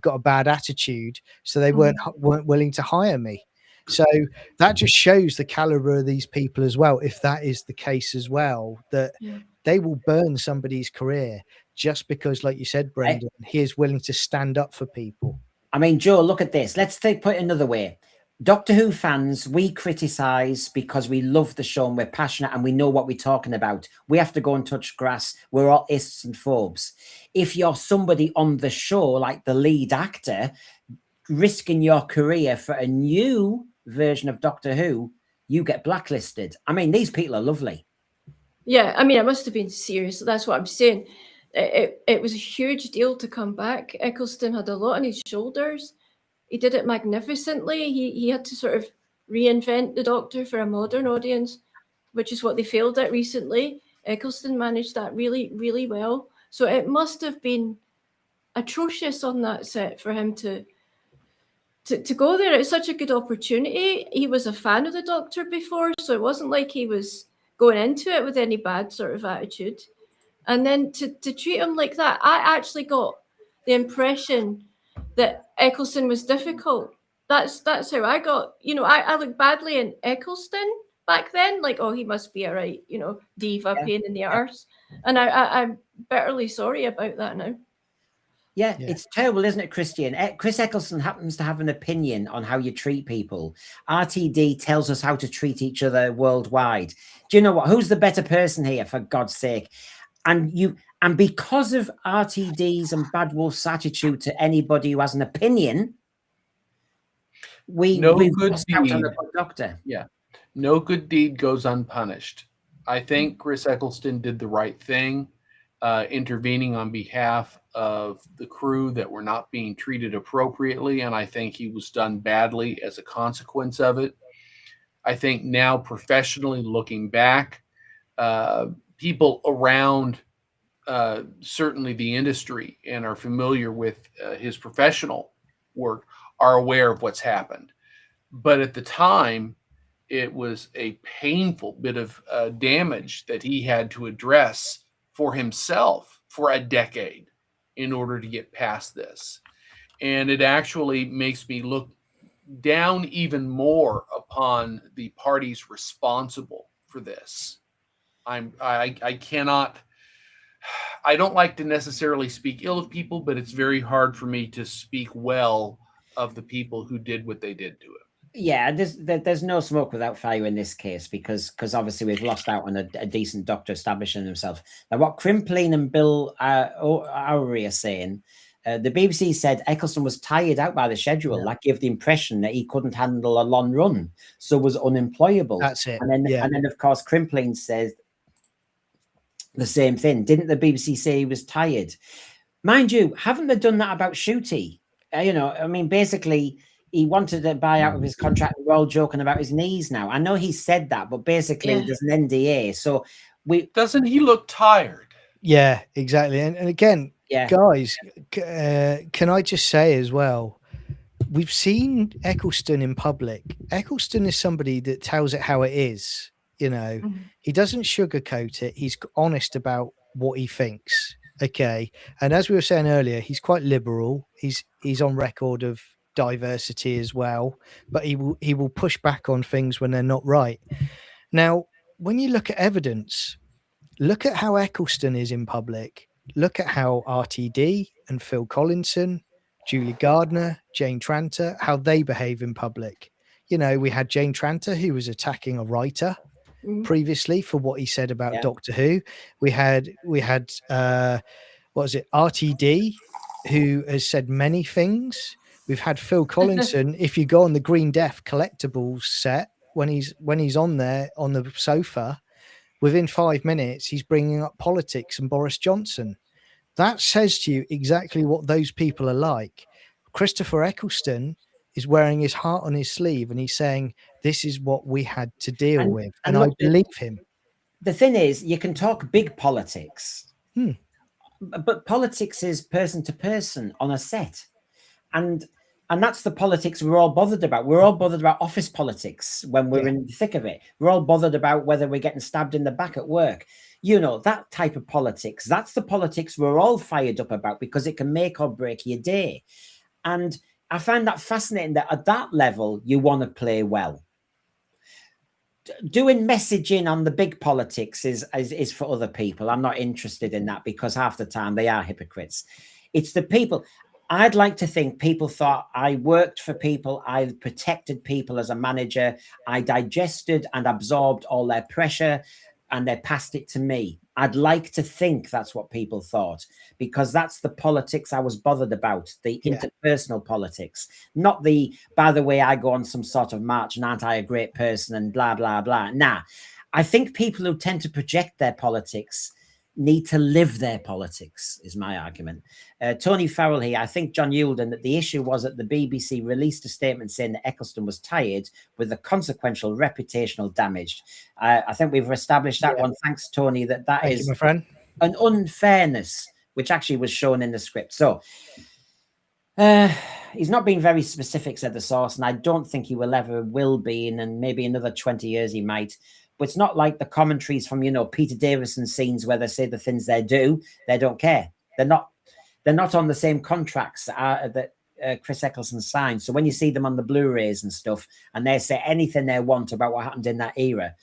got a bad attitude. So they weren't willing to hire me. So that just shows the caliber of these people as well. If that is the case as well, that they will burn somebody's career just because, like you said, Brendan, he is willing to stand up for people. I mean, Joe, look at this. Let's put it another way. Doctor Who fans, we criticize because we love the show and we're passionate and we know what we're talking about. We have to go and touch grass. We're all ists and phobes. If you're somebody on the show, like the lead actor, risking your career for a new version of Doctor Who, you get blacklisted. I mean, these people are lovely. Yeah, I mean, it must have been serious. That's what I'm saying. It was a huge deal to come back. Eccleston had a lot on his shoulders. He did it magnificently. He had to sort of reinvent the Doctor for a modern audience, which is what they failed at recently. Eccleston managed that really, really well. So it must have been atrocious on that set for him to go there. It's such a good opportunity. He was a fan of the Doctor before, so it wasn't like he was going into it with any bad sort of attitude. And then to treat him like that, I actually got the impression that Eccleston was difficult. That's how I got, I looked badly in Eccleston back then, like, oh, he must be a right, diva, pain in the arse. And I'm bitterly sorry about that now. Yeah, it's terrible, isn't it, Christian? Chris Eccleston happens to have an opinion on how you treat people. RTD tells us how to treat each other worldwide. Do you know what? Who's the better person here, for God's sake? And because of RTD's and Bad Wolf's attitude to anybody who has an opinion, we've lost out on the good Doctor. Yeah, no good deed goes unpunished. I think Chris Eccleston did the right thing, intervening on behalf of the crew that were not being treated appropriately, and I think he was done badly as a consequence of it. I think now, professionally looking back, people around certainly the industry and are familiar with his professional work are aware of what's happened. But at the time, it was a painful bit of damage that he had to address for himself for a decade in order to get past this. And it actually makes me look down even more upon the parties responsible for this. I don't like to necessarily speak ill of people, but it's very hard for me to speak well of the people who did what they did to him. Yeah, there's no smoke without fire in this case because obviously we've lost out on a decent Doctor establishing himself. Now, what Crimpline and Bill Owery are saying, The BBC said Eccleston was tired out by the schedule. That gave the impression that he couldn't handle a long run, so was unemployable. That's it. And then of course, Crimpling says the same thing. Didn't the BBC say he was tired? Mind you, haven't they done that about Shooty? I mean, basically, he wanted to buy out of his contract. We're all joking about his knees now. I know he said that, but basically, there's an NDA. So doesn't he look tired? Yeah, exactly. And again, guys, can I just say as well, we've seen Eccleston in public. Eccleston is somebody that tells it how it is. He doesn't sugarcoat it. He's honest about what he thinks. Okay. And as we were saying earlier, he's quite liberal. He's on record of diversity as well, but he will push back on things when they're not right. Now, when you look at evidence, look at how Eccleston is in public. Look at how RTD and Phil Collinson, Julie Gardner, Jane Tranter, how they behave in public. We had Jane Tranter, who was attacking a writer previously for what he said about Doctor Who. We had what was it, RTD, who has said many things. We've had Phil Collinson. If you go on the Green Death collectibles set, when he's on there on the sofa, within 5 minutes, he's bringing up politics and Boris Johnson. That says to you exactly what those people are like. Christopher Eccleston is wearing his heart on his sleeve, and he's saying, this is what we had to deal with. And I believe him. The thing is, you can talk big politics, but politics is person to person on a set. And that's the politics we're all bothered about. We're all bothered about office politics when we're in the thick of it. We're all bothered about whether we're getting stabbed in the back at work. That type of politics. That's the politics we're all fired up about, because it can make or break your day. And I find that fascinating that at that level, you want to play well. Doing messaging on the big politics is for other people. I'm not interested in that, because half the time they are hypocrites. It's the people. I'd like to think people thought I worked for people. I protected people as a manager. I digested and absorbed all their pressure, and they passed it to me. I'd like to think that's what people thought, because that's the politics I was bothered about, the interpersonal politics, not the, by the way, I go on some sort of march and aren't I a great person and blah, blah, blah. Nah, I think people who tend to project their politics need to live their politics, is my argument. Tony Farrell here, I think John Eulden, that the issue was that the BBC released a statement saying that Eccleston was tired, with the consequential reputational damage. I think we've established that one. Thanks, Tony, that Thank is you, my friend. An unfairness, which actually was shown in the script. So he's not being very specific, said the source, and I don't think he will be, and maybe another 20 years he might. But it's not like the commentaries from, Peter Davison scenes where they say the things they do, they don't care. They're not on the same contracts that Chris Eccleston signed. So when you see them on the Blu-rays and stuff, and they say anything they want about what happened in that era,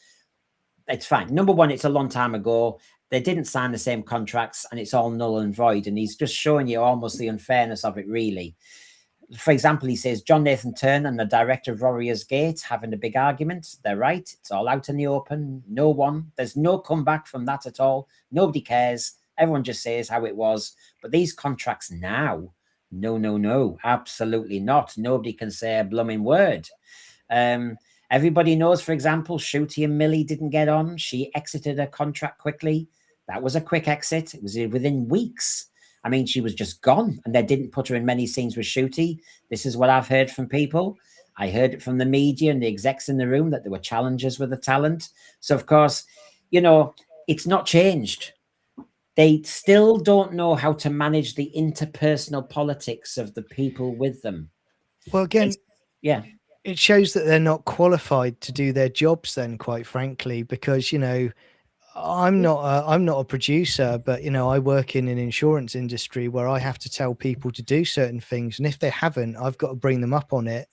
it's fine. Number one, it's a long time ago. They didn't sign the same contracts, and it's all null and void. And he's just showing you almost the unfairness of it, really. For example, he says, John Nathan Turner and the director of Warriors Gate having a big argument. They're right. It's all out in the open. There's no comeback from that at all. Nobody cares. Everyone just says how it was. But these contracts now, no, absolutely not. Nobody can say a blooming word. Everybody knows, for example, Shooty and Millie didn't get on. She exited her contract quickly. That was a quick exit. It was within weeks. I mean, she was just gone, and they didn't put her in many scenes with Shooty. This is what I've heard from people. I heard it from the media and the execs in the room that there were challenges with the talent. So, of course, it's not changed. They still don't know how to manage the interpersonal politics of the people with them. Well, again, it shows that they're not qualified to do their jobs then, quite frankly, because, I'm not a producer, but I work in an insurance industry where I have to tell people to do certain things, and if they haven't, I've got to bring them up on it.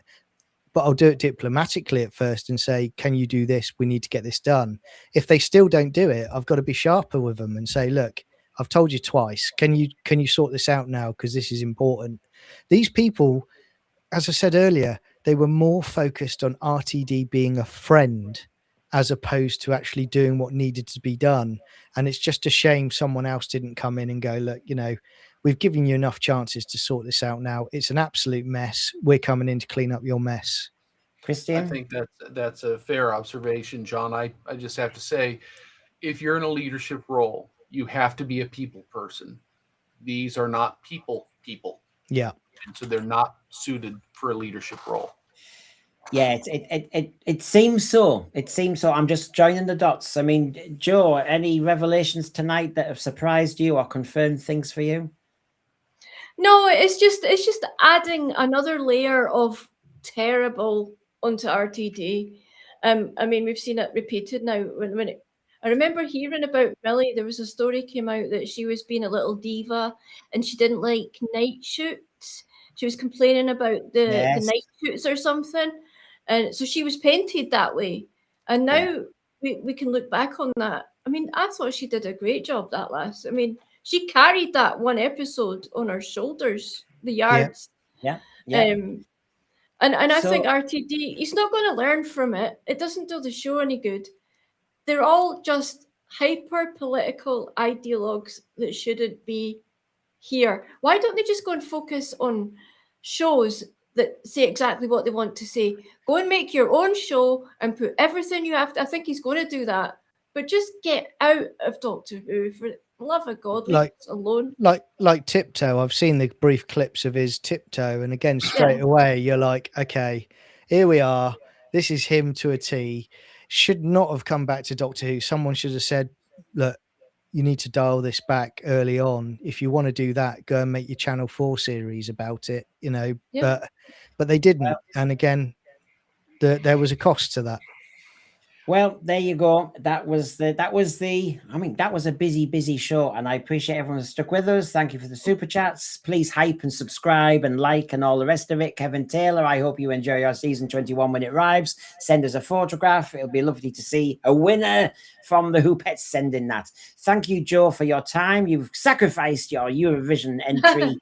But I'll do it diplomatically at first and say, can you do this? We need to get this done. If they still don't do it, I've got to be sharper with them and say, look, I've told you twice. Can you sort this out now? Because this is important. These people, as I said earlier, they were more focused on RTD being a friend as opposed to actually doing what needed to be done. And it's just a shame someone else didn't come in and go, look, we've given you enough chances to sort this out now. It's an absolute mess. We're coming in to clean up your mess. Christian? I think that's a fair observation, John. I just have to say, if you're in a leadership role, you have to be a people person. These are not people. Yeah. And so they're not suited for a leadership role. Yeah, it seems so. It seems so. I'm just joining the dots. I mean, Joe, any revelations tonight that have surprised you or confirmed things for you? No, it's just adding another layer of terrible onto RTD. I mean, we've seen it repeated now. I remember hearing about Millie. There was a story came out that she was being a little diva and she didn't like night shoots. She was complaining about the Yes. night shoots or something, and so she was painted that way. And now we can look back on that. I mean, I thought she did a great job that last. I mean, she carried that one episode on her shoulders, the yards. Yeah. And I think So- RTD, he's not going to learn from it. It doesn't do the show any good. They're all just hyper political ideologues that shouldn't be here. Why don't they just go and focus on shows that say exactly what they want to say? Go and make your own show and put everything you have to. I think he's going to do that. But just get out of Doctor Who, for the love of God, leave us alone. Like Tiptoe. I've seen the brief clips of his Tiptoe, and again, straight away, you're like, okay, here we are. This is him to a T. Should not have come back to Doctor Who. Someone should have said, look, you need to dial this back early on. If you want to do that, go and make your Channel 4 series about it, you know. Yeah. But they didn't. And again, there was a cost to that. Well, there you go. That was a busy show, and I appreciate everyone who stuck with us. Thank you for the super chats. Please hype and subscribe and like and all the rest of it. Kevin Taylor, I hope you enjoy your season 21 when it arrives. Send us a photograph. It'll be lovely to see a winner from the Hoopettes sending that. Thank you, Joe, for your time. You've sacrificed your Eurovision entry.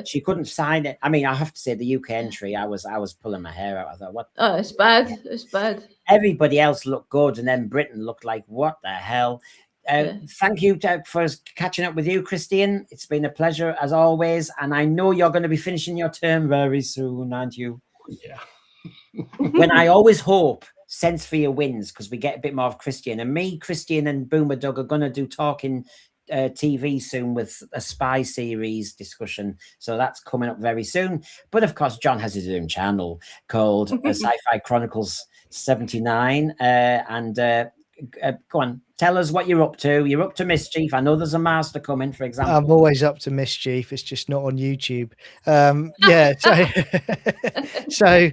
She couldn't sign it. I mean, I have to say the UK entry, I was pulling my hair out. I thought, what? Oh, it's bad. It's bad. Everybody else looked good, and then Britain looked like, what the hell? Thank you for catching up with you, Christian. It's been a pleasure as always, and I know you're going to be finishing your term very soon, aren't you? Yeah. When I always hope Sense for Your wins, because we get a bit more of Christian, and me, Christian, and Boomer Doug are going to do talking TV soon with a spy series discussion, so that's coming up very soon. But of course, John has his own channel called Sci-Fi Chronicles 79, and go on, tell us what you're up to. You're up to mischief. I know there's a master coming, for example. I'm always up to mischief. It's just not on YouTube. Yeah. So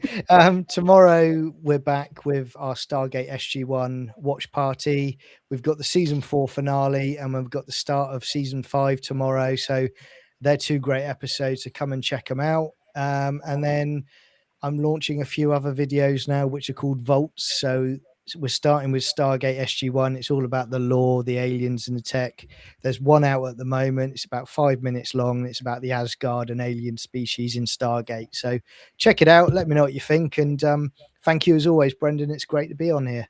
tomorrow we're back with our Stargate SG-1 watch party. We've got the season 4 finale, and we've got the start of season 5 tomorrow. So they're 2 great episodes. So come and check them out. And then I'm launching a few other videos now, which are called Vaults. So we're starting with Stargate SG-1. It's all about the lore, the aliens, and the tech. There's one out at the moment. It's about 5 minutes long. It's about the Asgard and alien species in Stargate. So check it out. Let me know what you think. And thank you as always, Brendan. It's great to be on here.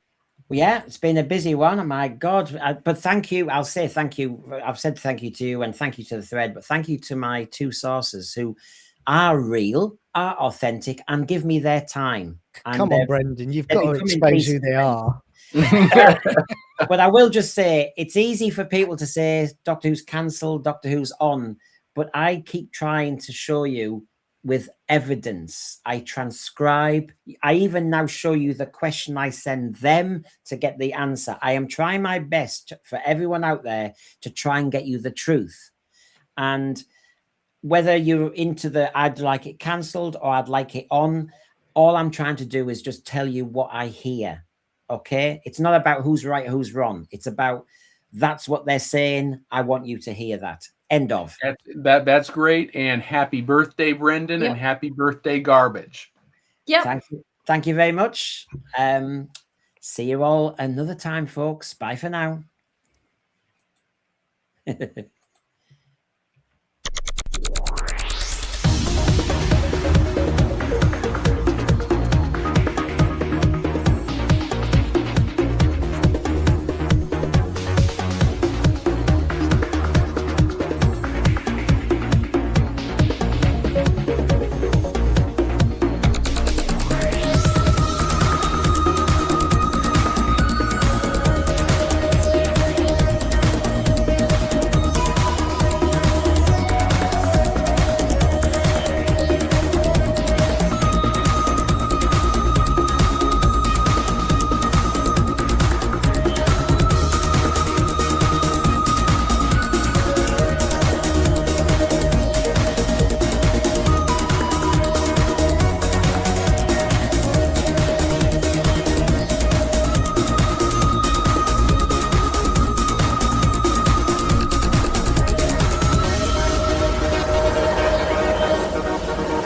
Well, yeah, it's been a busy one. Oh my God. But thank you. I'll say thank you. I've said thank you to you and thank you to the thread, but thank you to my 2 sources who are real, are authentic, and give me their time. And come on, Brendan, you've got to expose who they are. But I will just say, it's easy for people to say Doctor Who's cancelled, Doctor Who's on, but I keep trying to show you with evidence. I transcribe. I even now show you the question I send them to get the answer. I am trying my best for everyone out there to try and get you the truth. And whether you're into the I'd like it cancelled or I'd like it on, all I'm trying to do is just tell you what I hear. Okay? It's not about who's right, who's wrong. It's about that's what they're saying. I want you to hear that. End of. That's great. And happy birthday, Brendan, and happy birthday, Garbage. Yeah. Thank you very much. See you all another time, folks. Bye for now.